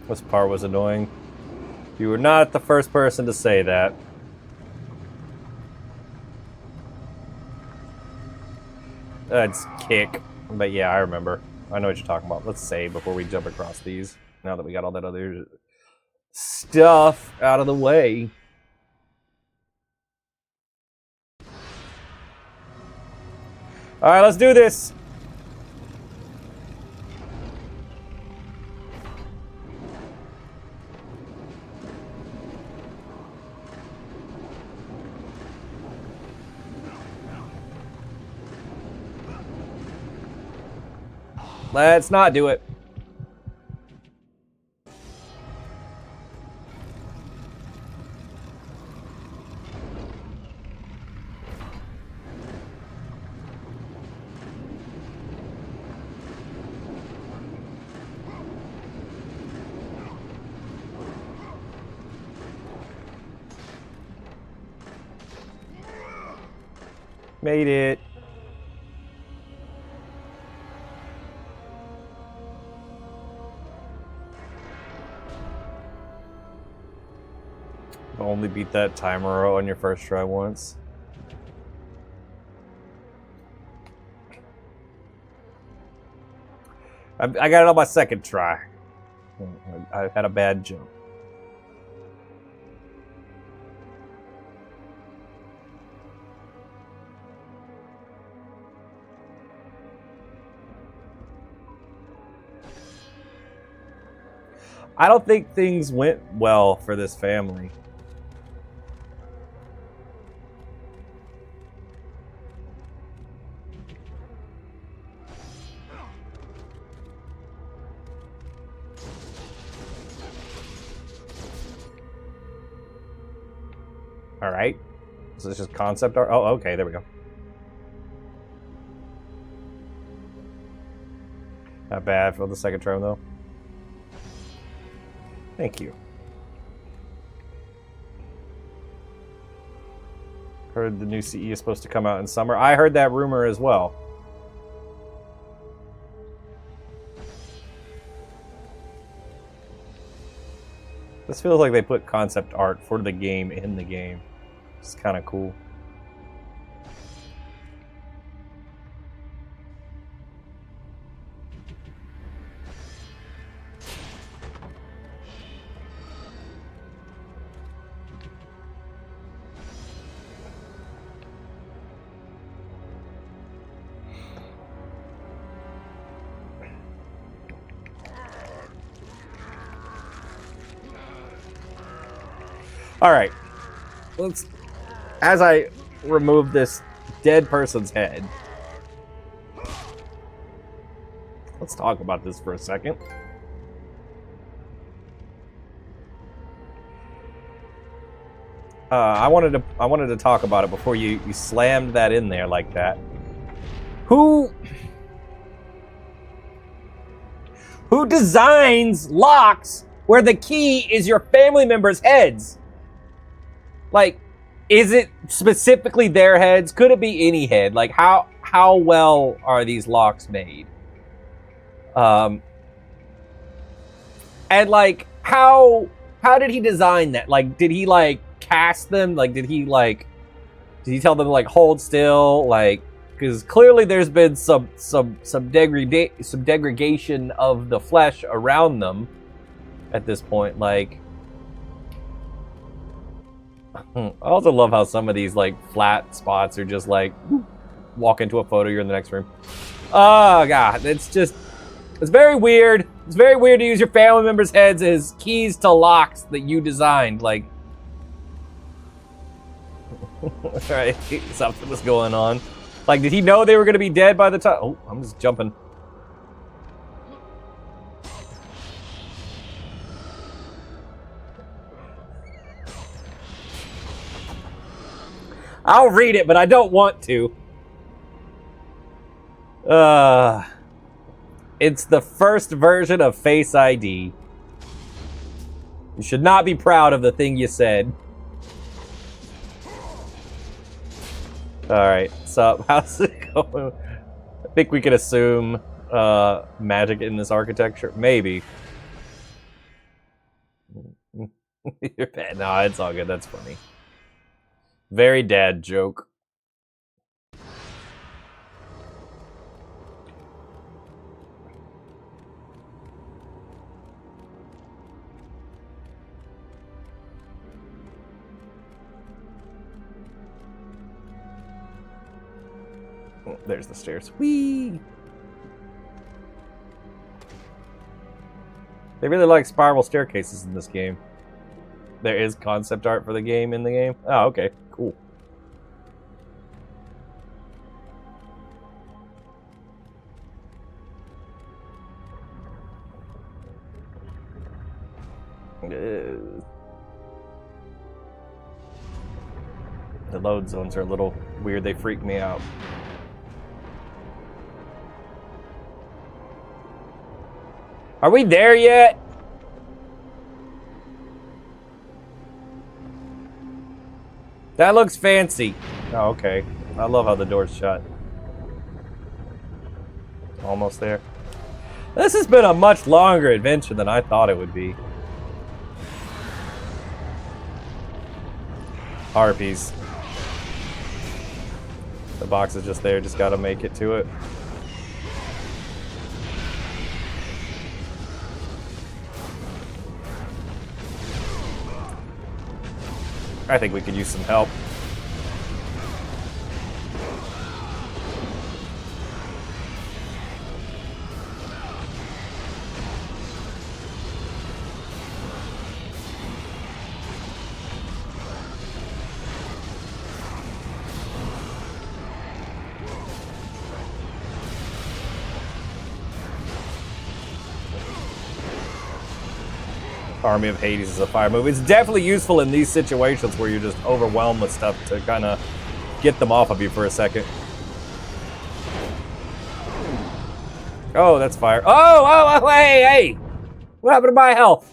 This part was annoying. You were not the first person to say that. It's kick. But yeah, I remember. I know what you're talking about. Let's save before we jump across these. Now that we got all that other stuff out of the way. Alright, let's do this. Let's not do it. Made it. Only beat that timer on your first try once. I got it on my second try. I had a bad jump. I don't think things went well for this family. All right. So it's just concept art. Oh, okay. There we go. Not bad for the second term, though. Thank you. Heard the new CE is supposed to come out in summer. I heard that rumor as well. This feels like they put concept art for the game in the game. It's kind of cool. All right, let's, as I remove this dead person's head, let's talk about this for a second. I wanted to talk about it before you slammed that in there like that. Who designs locks where the key is your family members' heads? Like, is it specifically their heads? Could it be any head? Like, how well are these locks made? And like, how did he design that? Like, did he like cast them? Like, did he tell them to like hold still? Like, because clearly there's been some degradation of the flesh around them at this point. Like, I also love how some of these like flat spots are just like walk into a photo, you're in the next room. Oh god, it's very weird. It's very weird to use your family members' heads as keys to locks that you designed. Like, alright, something was going on. Like, did he know they were gonna be dead by the time? Oh, I'm just jumping. I'll read it, but I don't want to. It's the first version of Face ID. You should not be proud of the thing you said. Alright, so how's it going? I think we can assume magic in this architecture. Maybe. You're bad. No, it's all good. That's funny. Very dad joke. Oh, there's the stairs. Whee! They really like spiral staircases in this game. There is concept art for the game in the game. Oh, okay. Cool. the load zones are a little weird. They freak me out. Are we there yet? That looks fancy. Oh, okay. I love how the door's shut. Almost there. This has been a much longer adventure than I thought it would be. Harpies. The box is just there, just gotta make it to it. I think we could use some help. Army of Hades is a fire move. It's definitely useful in these situations where you're just overwhelmed with stuff to kind of get them off of you for a second. Oh, that's fire. Oh, hey! What happened to my health?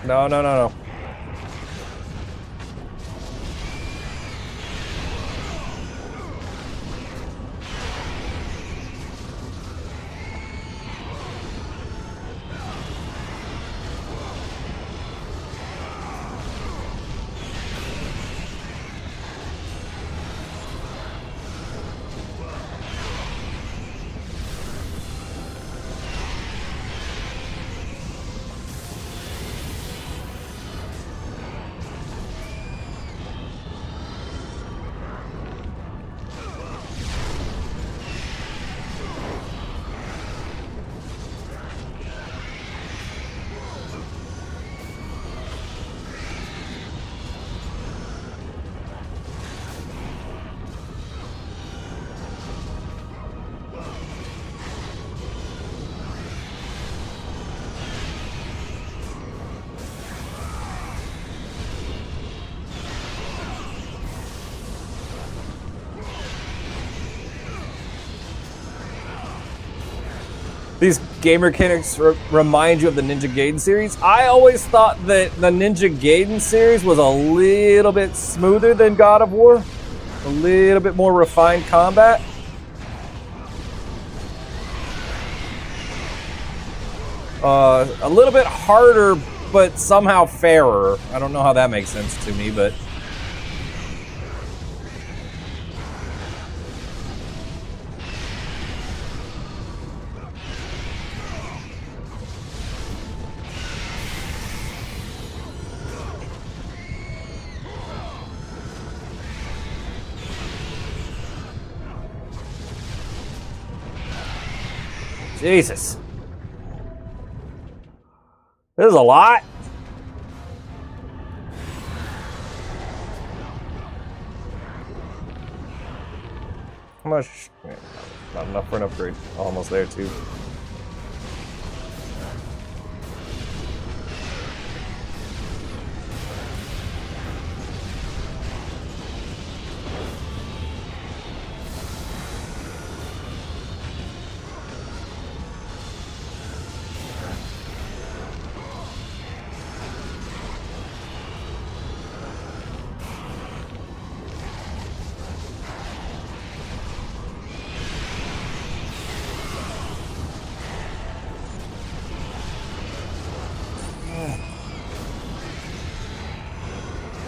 No. These game mechanics remind you of the Ninja Gaiden series. I always thought that the Ninja Gaiden series was a little bit smoother than God of War. A little bit more refined combat. A little bit harder, but somehow fairer. I don't know how that makes sense to me, but... Jesus. This is a lot. How much? Not enough for an upgrade. Almost there, too.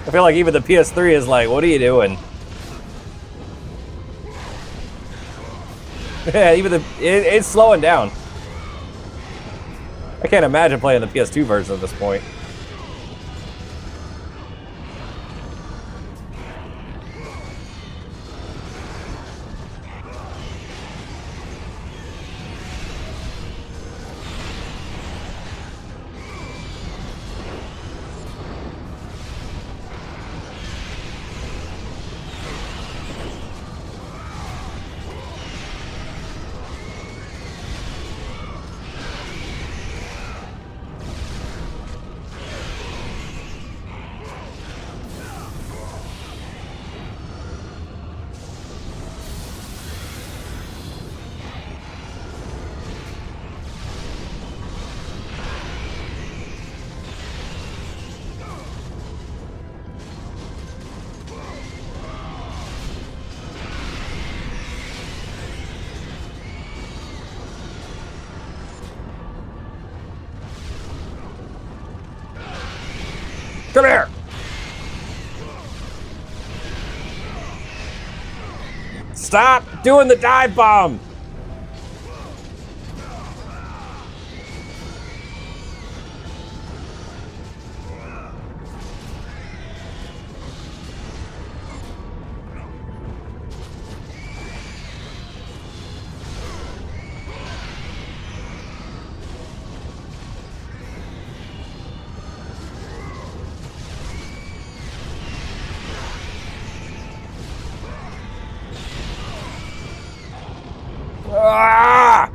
I feel like even the PS3 is like, what are you doing? Yeah, even it's slowing down. I can't imagine playing the PS2 version at this point. Come here! Stop doing the dive bomb! Ah!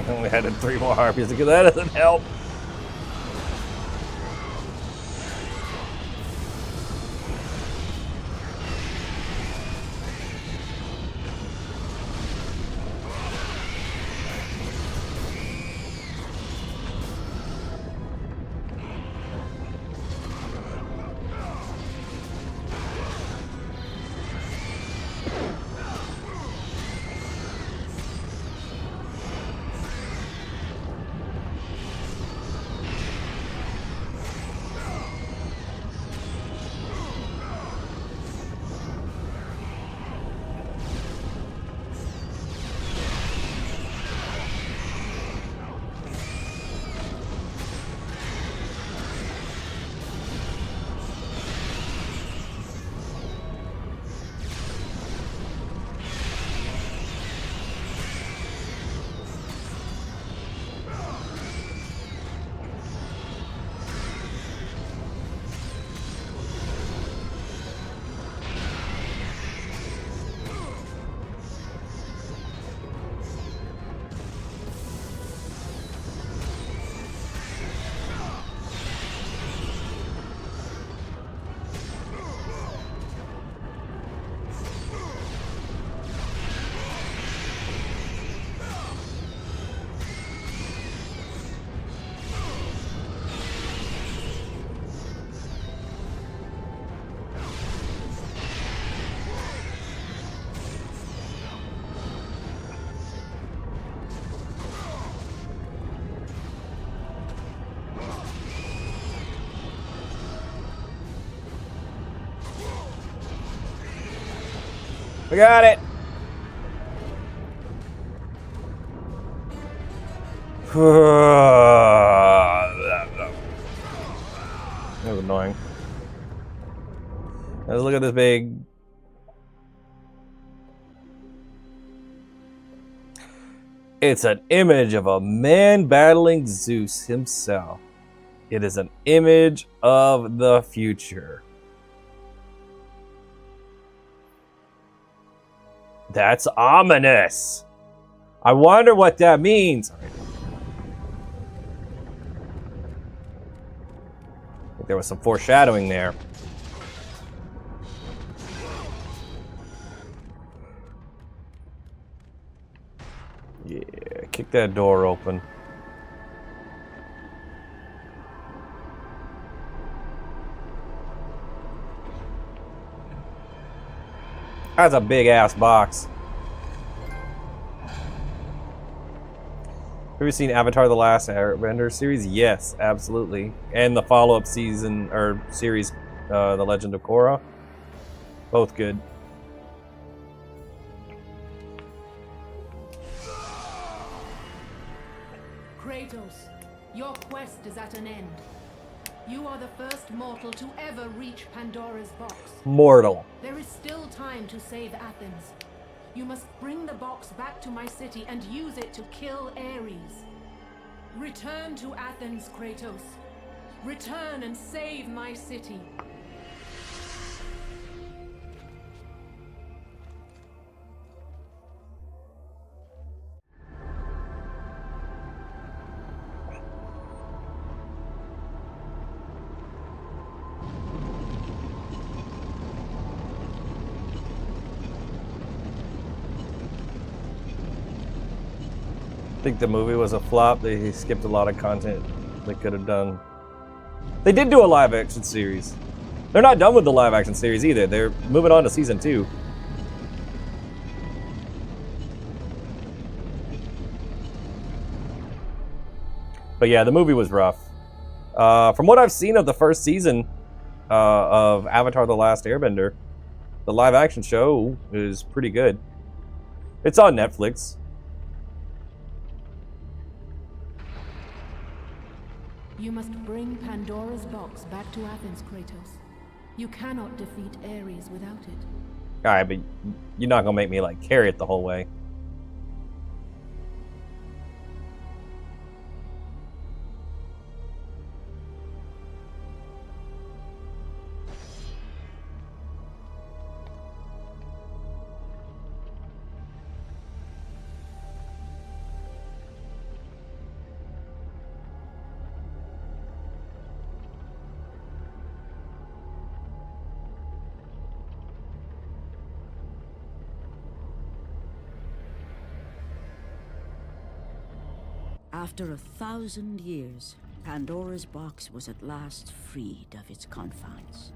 I only had 3 more harpies because that doesn't help. We got it. That was annoying. Let's look at this big. It's an image of a man battling Zeus himself. It is an image of the future. That's ominous. I wonder what that means. I think there was some foreshadowing there. Yeah, kick that door open. That's a big ass box. Have you seen Avatar: The Last Airbender series? Yes, absolutely. And the follow-up season or series, The Legend of Korra. Both good. Kratos, your quest is at an end. You are the first mortal to ever reach Pandora's box. Mortal. There is still time to save Athens. You must bring the box back to my city and use it to kill Ares. Return to Athens, Kratos. Return and save my city. I think the movie was a flop. They skipped a lot of content they could have done. They did do a live action series. They're not done with the live action series either. They're moving on to season 2. But yeah, the movie was rough. From what I've seen of the first season of Avatar: The Last Airbender, the live action show is pretty good. It's on Netflix. You must bring Pandora's box back to Athens, Kratos. You cannot defeat Ares without it. Alright, but you're not gonna make me like carry it the whole way. After 1,000 years, Pandora's box was at last freed of its confines.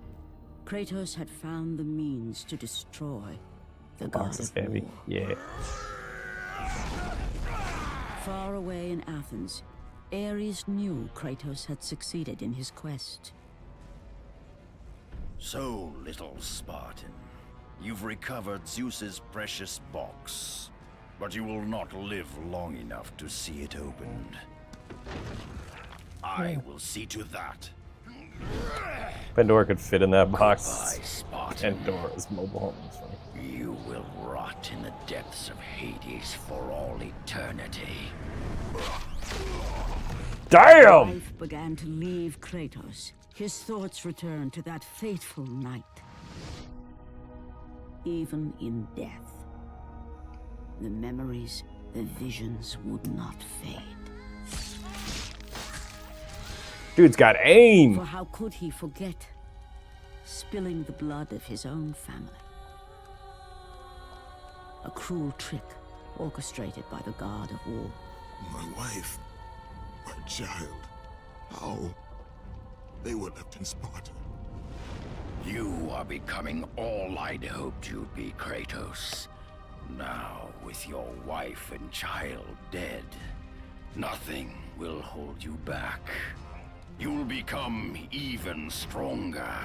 Kratos had found the means to destroy the god Box is of heavy. war. Yeah. Far away in Athens, Ares knew Kratos had succeeded in his quest. So, little Spartan, you've recovered Zeus's precious box. But you will not live long enough to see it opened. I will see to that. Pandora could fit in that box. Goodbye, Spartan. Pandora's mobile home is funny. You will rot in the depths of Hades for all eternity. Damn! Life began to leave Kratos. His thoughts returned to that fateful night. Even in death, the memories, the visions would not fade. Dude's got aim! For how could he forget spilling the blood of his own family? A cruel trick orchestrated by the god of war. My wife, my child, how? They were left in Sparta. You are becoming all I'd hoped you'd be, Kratos. Now, with your wife and child dead, nothing will hold you back. You'll become even stronger.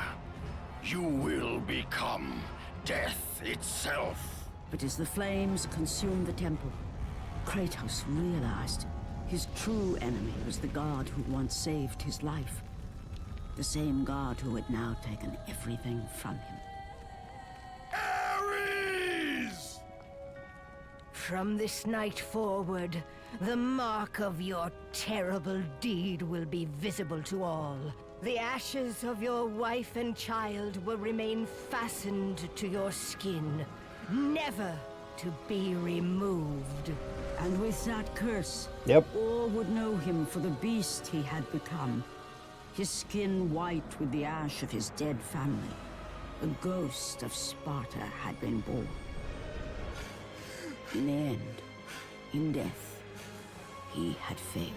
You will become death itself. But as the flames consumed the temple, Kratos realized his true enemy was the god who once saved his life. The same god who had now taken everything from him. Ares! From this night forward, the mark of your terrible deed will be visible to all. The ashes of your wife and child will remain fastened to your skin, never to be removed. And with that curse, Yep. all would know him for the beast he had become. His skin white with the ash of his dead family. The ghost of Sparta had been born. In the end, in death, he had failed.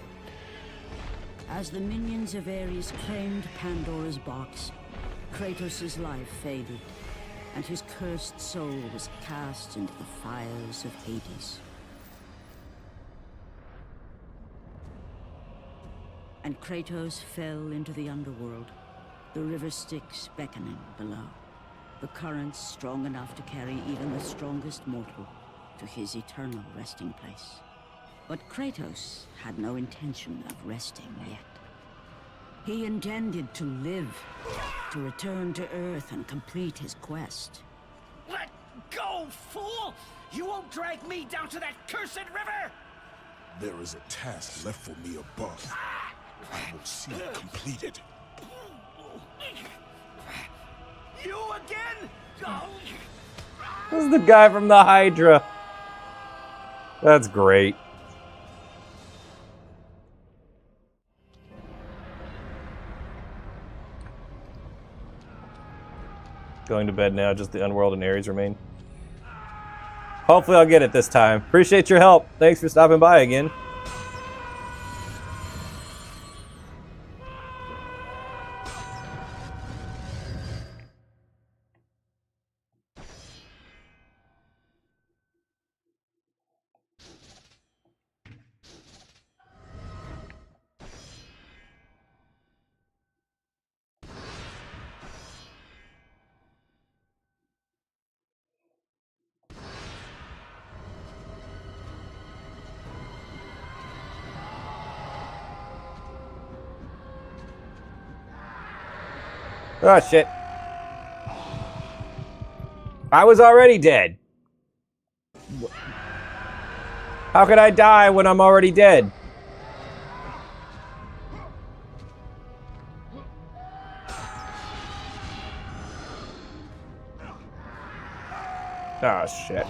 As the minions of Ares claimed Pandora's box, Kratos' life faded, and his cursed soul was cast into the fires of Hades. And Kratos fell into the underworld, the river Styx beckoning below, the currents strong enough to carry even the strongest mortal to his eternal resting place. But Kratos had no intention of resting yet. He intended to live, to return to Earth and complete his quest. Let go, fool! You won't drag me down to that cursed river! There is a task left for me above. I will see it completed. You again? Oh. This is the guy from the Hydra. That's great. Going to bed now, just the Underworld and Ares remain. Hopefully I'll get it this time. Appreciate your help. Thanks for stopping by again. Oh, shit. I was already dead. How could I die when I'm already dead? Oh, shit.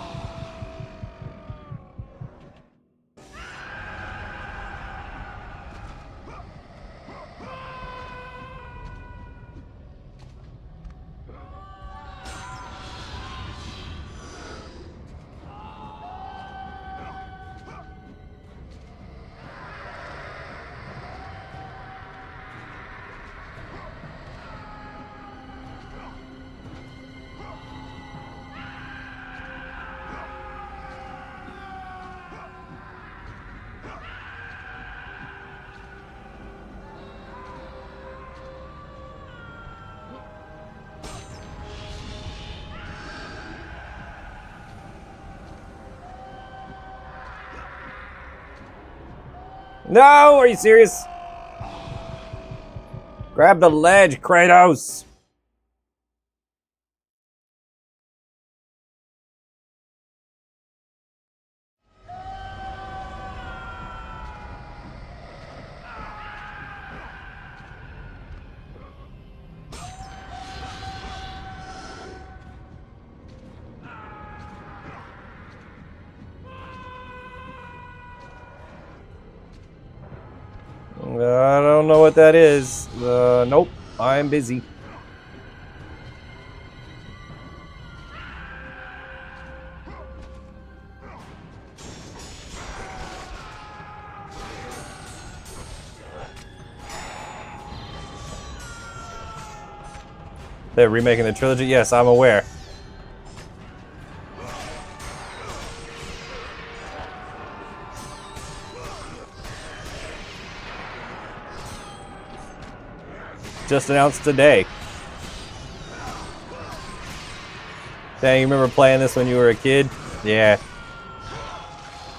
No, are you serious? Grab the ledge, Kratos. I don't know what that is. Nope, I'm busy. They're remaking the trilogy? Yes, I'm aware. Just announced today. Dang, you remember playing this when you were a kid? Yeah.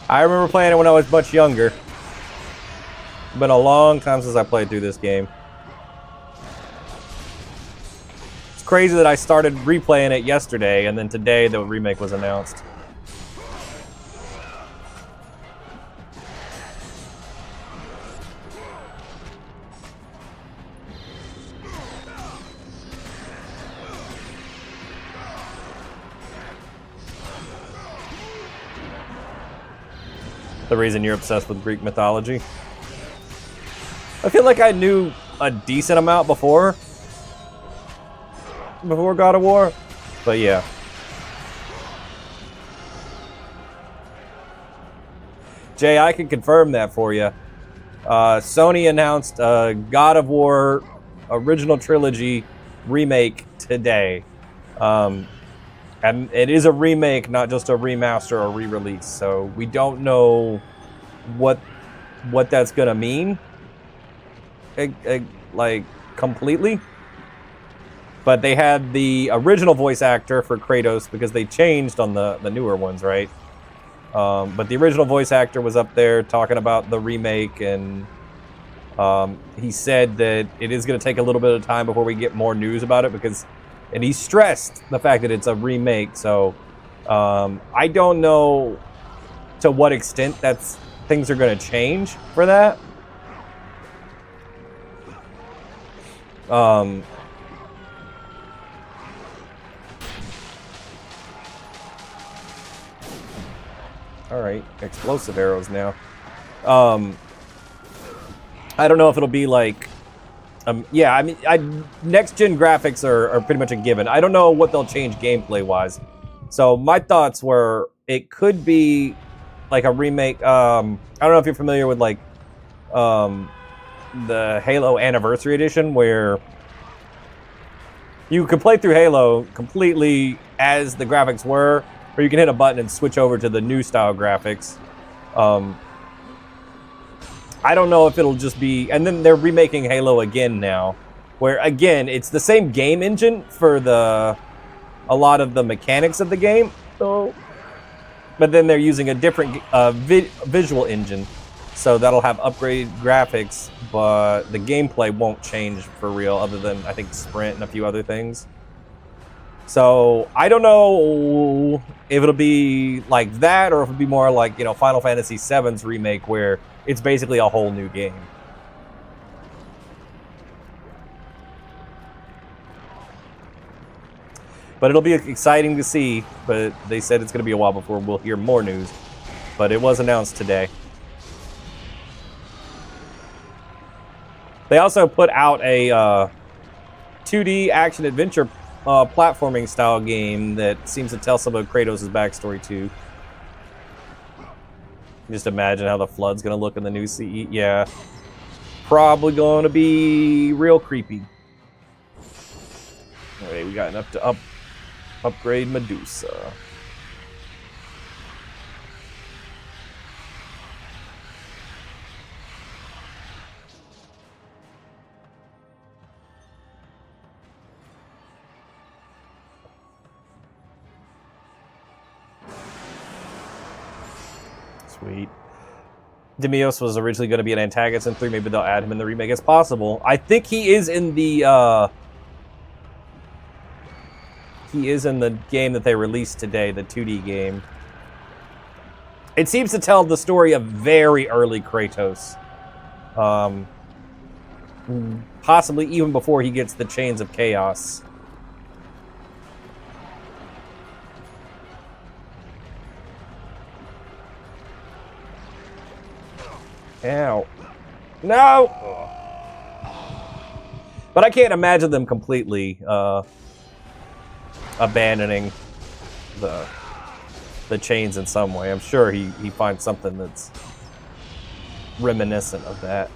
I remember playing it when I was much younger. It's been a long time since I played through this game. It's crazy that I started replaying it yesterday, and then today the remake was announced. The reason you're obsessed with Greek mythology. I feel like I knew a decent amount before God of War, but yeah. Jay, I can confirm that for you. Sony announced God of War original trilogy remake today. And it is a remake, not just a remaster or re-release. So we don't know what that's gonna mean, like completely. But they had the original voice actor for Kratos because they changed on the newer ones, right? But the original voice actor was up there talking about the remake, and he said that it is gonna take a little bit of time before we get more news about it because. And he stressed the fact that it's a remake, so I don't know to what extent things are going to change for that. All right, explosive arrows now. I don't know if it'll be like. Yeah, I mean, next-gen graphics are pretty much a given. I don't know what they'll change gameplay-wise. So my thoughts were it could be like a remake. I don't know if you're familiar with like the Halo Anniversary Edition, where you can play through Halo completely as the graphics were, or you can hit a button and switch over to the new style graphics. I don't know if it'll just be, and then they're remaking Halo again now, where again it's the same game engine for a lot of the mechanics of the game, so, but then they're using a different visual engine. So that'll have upgraded graphics, but the gameplay won't change for real, other than I think sprint and a few other things. So I don't know if it'll be like that, or if it'll be more like, you know, Final Fantasy VII's remake, where it's basically a whole new game. But it'll be exciting to see, but they said it's going to be a while before we'll hear more news. But it was announced today. They also put out a 2D action-adventure platforming style game that seems to tell some of Kratos' backstory too. Just imagine how the Flood's going to look in the new CE. Yeah. Probably going to be real creepy. Alright, we got enough to upgrade Medusa. Sweet. Demios was originally going to be an antagonist in 3. Maybe they'll add him in the remake. It's possible. I think he is in the game that they released today, the 2D game. It seems to tell the story of very early Kratos. Possibly even before he gets the Chains of Chaos. Ow. No! But I can't imagine them completely abandoning the chains in some way. I'm sure he finds something that's reminiscent of that.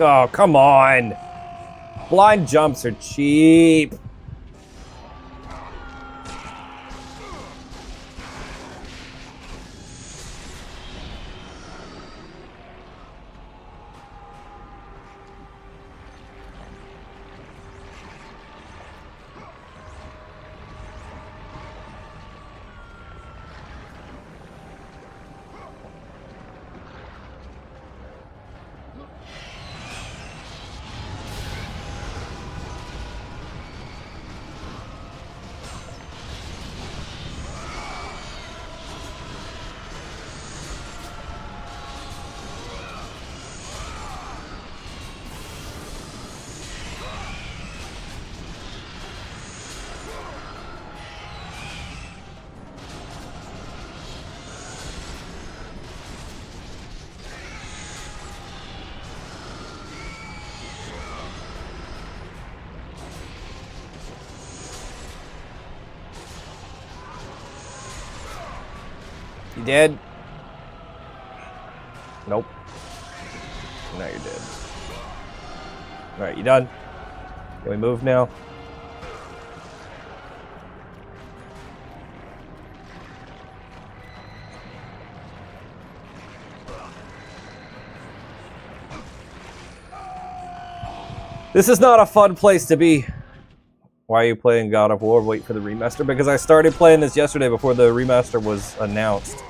Oh, come on. Blind jumps are cheap. You dead? Nope. Now you're dead. Alright, you done? Can we move now? This is not a fun place to be. Why are you playing God of War? Wait for the remaster? Because I started playing this yesterday before the remaster was announced.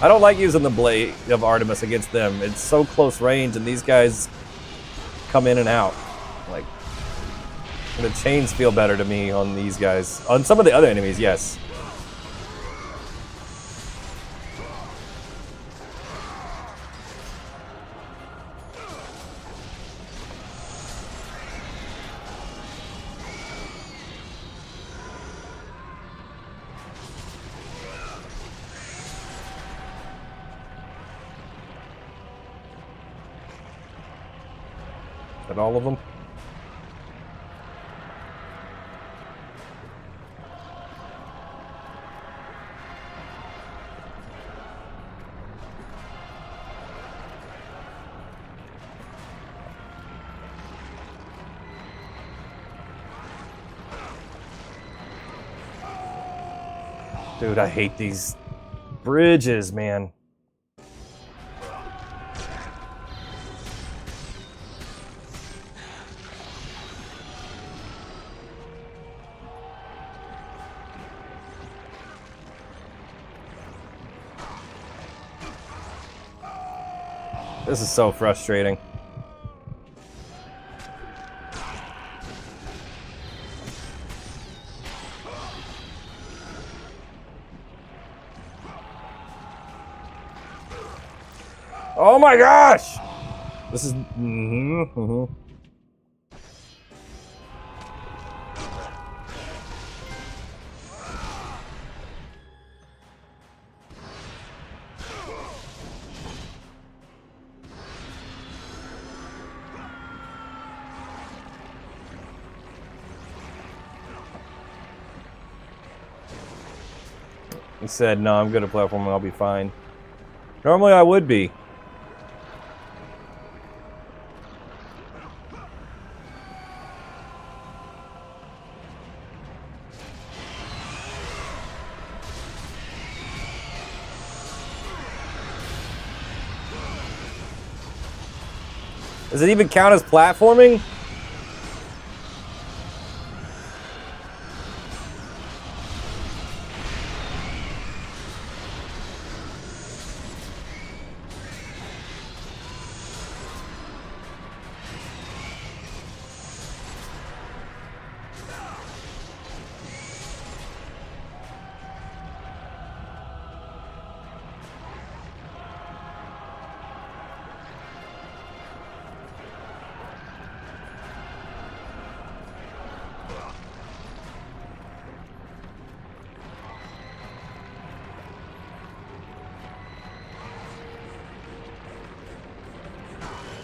I don't like using the Blade of Artemis against them. It's so close range, and these guys come in and out. Like, the chains feel better to me on these guys. On some of the other enemies, yes. At all of them. Dude, I hate these bridges, man. This is so frustrating. Oh my gosh! This is... He said, no, I'm good at platforming, I'll be fine. Normally I would be. Does it even count as platforming?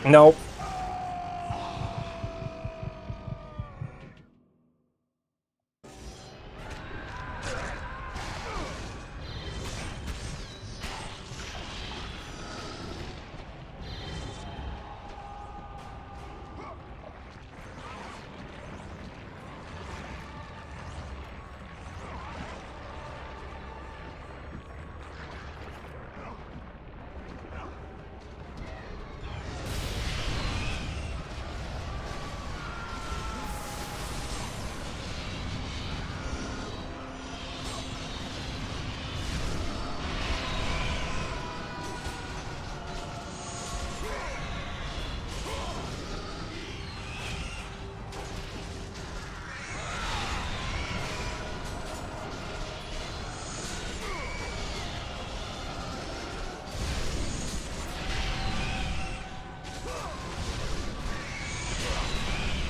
Nope.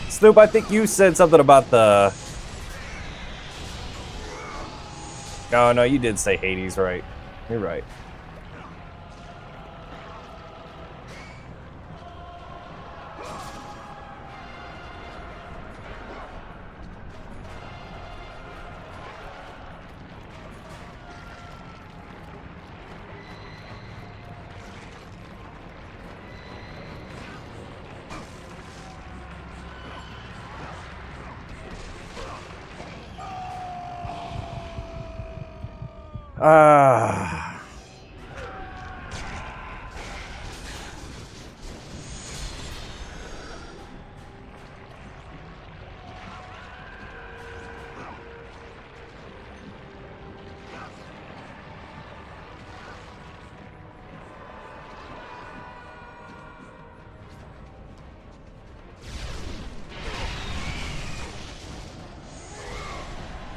Snoop, I think you said something about the... Oh, no, you did say Hades, right. You're right.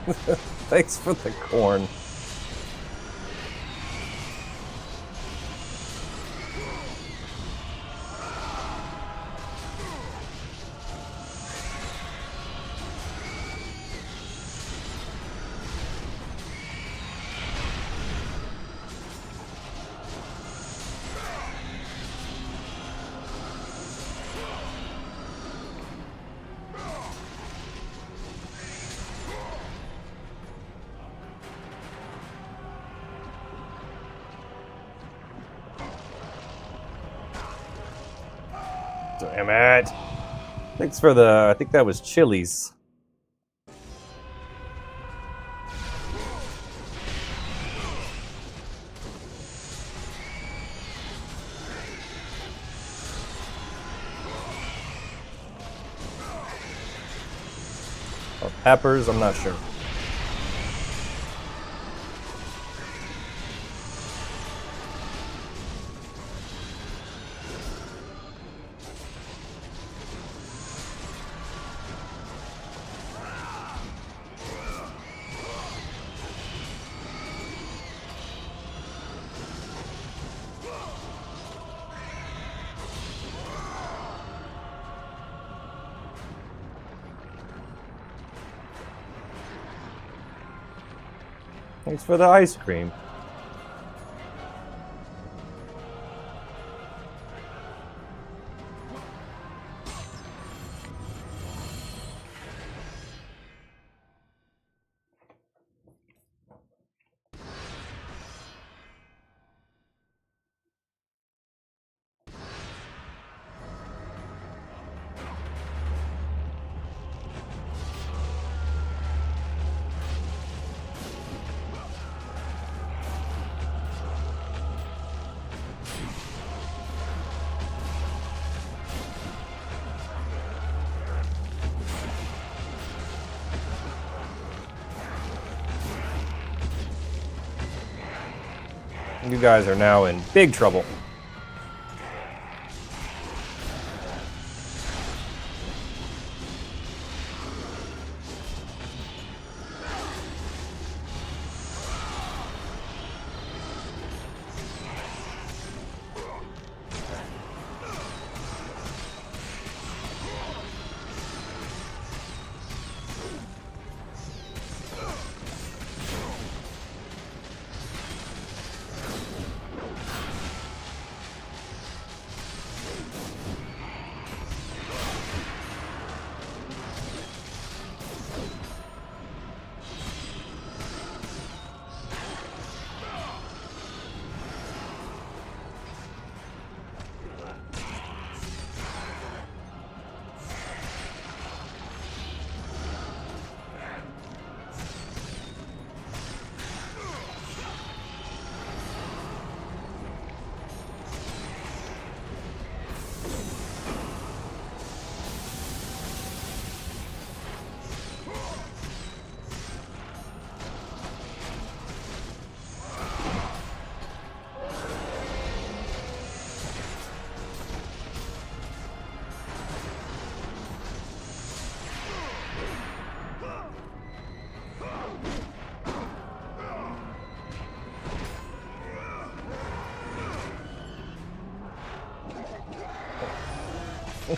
Thanks for the corn. Damn it. Thanks for the... I think that was Chili's. Or peppers, I'm not sure. Thanks for the ice cream. You guys are now in big trouble.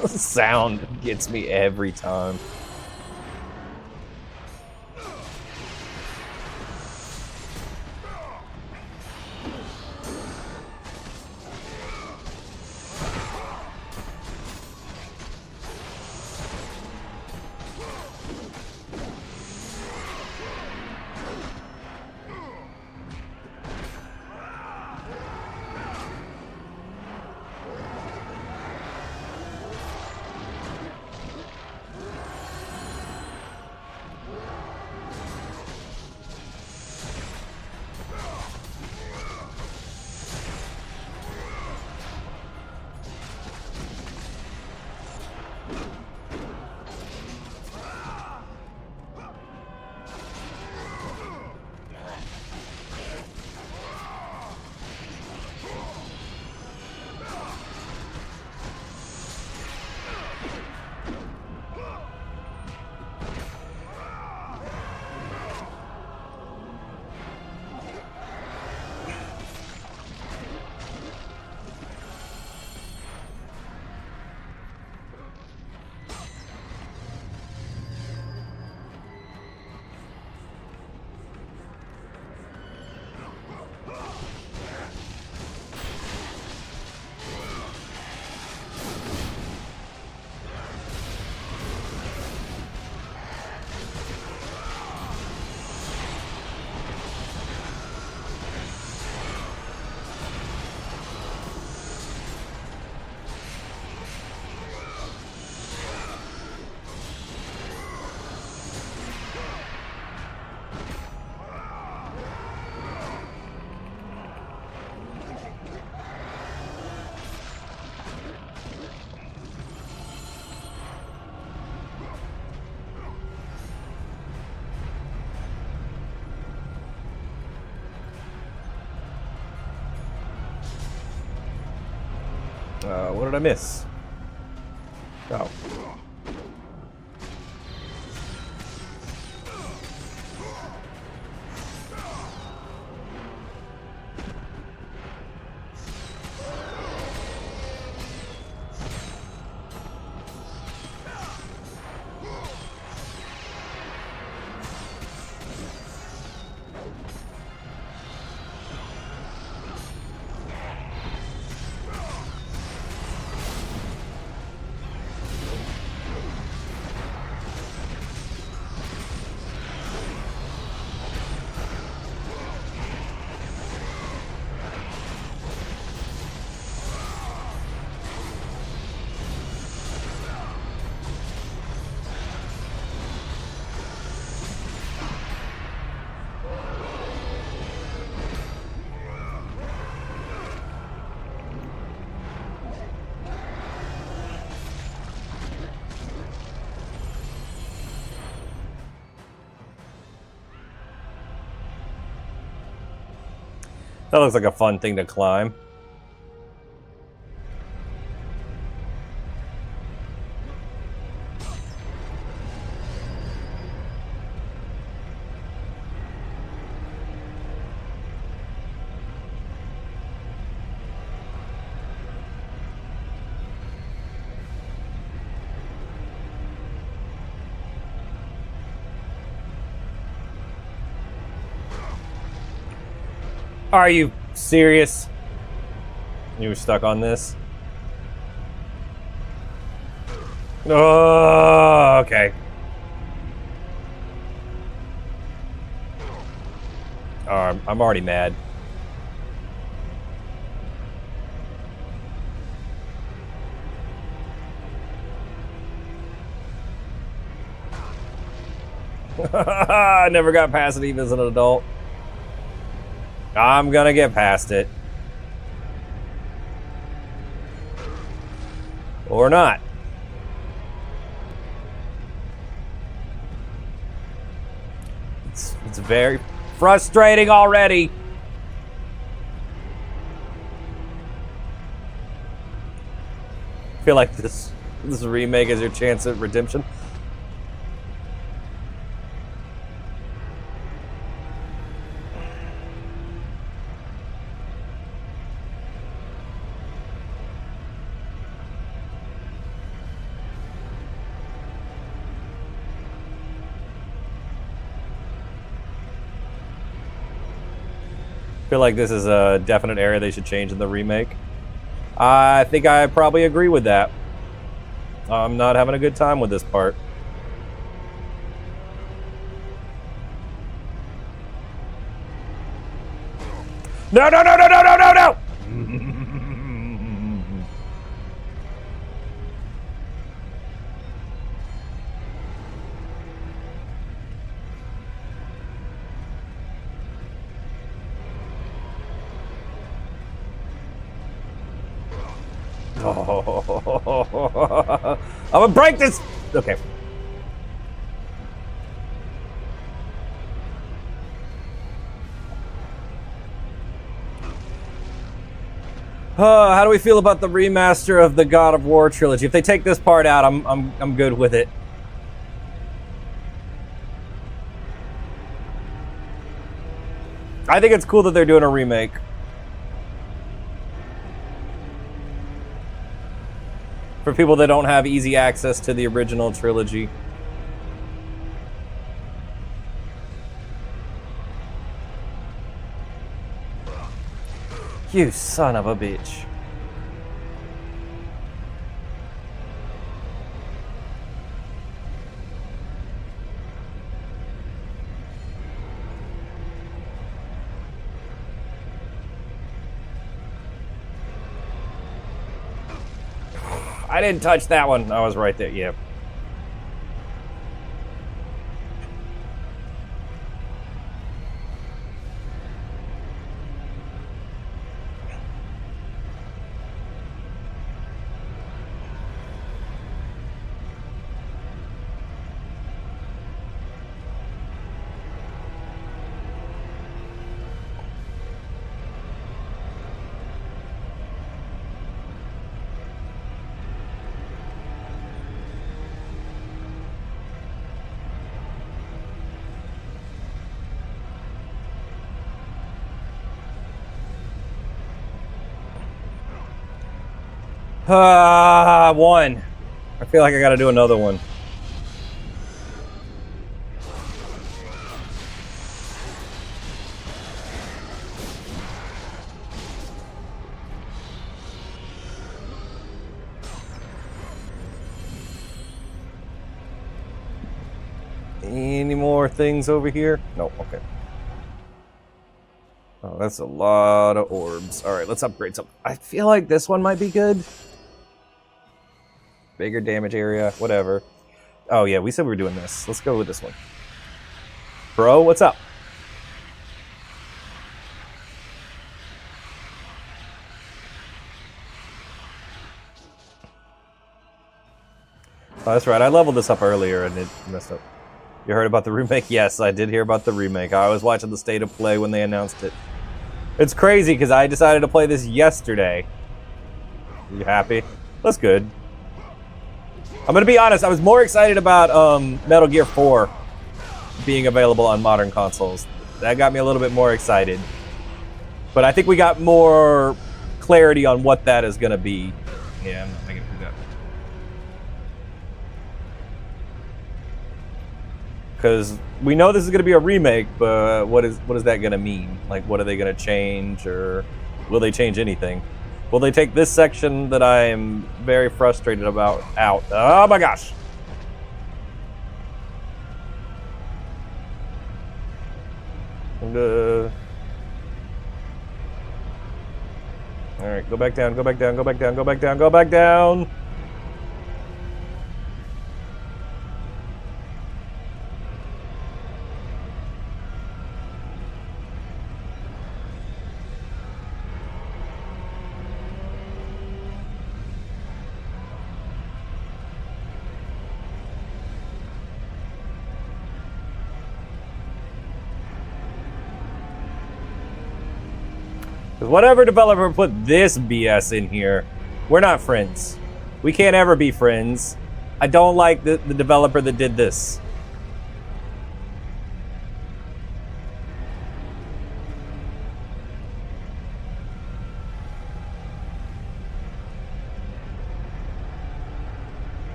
The sound gets me every time. What did I miss? Oh. That looks like a fun thing to climb. Are you serious? You were stuck on this? Oh, okay. I'm already mad. I never got past it even as an adult. I'm gonna get past it. Or not. It's very frustrating already. I feel like this remake is your chance at redemption. I feel like this is a definite area they should change in the remake. I think I probably agree with that. I'm not having a good time with this part. No, no, no, no, no, no, no, no! Oh, I'm gonna break this. Okay. How do we feel about the remaster of the God of War trilogy? If they take this part out, I'm good with it. I think it's cool that they're doing a remake. For people that don't have easy access to the original trilogy. You son of a bitch. I didn't touch that one. I was right there. Yeah. One. I feel like I gotta do another one. Any more things over here? No, okay. Oh, that's a lot of orbs. All right, let's upgrade some. I feel like this one might be good. Bigger damage area, whatever. Oh yeah, we said we were doing this. Let's go with this one. Bro, what's up? Oh, that's right. I leveled this up earlier and it messed up. You heard about the remake? Yes, I did hear about the remake. I was watching the State of Play when they announced it. It's crazy because I decided to play this yesterday. You happy? That's good. I'm gonna be honest, I was more excited about Metal Gear 4 being available on modern consoles. That got me a little bit more excited. But I think we got more clarity on what that is gonna be. Yeah, I'm not making it do that. Because we know this is going to be a remake, but what is that going to mean? Like, what are they going to change, or will they change anything? Will they take this section that I am very frustrated about out? Oh my gosh! All right, go back down, go back down, go back down, go back down, go back down! Whatever developer put this BS in here, we're not friends. We can't ever be friends. I don't like the developer that did this.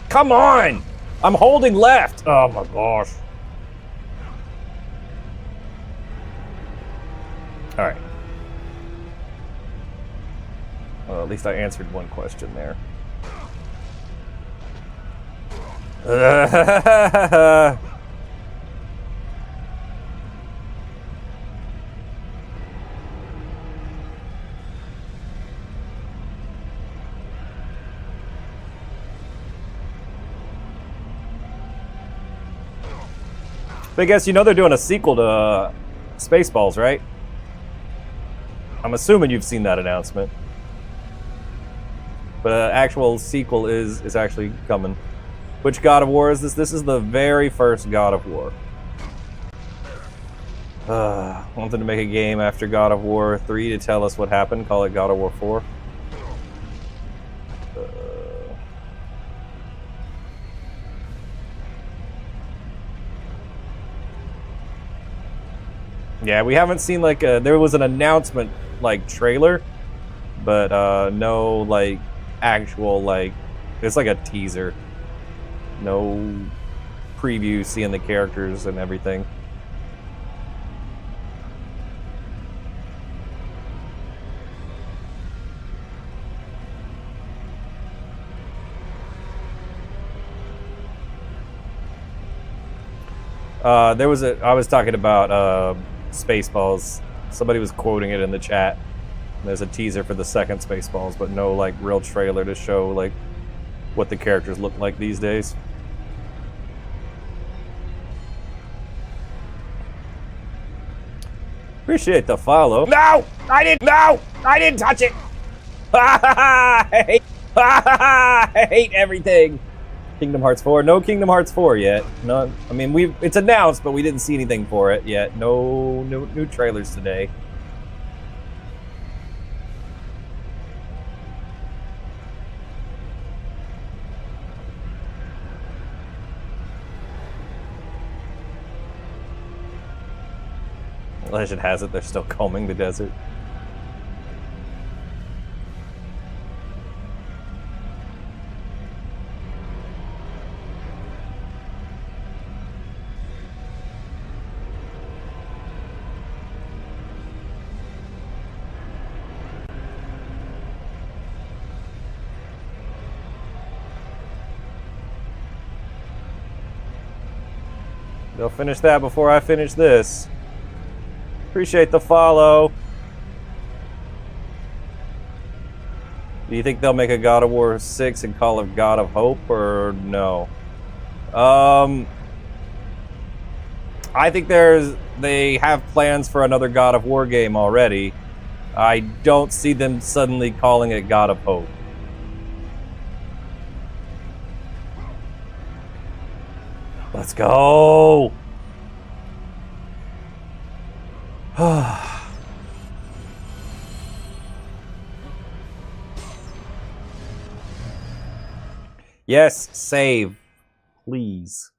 Come on! I'm holding left. Oh my gosh. All right. Well, at least I answered one question there. But I guess you know they're doing a sequel to Spaceballs, right? I'm assuming you've seen that announcement. But an actual sequel is actually coming. Which God of War is this? This is the very first God of War. Wanted to make a game after God of War 3 to tell us what happened. Call it God of War 4. Yeah, we haven't seen like there was an announcement like trailer, but no like actual like it's like a teaser. No preview seeing the characters and everything. I was talking about Spaceballs. Somebody was quoting it in the chat. There's a teaser for the second Spaceballs, but no like real trailer to show like what the characters look like these days. Appreciate the follow. No! I didn't touch it! I hate everything. Kingdom Hearts 4. No Kingdom Hearts 4 yet. No, I mean it's announced, but we didn't see anything for it yet. No new trailers today. Legend has it they're still combing the desert. They'll finish that before I finish this. Appreciate the follow. Do you think they'll make a God of War 6 and call it God of Hope, or no? I think they have plans for another God of War game already. I don't see them suddenly calling it God of Hope. Let's go! Yes, save. Please.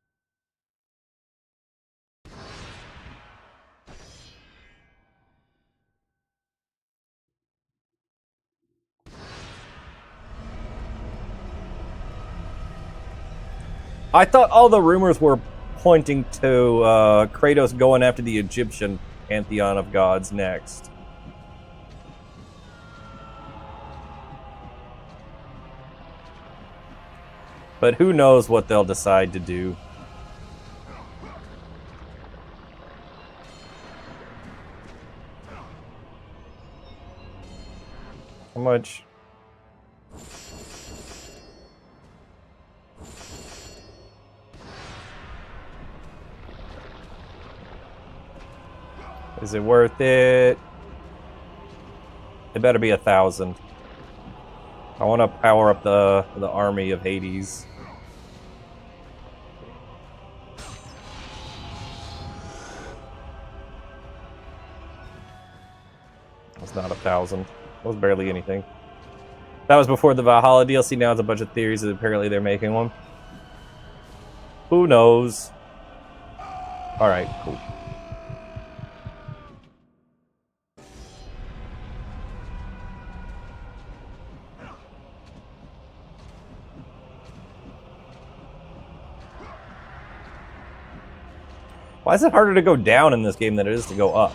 I thought all the rumors were pointing to Kratos going after the Egyptian pantheon of gods next. But who knows what they'll decide to do. How much? Is it worth it? It better be 1,000. I want to power up the army of Hades. It's not 1,000. It was barely anything. That was before the Valhalla DLC. Now it's a bunch of theories that apparently they're making one. Who knows? Alright, cool. Why is it harder to go down in this game than it is to go up?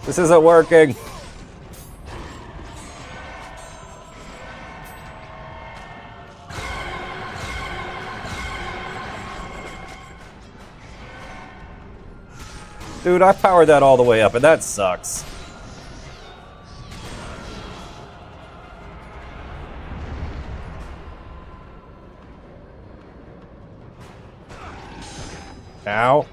This isn't working. Dude, I powered that all the way up, and that sucks. Ow.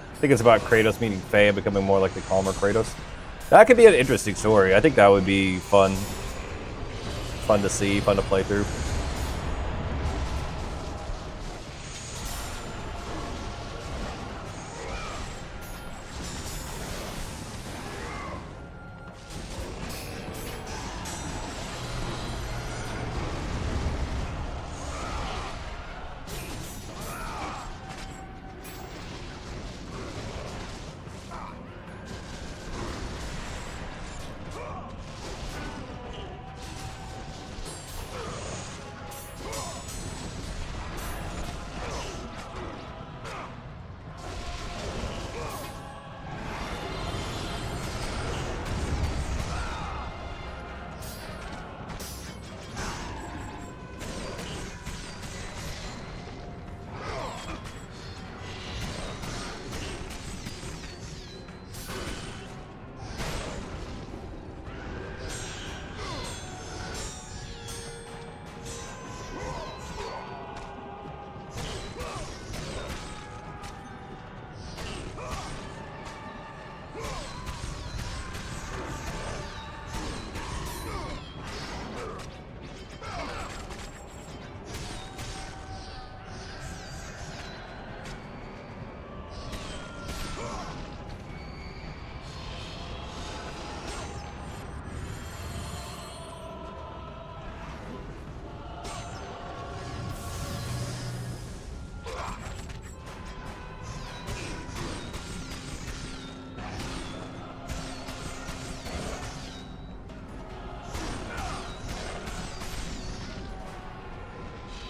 I think it's about Kratos meeting Faye and becoming more like the calmer Kratos. That could be an interesting story. I think that would be fun. fun to see, fun to play through.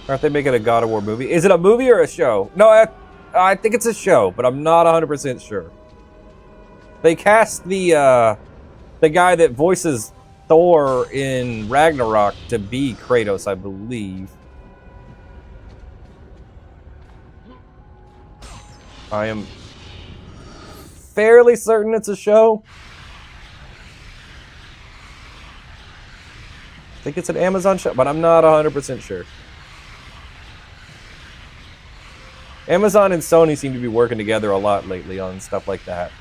Aren't they making a God of War movie? Is it a movie or a show? No, I think it's a show, but I'm not 100% sure. They cast the guy that voices Thor in Ragnarok to be Kratos, I believe. I am fairly certain it's a show. I think it's an Amazon show, but I'm not 100% sure. Amazon and Sony seem to be working together a lot lately on stuff like that.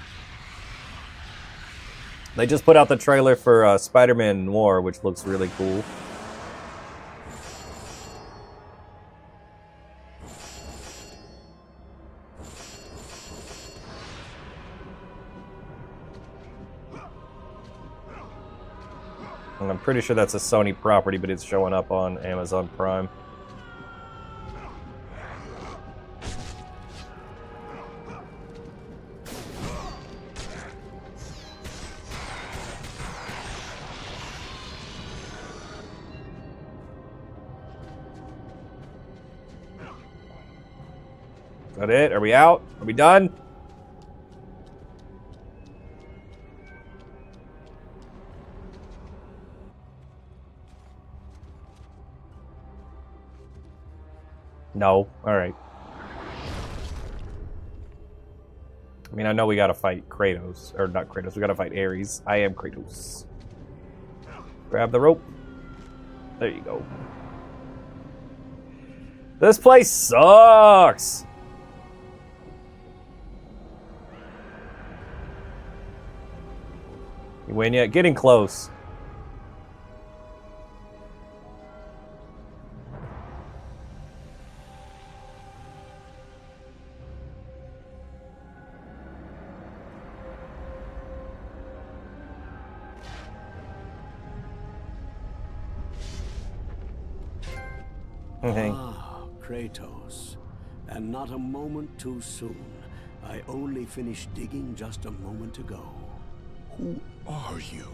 They just put out the trailer for Spider-Man Noir, which looks really cool. And I'm pretty sure that's a Sony property, but it's showing up on Amazon Prime. Is that it? Are we out? Are we done? No. Alright. I mean, I know we gotta fight Kratos. Or not Kratos, we gotta fight Ares. I am Kratos. Grab the rope. There you go. This place sucks! You win yet? Getting close. Ah, Kratos. And not a moment too soon. I only finished digging just a moment ago. Who are you?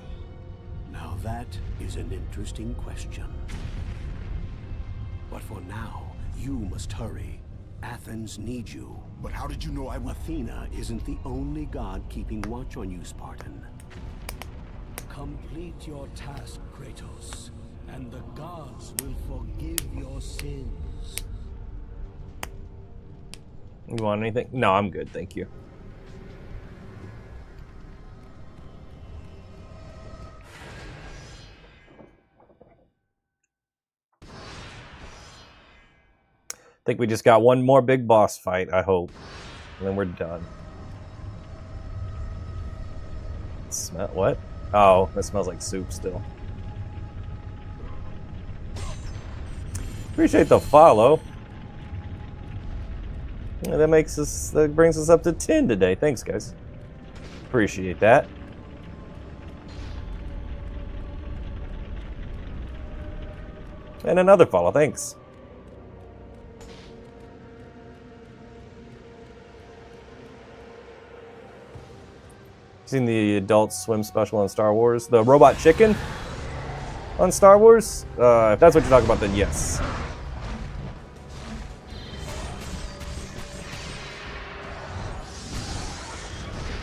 Now that is an interesting question. But for now, you must hurry. Athens needs you. But how did you know I would... Athena isn't the only god keeping watch on you, Spartan. Complete your task, Kratos, and the gods will forgive your sins. You want anything? No, I'm good, thank you. I think we just got one more big boss fight, I hope. And then we're done. Smell what? Oh, that smells like soup still. Appreciate the follow. Yeah, that brings us up to 10 today. Thanks, guys. Appreciate that. And another follow, thanks. Seen the Adult Swim special on Star Wars? The Robot Chicken on Star Wars? If that's what you're talking about, then yes.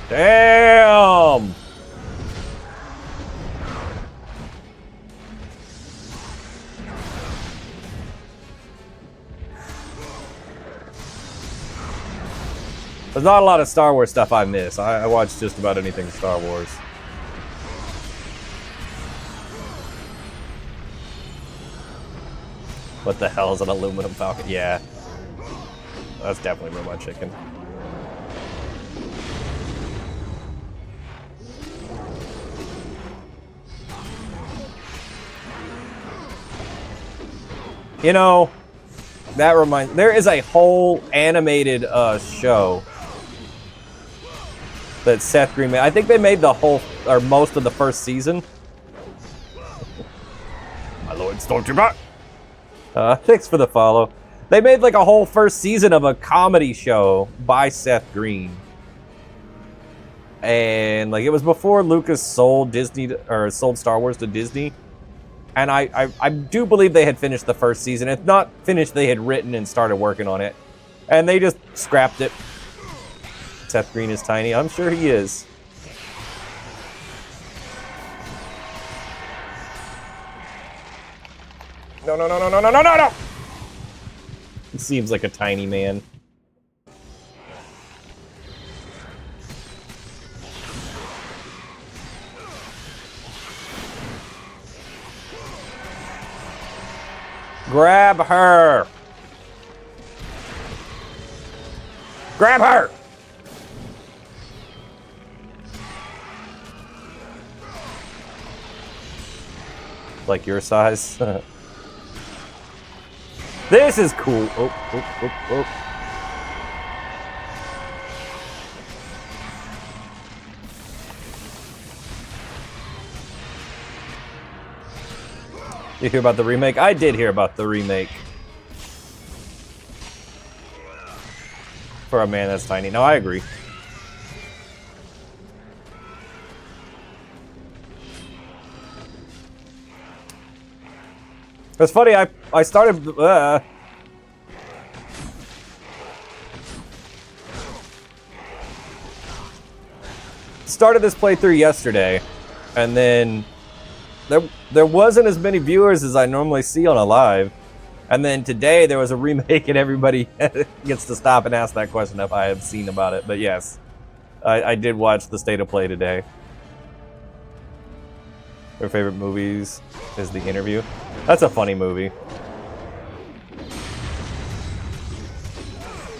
Damn! There's not a lot of Star Wars stuff I miss. I watch just about anything Star Wars. What the hell is an aluminum falcon? Yeah. That's definitely Robot Chicken. You know, that reminds... There is a whole animated show that Seth Green made. I think they made the whole, or most of the first season. My Lord Stormtrooper! Thanks for the follow. They made like a whole first season of a comedy show by Seth Green. And like it was before Lucas sold Disney, or sold Star Wars to Disney. And I do believe they had finished the first season. If not finished, they had written and started working on it. And they just scrapped it. Seth Green is tiny. I'm sure he is. No, no, no, no, no, no, no, no, no! He seems like a tiny man. Grab her! Grab her! Like your size? This is cool. Oh, oh, oh, oh. You hear about the remake? I did hear about the remake. For a man that's tiny. No, I agree. It's funny, I started... started this playthrough yesterday, and then there wasn't as many viewers as I normally see on a live. And then today there was a remake and everybody gets to stop and ask that question if I had seen about it. But yes, I did watch the State of Play today. Their favorite movies is The Interview. That's a funny movie.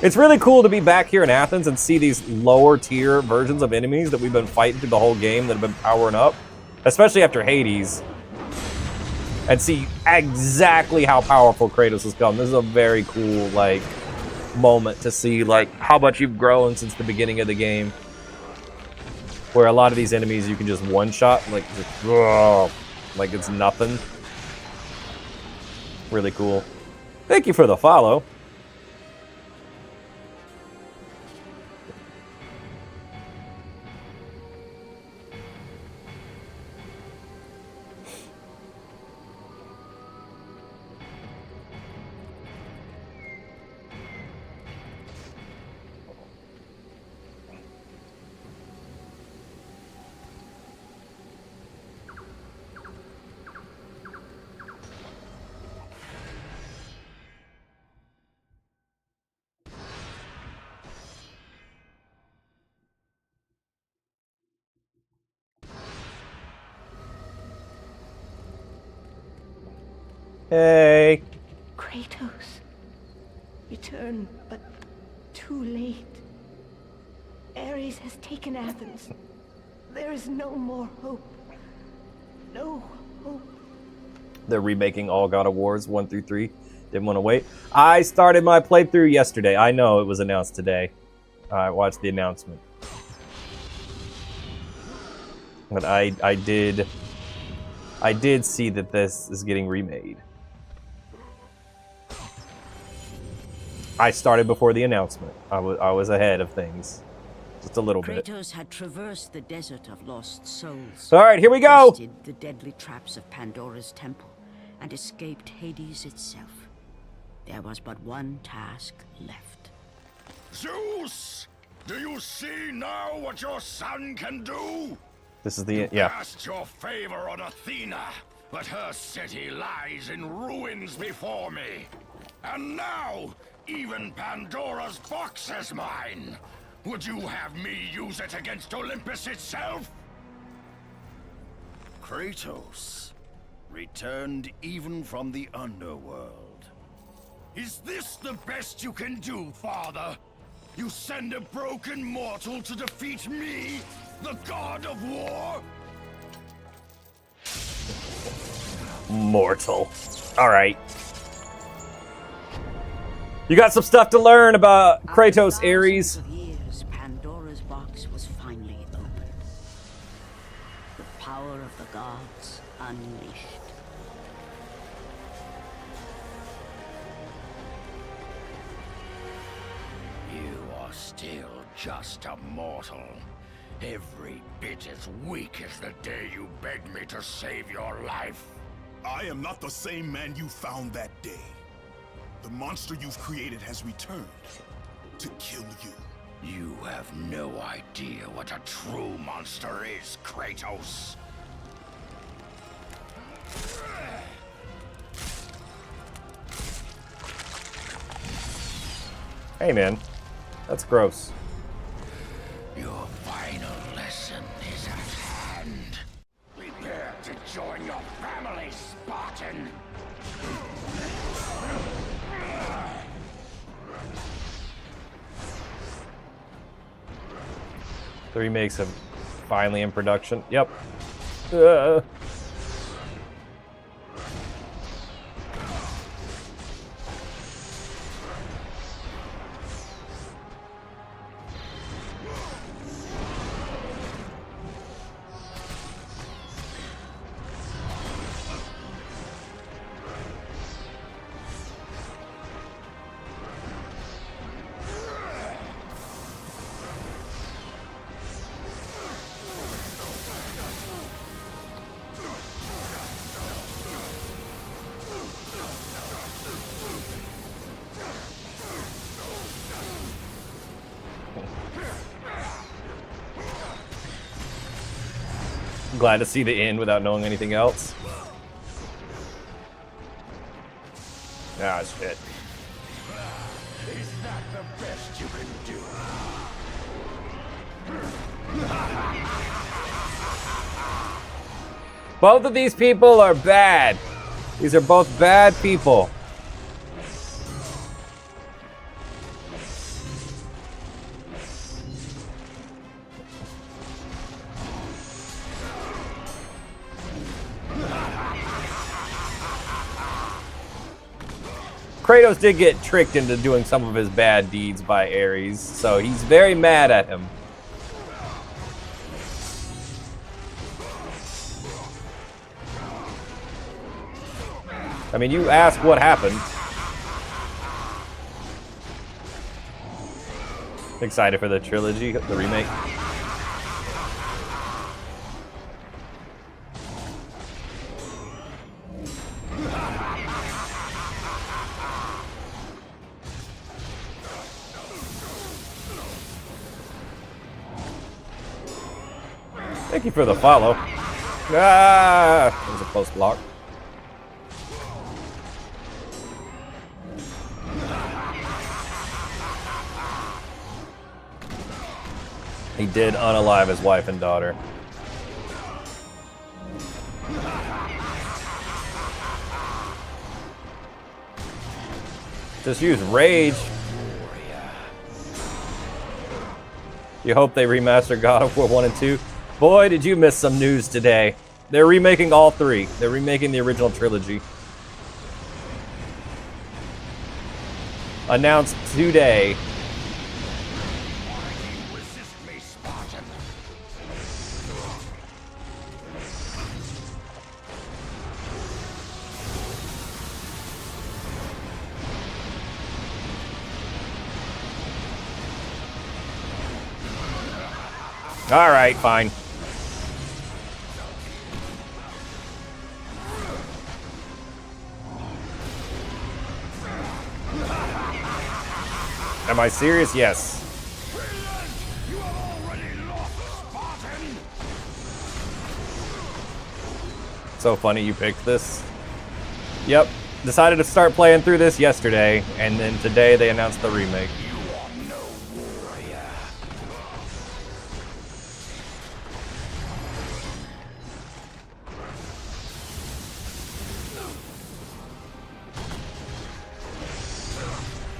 It's really cool to be back here in Athens and see these lower tier versions of enemies that we've been fighting through the whole game that have been powering up. Especially after Hades. And see exactly how powerful Kratos has come. This is a very cool, like, moment to see, like, how much you've grown since the beginning of the game. Where a lot of these enemies you can just one-shot, like, just, like it's nothing. Really cool. Thank you for the follow. Hey. Kratos. Return, but too late. Ares has taken Athens. There is no more hope. No hope. They're remaking all God of Wars 1 through 3. Didn't want to wait. I started my playthrough yesterday. I know it was announced today. I watched the announcement. But I did see that this is getting remade. I started before the announcement. I was ahead of things. Just a little bit. Kratos had traversed the desert of lost souls. All right, here we go. Tested the deadly traps of Pandora's temple and escaped Hades itself. There was but one task left. Zeus! Do you see now what your son can do? This is the yeah. Cast your favor on Athena, but her city lies in ruins before me. And now, even Pandora's box is mine. Would you have me use it against Olympus itself? Kratos returned even from the underworld. Is this the best you can do, Father? You send a broken mortal to defeat me, the god of war? Mortal. All right. You got some stuff to learn about Kratos, Ares. After years, Pandora's box was finally opened. The power of the gods unleashed. You are still just a mortal. Every bit as weak as the day you begged me to save your life. I am not the same man you found that day. The monster you've created has returned to kill you. You have no idea what a true monster is, Kratos. Hey, man. That's gross. Your final lesson is at hand. Prepare to join your family, Spartan. The remakes have finally in production. Yep. Glad to see the end without knowing anything else. Ah, shit. Is that the best you can do? Both of these people are bad. These are both bad people. Kratos did get tricked into doing some of his bad deeds by Ares, so he's very mad at him. I mean, you ask what happened. Excited for the trilogy, the remake. Thank you for the follow. Ah, that was a close block. He did unalive his wife and daughter. Just use rage. You hope they remaster God of War 1 and 2. Boy, did you miss some news today. They're remaking all three. They're remaking the original trilogy. announced today. Resist me, Spartan. All right, fine. Am I serious? Yes. You have already lost, Spartan. So funny you picked this. Yep. Decided to start playing through this yesterday, and then today they announced the remake. You are no warrior.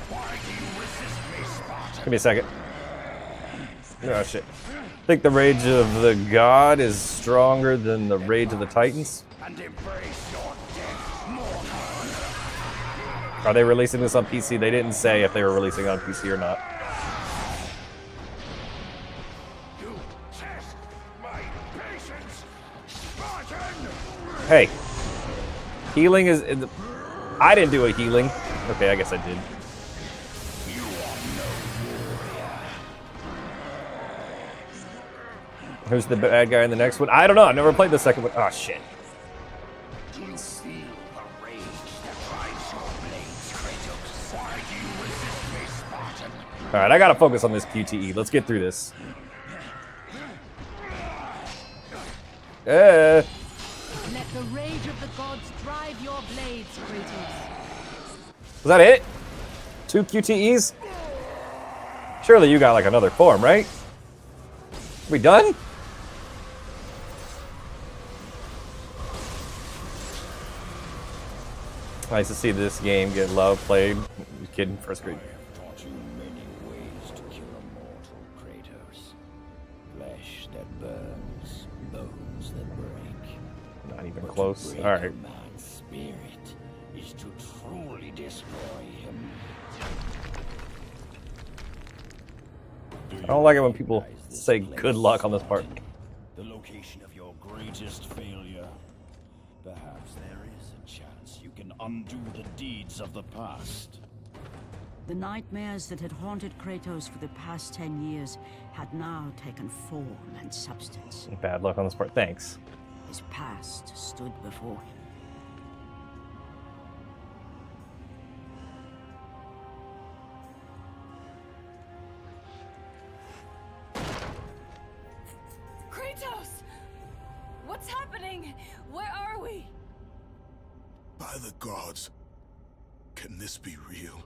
Why do you resist me, Spartan? Give me a second. Oh shit. I think the Rage of the God is stronger than the Rage of the Titans. And embrace your death, mortal. Are they releasing this on PC? They didn't say if they were releasing it on PC or not. You test my patience, Spartan. Hey. Healing is... I didn't do a healing. Okay, I guess I did. You are no warrior. Who's the bad guy in the next one? I don't know. I've never played the second one. Oh, shit. Conceal the rage that drives your blades, Kratos. Why do you resist me, Spartan? All right, I gotta focus on this QTE. Let's get through this. Let the rage of the gods drive your blades, Kratos. Was that it? 2 QTEs? Surely you got like another form, right? We done? Nice to see this game get love played. You kidding? First grade. I have taught you many ways to kill a mortal, Kratos. Flesh that burns, bones that break. Not even But to close. break All right. a man's spirit is to truly destroy him. I don't like it when people say good luck on this part. The location of your greatest failure. Perhaps there is a chance you can undo the deeds of the past. The nightmares that had haunted Kratos for the past 10 years had now taken form and substance. Bad luck on this part. Thanks. His past stood before him. Kratos! What's happening? Where are we? By the gods, can this be real?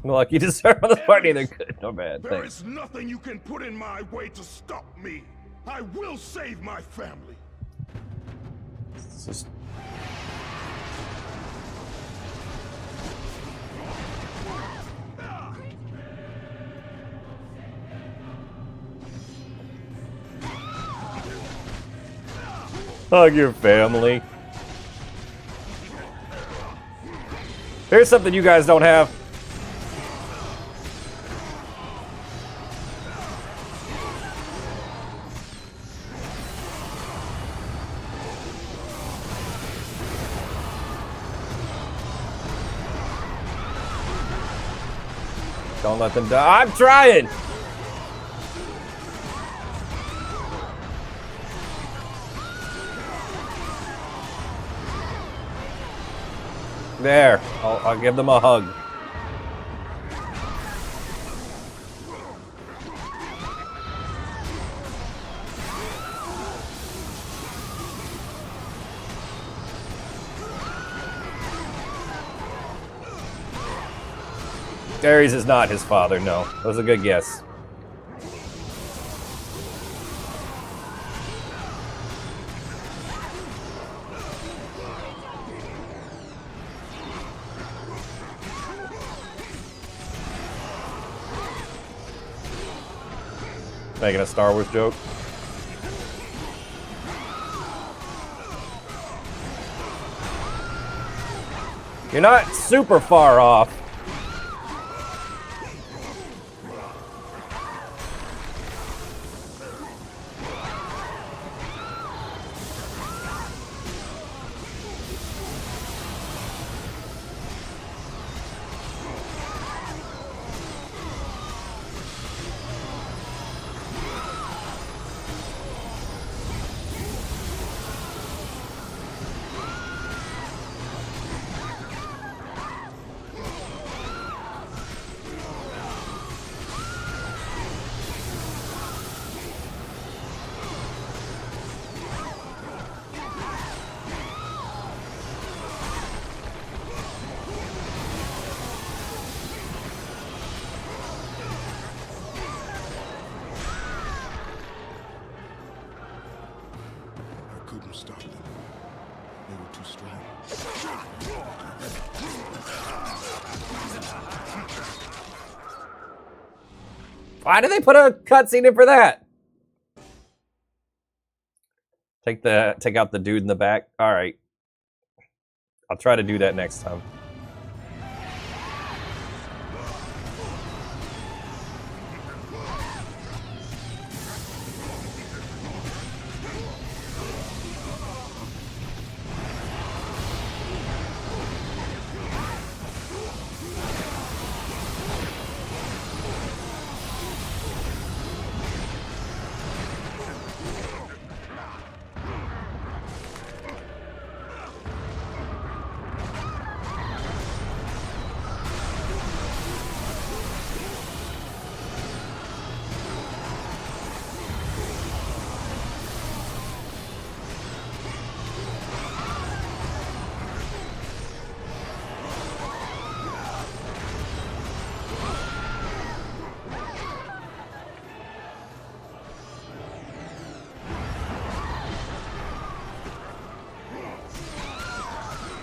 Like you deserve on this part, neither good nor bad. There Thanks. is nothing you can put in my way to stop me. I will save my family. It's just... Hug your family. Here's something you guys don't have. Don't let them die. I'm trying! There. I'll give them a hug. Ares is not his father, no. That was a good guess. Making a Star Wars joke. You're not super far off. Couldn't stop them. They were too strong. Why did they put a cutscene in for that? Take out the dude in the back. All right. I'll try to do that next time.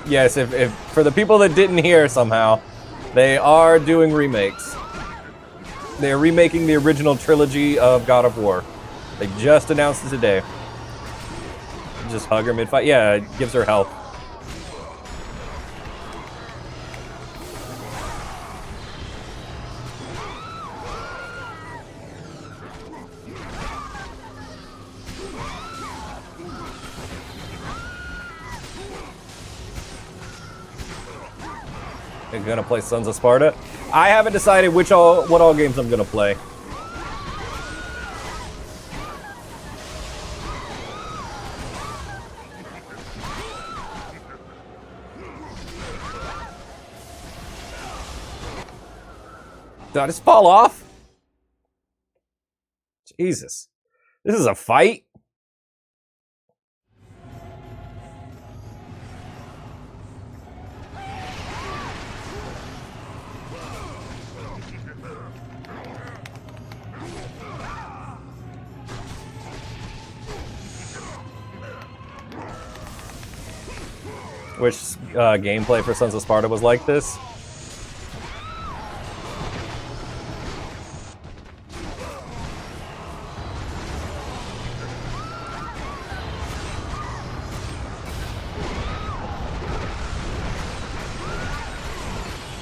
Yes, if for the people that didn't hear somehow, they are doing remakes. They're remaking the original trilogy of God of War. They just announced it today. Just hug her mid-fight. Yeah, it gives her health. I'm gonna play Sons of Sparta. I haven't decided what all games I'm gonna play. Did I just fall off? Jesus. This is a fight? Which gameplay for Sons of Sparta was like this?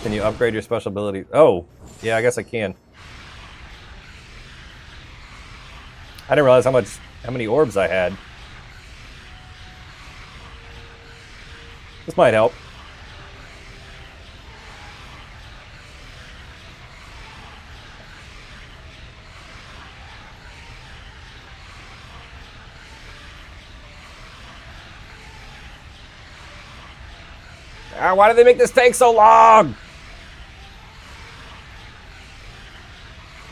Can you upgrade your special ability? Oh, yeah, I guess I can. I didn't realize how many orbs I had. This might help. Ah, why did they make this take so long?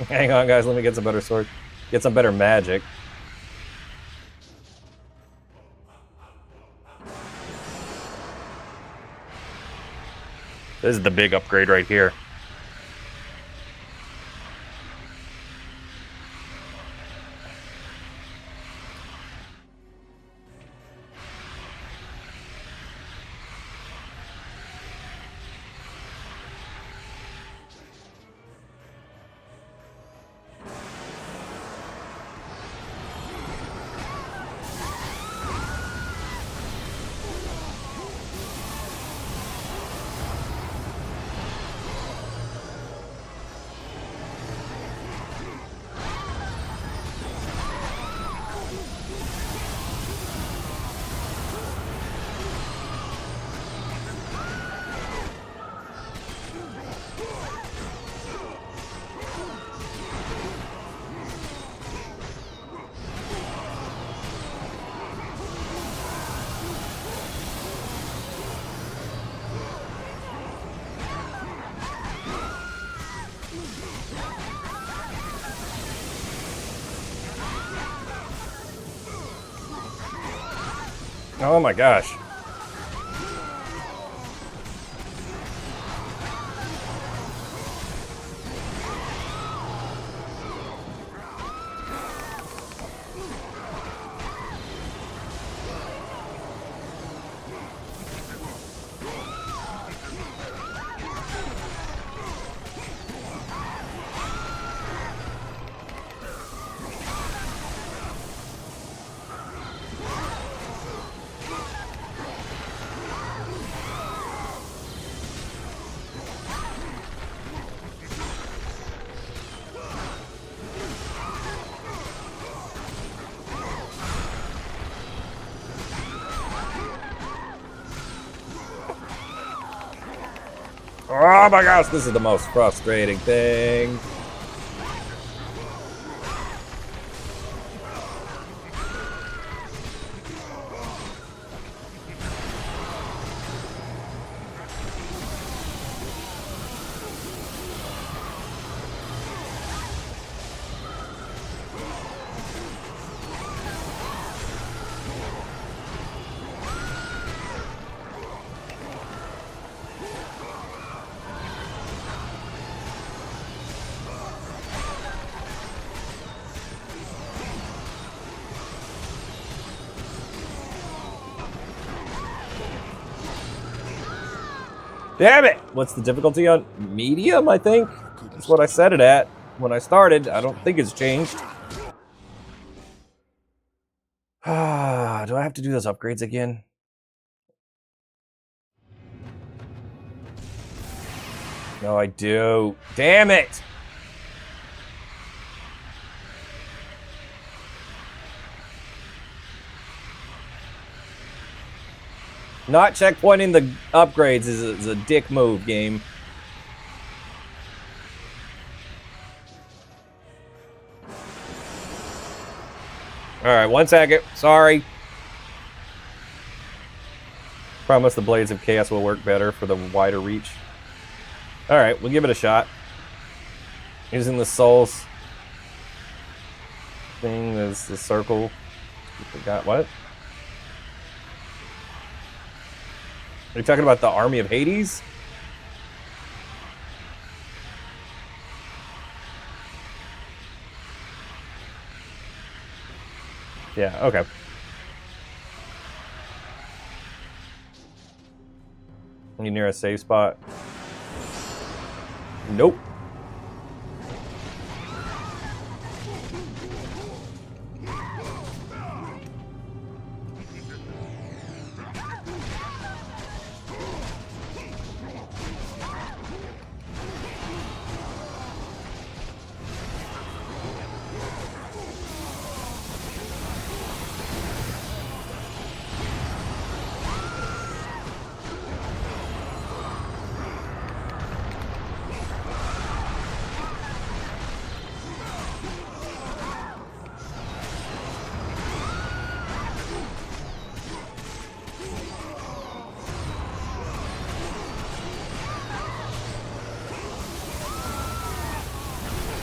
Hang on, guys. Let me get some better sword. Get some better magic. This is the big upgrade right here. Oh my gosh. Oh my gosh, this is the most frustrating thing. Damn it! What's the difficulty on medium, I think? That's what I set it at when I started. I don't think it's changed. Do I have to do those upgrades again? No, I do. Damn it! Not checkpointing the upgrades is a dick move, game. Alright, 1 second. Sorry. Promise the Blades of Chaos will work better for the wider reach. Alright, we'll give it a shot. Using the souls thing as the circle. I forgot what? Are you talking about the Army of Hades? Yeah, okay. You near a safe spot? Nope.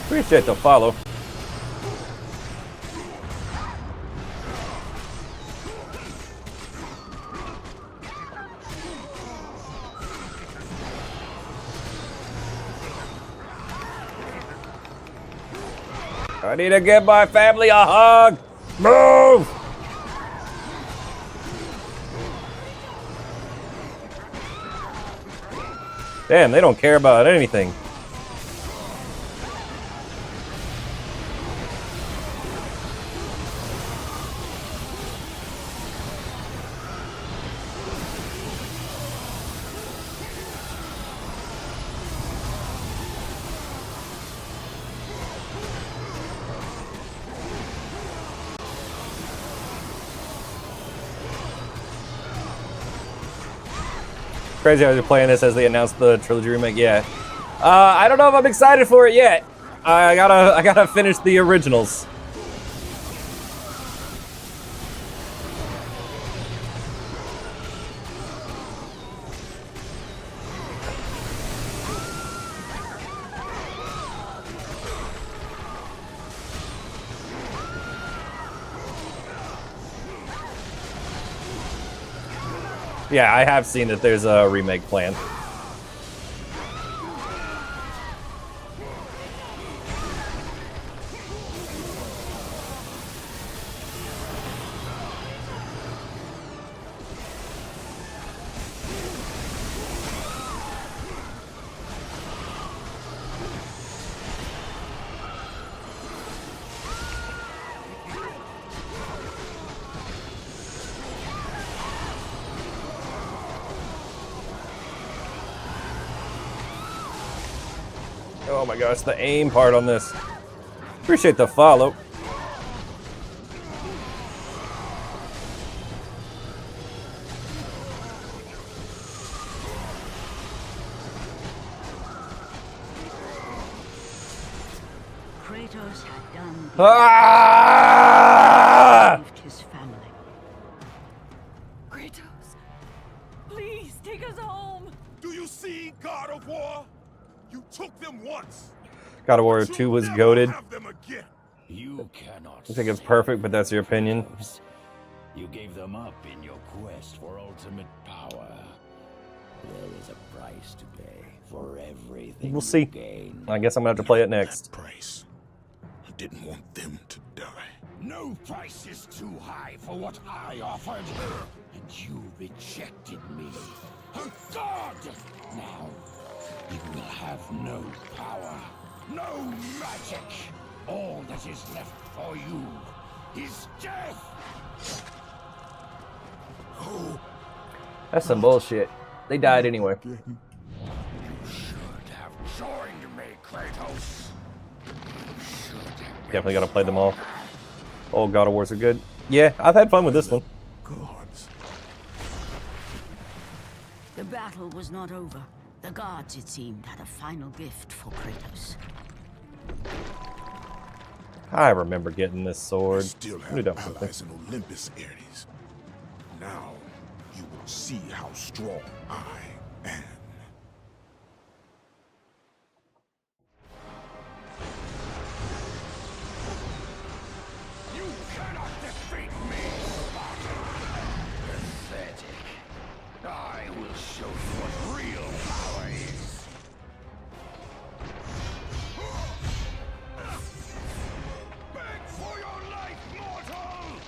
Appreciate the follow. I need to give my family a hug. Move! Damn, they don't care about anything. Crazy how you're playing this as they announced the trilogy remake. Yeah, I don't know if I'm excited for it yet. I gotta finish the originals. Yeah, I have seen that there's a remake plan. Oh my gosh, the aim part on this. Appreciate the follow. Kratos had done saved his family. Kratos, please take us home. Do you see, God of War? You took them once. God of War 2 was goated. Have them again. You cannot. I think it's perfect, but that's your opinion. You gave them up in your quest for ultimate power. There is a price to pay for everything. We'll see. You gain. I guess I'm gonna have to play it next. Price. I didn't want them to die. No price is too high for what I offered. And you rejected me. A god! Now, you will have no power, no magic. All that is left for you is death! Oh, That's some bullshit. They died anyway. You should have joined me, Kratos. You should have Definitely gotta play them all. All God of Wars are good. Yeah, I've had fun with this one. gods. The battle was not over. The gods, it seemed, had a final gift for Kratos. I remember getting this sword. Still Let me have dump something. allies in Olympus, Ares. Now you will see how strong I am. You cannot defeat me, Spartan! Pathetic. I will show you what real power is. Beg for your life, mortal!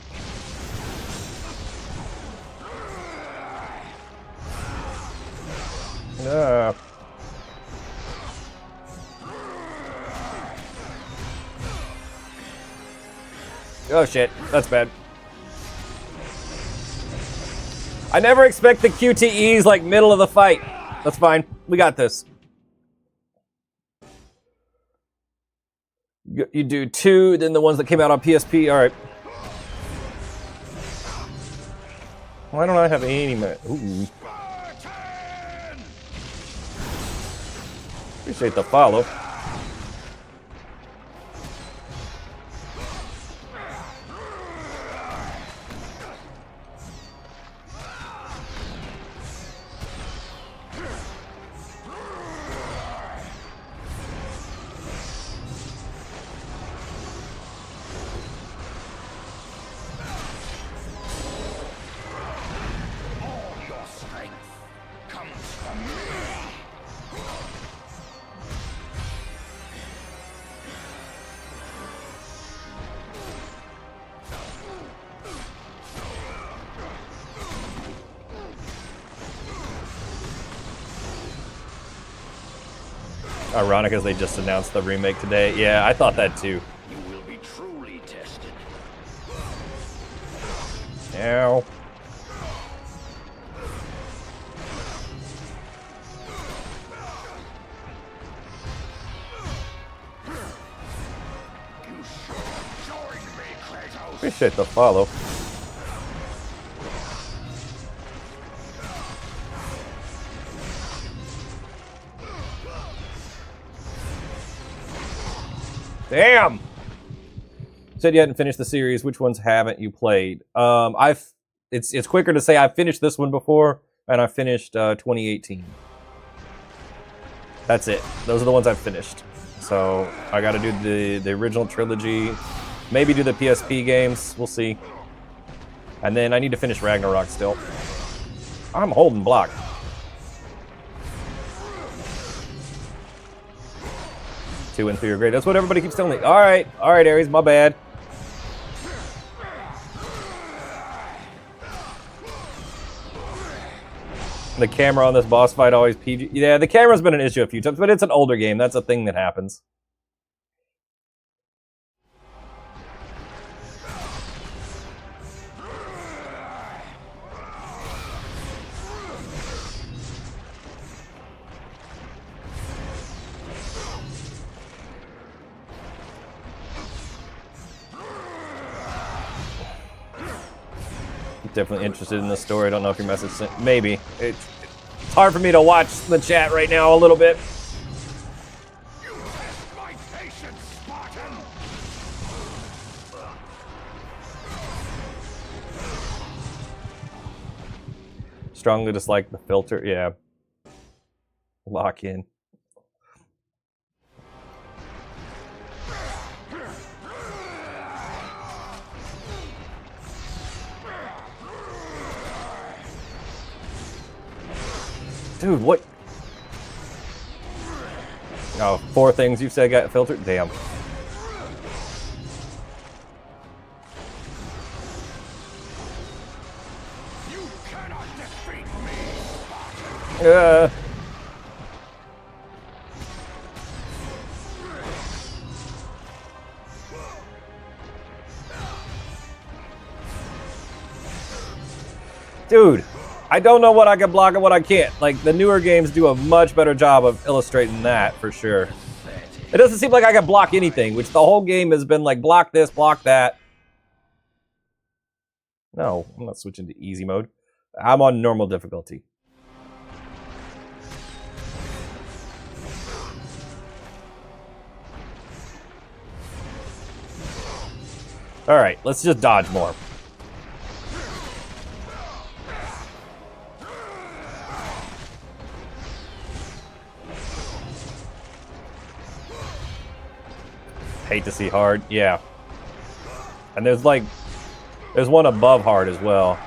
Ah. Oh shit, that's bad. I never expect the QTEs like middle of the fight. That's fine. We got this. You do 2, then the ones that came out on PSP. All right. Why don't I have any minute? Ooh. Appreciate the follow. All your strength comes from me. Ironic as they just announced the remake today. Yeah, I thought that too. You will be truly tested. Ow. You should have joined me, Kratos. Appreciate the follow. Damn. Said you hadn't finished the series. Which ones haven't you played? It's quicker to say I finished this one before, and I finished 2018. That's it. Those are the ones I've finished. So I got to do the original trilogy, maybe do the PSP games. We'll see. And then I need to finish Ragnarok still. I'm holding block. Two and 3 are great. That's what everybody keeps telling me. All right, Ares, my bad. The camera on this boss fight always PG. Yeah, the camera's been an issue a few times, but it's an older game. That's a thing that happens. Definitely interested in the story. I don't know if your message sent. Maybe. It's hard for me to watch the chat right now a little bit. You test my patience, Spartan! Strongly dislike the filter. Yeah. Lock in. Dude, what? Oh, 4 things you said got filtered? Damn. You cannot defeat me! Dude, I don't know what I can block and what I can't. Like, the newer games do a much better job of illustrating that, for sure. It doesn't seem like I can block anything, which the whole game has been like, block this, block that. No, I'm not switching to easy mode. I'm on normal difficulty. Alright, let's just dodge more. Hate to see hard, yeah. And there's like, there's one above hard as well.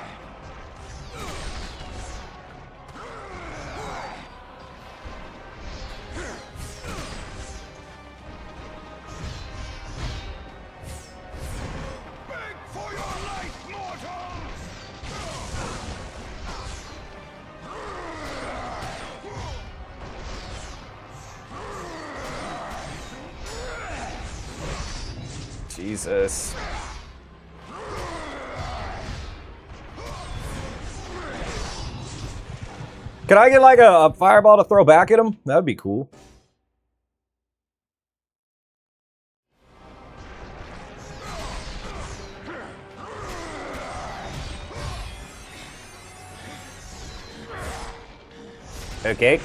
Beg for your life, mortal! Jesus. Can I get like a fireball to throw back at him? That would be cool. Okay.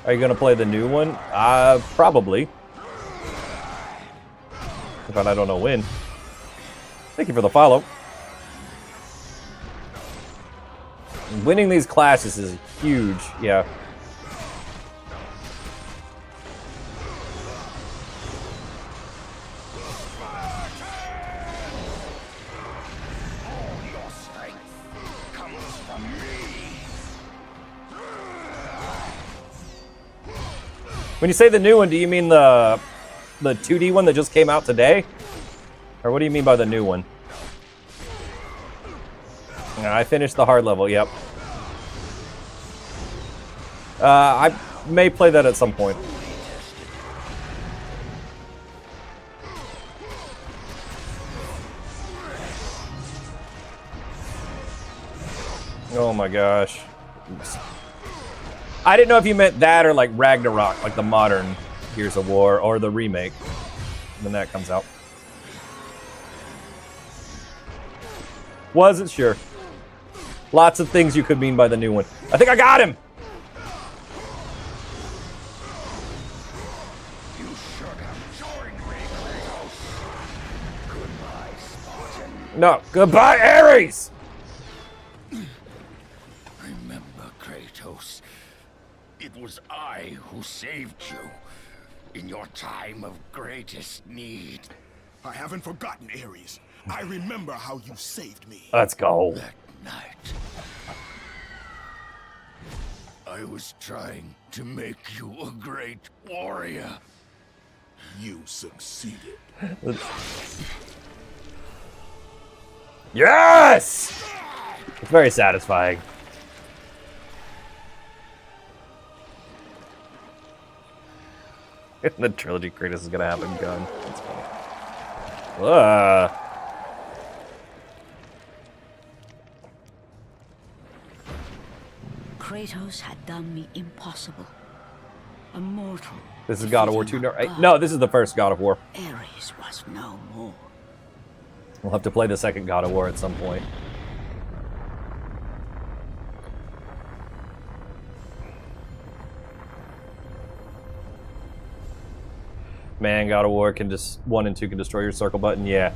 Are you gonna play the new one? Probably. But I don't know when. Thank you for the follow. Winning these clashes is huge, yeah. All your strength comes from me. When you say the new one, do you mean the 2D one that just came out today? Or what do you mean by the new one? I finished the hard level, yep. I may play that at some point. Oh my gosh. Oops. I didn't know if you meant that or like Ragnarok, like the modern Gears of War, or the remake when that comes out. Wasn't sure. Lots of things you could mean by the new one. I think I got him! You should have joined me, Kratos. Goodbye, Spartan. No, goodbye, Ares! Remember, Kratos. It was I who saved you. in your time of greatest need. I haven't forgotten, Ares. I remember how you saved me. Let's go. That night, I was trying to make you a great warrior. You succeeded. Yes! It's very satisfying. The trilogy Kratos is gonna have a gun. That's funny. Kratos had done the impossible. A mortal. This is God of War 2. No, this is the first God of War. Ares was no more. We'll have to play the second God of War at some point. Man, God of War can just 1 and 2 can destroy your circle button. Yeah.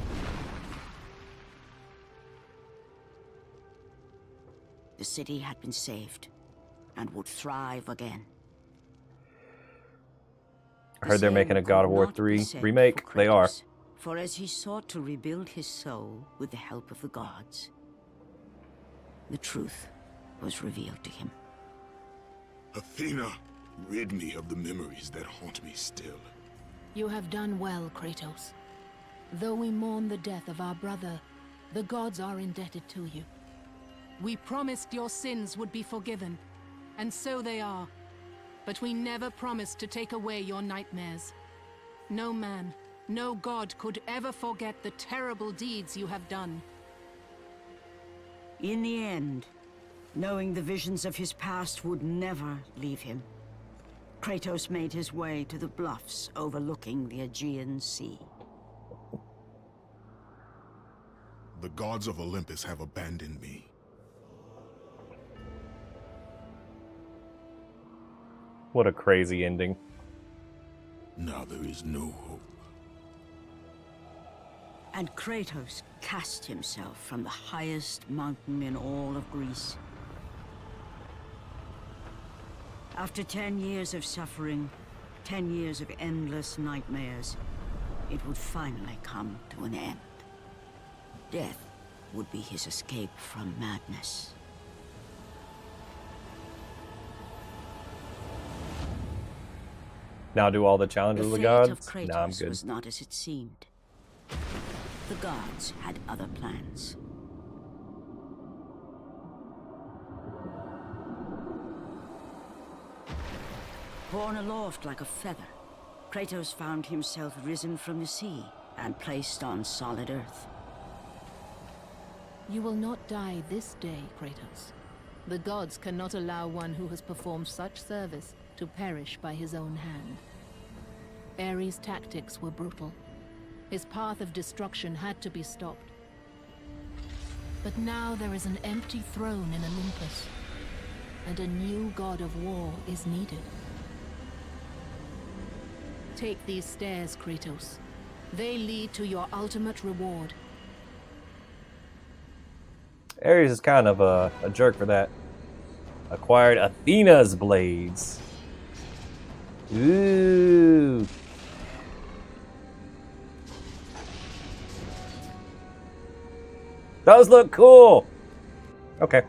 The city had been saved and would thrive again. I heard they're making a God of War 3 remake. They are. For as he sought to rebuild his soul with the help of the gods, the truth was revealed to him. Athena, rid me of the memories that haunt me still. You have done well, Kratos. Though we mourn the death of our brother, the gods are indebted to you. We promised your sins would be forgiven, and so they are. But we never promised to take away your nightmares. No man, no god could ever forget the terrible deeds you have done. In the end, knowing the visions of his past would never leave him, Kratos made his way to the bluffs overlooking the Aegean Sea. The gods of Olympus have abandoned me. What a crazy ending. Now there is no hope. And Kratos cast himself from the highest mountain in all of Greece. After 10 years of suffering, 10 years of endless nightmares, it would finally come to an end. Death would be his escape from madness. Now do all the challenges of the fate gods? of Kratos Nah, I'm good. was not as it seemed. The gods had other plans. Borne aloft like a feather, Kratos found himself risen from the sea and placed on solid earth. You will not die this day, Kratos. The gods cannot allow one who has performed such service to perish by his own hand. Ares' tactics were brutal. His path of destruction had to be stopped. But now there is an empty throne in Olympus, and a new god of war is needed. Take these stairs, Kratos. They lead to your ultimate reward. Ares is kind of a jerk for that. Acquired Athena's blades. Ooh. Those look cool. Okay.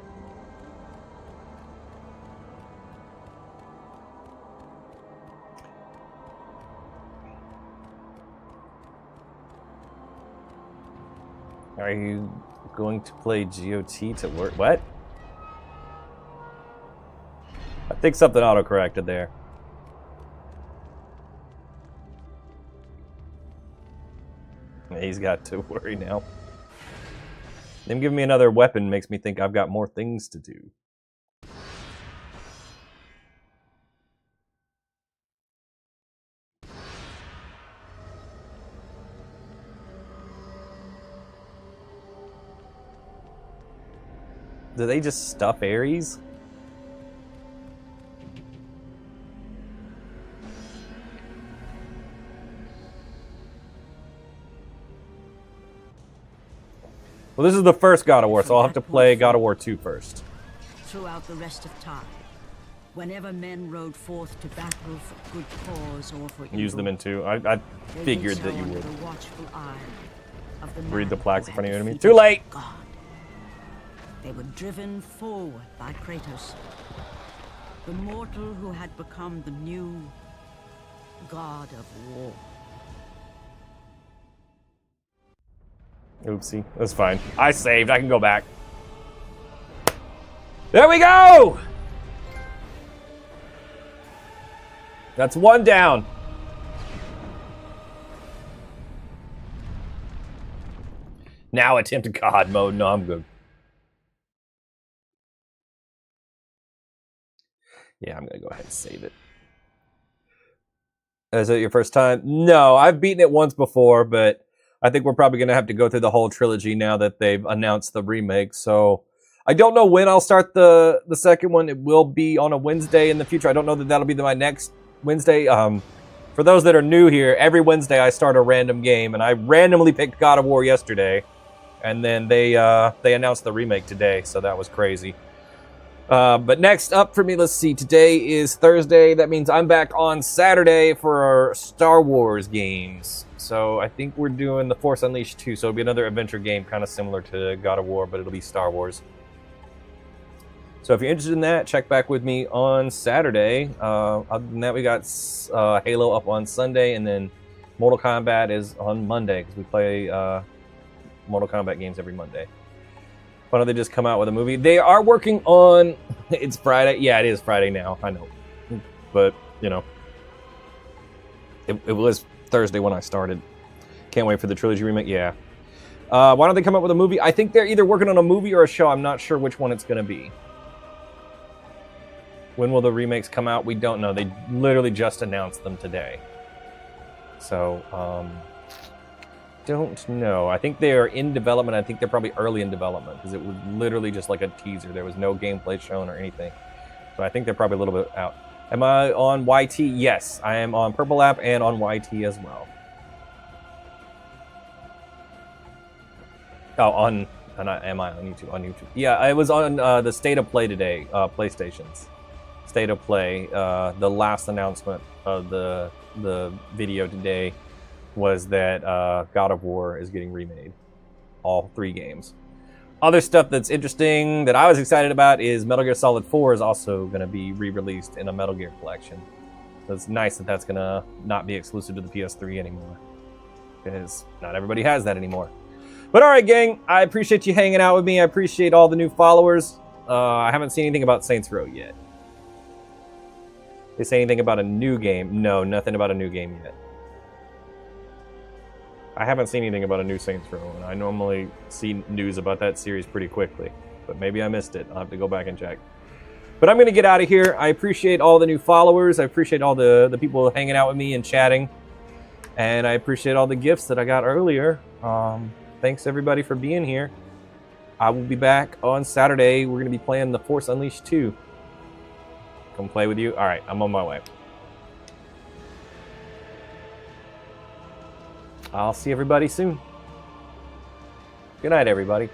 Are you going to play GOT to work? What? I think something auto-corrected there. He's got to worry now. Them giving me another weapon makes me think I've got more things to do. Do they just stuff Ares? Well, this is the first God of War, so I'll have to play God of War 2 first. Throughout the rest of time, Whenever men rode forth to battle for good cause or for Use them evil, in two. I they figured did that so you under would. the watchful eye of the Read the man plaques who in front of had your enemy. defeated Too late! God. They were driven forward by Kratos, the mortal who had become the new god of war. Oopsie. That's fine. I saved. I can go back. There we go! That's one down. Now attempt God mode. No, I'm good. Yeah, I'm going to go ahead and save it. Is it your first time? No, I've beaten it once before, but I think we're probably going to have to go through the whole trilogy now that they've announced the remake. So I don't know when I'll start the second one. It will be on a Wednesday in the future. I don't know that that'll be my next Wednesday. For those that are new here, every Wednesday I start a random game, and I randomly picked God of War yesterday, and then they announced the remake today, so that was crazy. But next up for me, let's see, today is Thursday. That means I'm back on Saturday for our Star Wars games. So I think we're doing The Force Unleashed 2, so it'll be another adventure game kind of similar to God of War, but it'll be Star Wars. So if you're interested in that, check back with me on Saturday. Other than that, we got Halo up on Sunday, and then Mortal Kombat is on Monday, because we play Mortal Kombat games every Monday. Why don't they just come out with a movie? They are working on... It's Friday. Yeah, it is Friday now. I know. But, you know. It was Thursday when I started. Can't wait for the trilogy remake. Yeah. Why don't they come up with a movie? I think they're either working on a movie or a show. I'm not sure which one it's going to be. When will the remakes come out? We don't know. They literally just announced them today. So, don't know. I think they are in development. I think they're probably early in development because it was literally just like a teaser. There was no gameplay shown or anything. So I think they're probably a little bit out. Am I on YT? Yes, I am on Purple App and on YT as well. Oh, am I on YouTube? On YouTube. Yeah, I was on the State of Play today, PlayStation's State of Play. The last announcement of the video today was that God of War is getting remade. All 3 games. Other stuff that's interesting that I was excited about is Metal Gear Solid 4 is also going to be re-released in a Metal Gear collection. So it's nice that that's going to not be exclusive to the PS3 anymore. Because not everybody has that anymore. But alright, gang, I appreciate you hanging out with me. I appreciate all the new followers. I haven't seen anything about Saints Row yet. They say anything about a new game? No, nothing about a new game yet. I haven't seen anything about a new Saints Row, and I normally see news about that series pretty quickly. But maybe I missed it. I'll have to go back and check. But I'm going to get out of here. I appreciate all the new followers. I appreciate all the people hanging out with me and chatting. And I appreciate all the gifts that I got earlier. Thanks, everybody, for being here. I will be back on Saturday. We're going to be playing The Force Unleashed 2. Come play with you? All right, I'm on my way. I'll see everybody soon. Good night, everybody.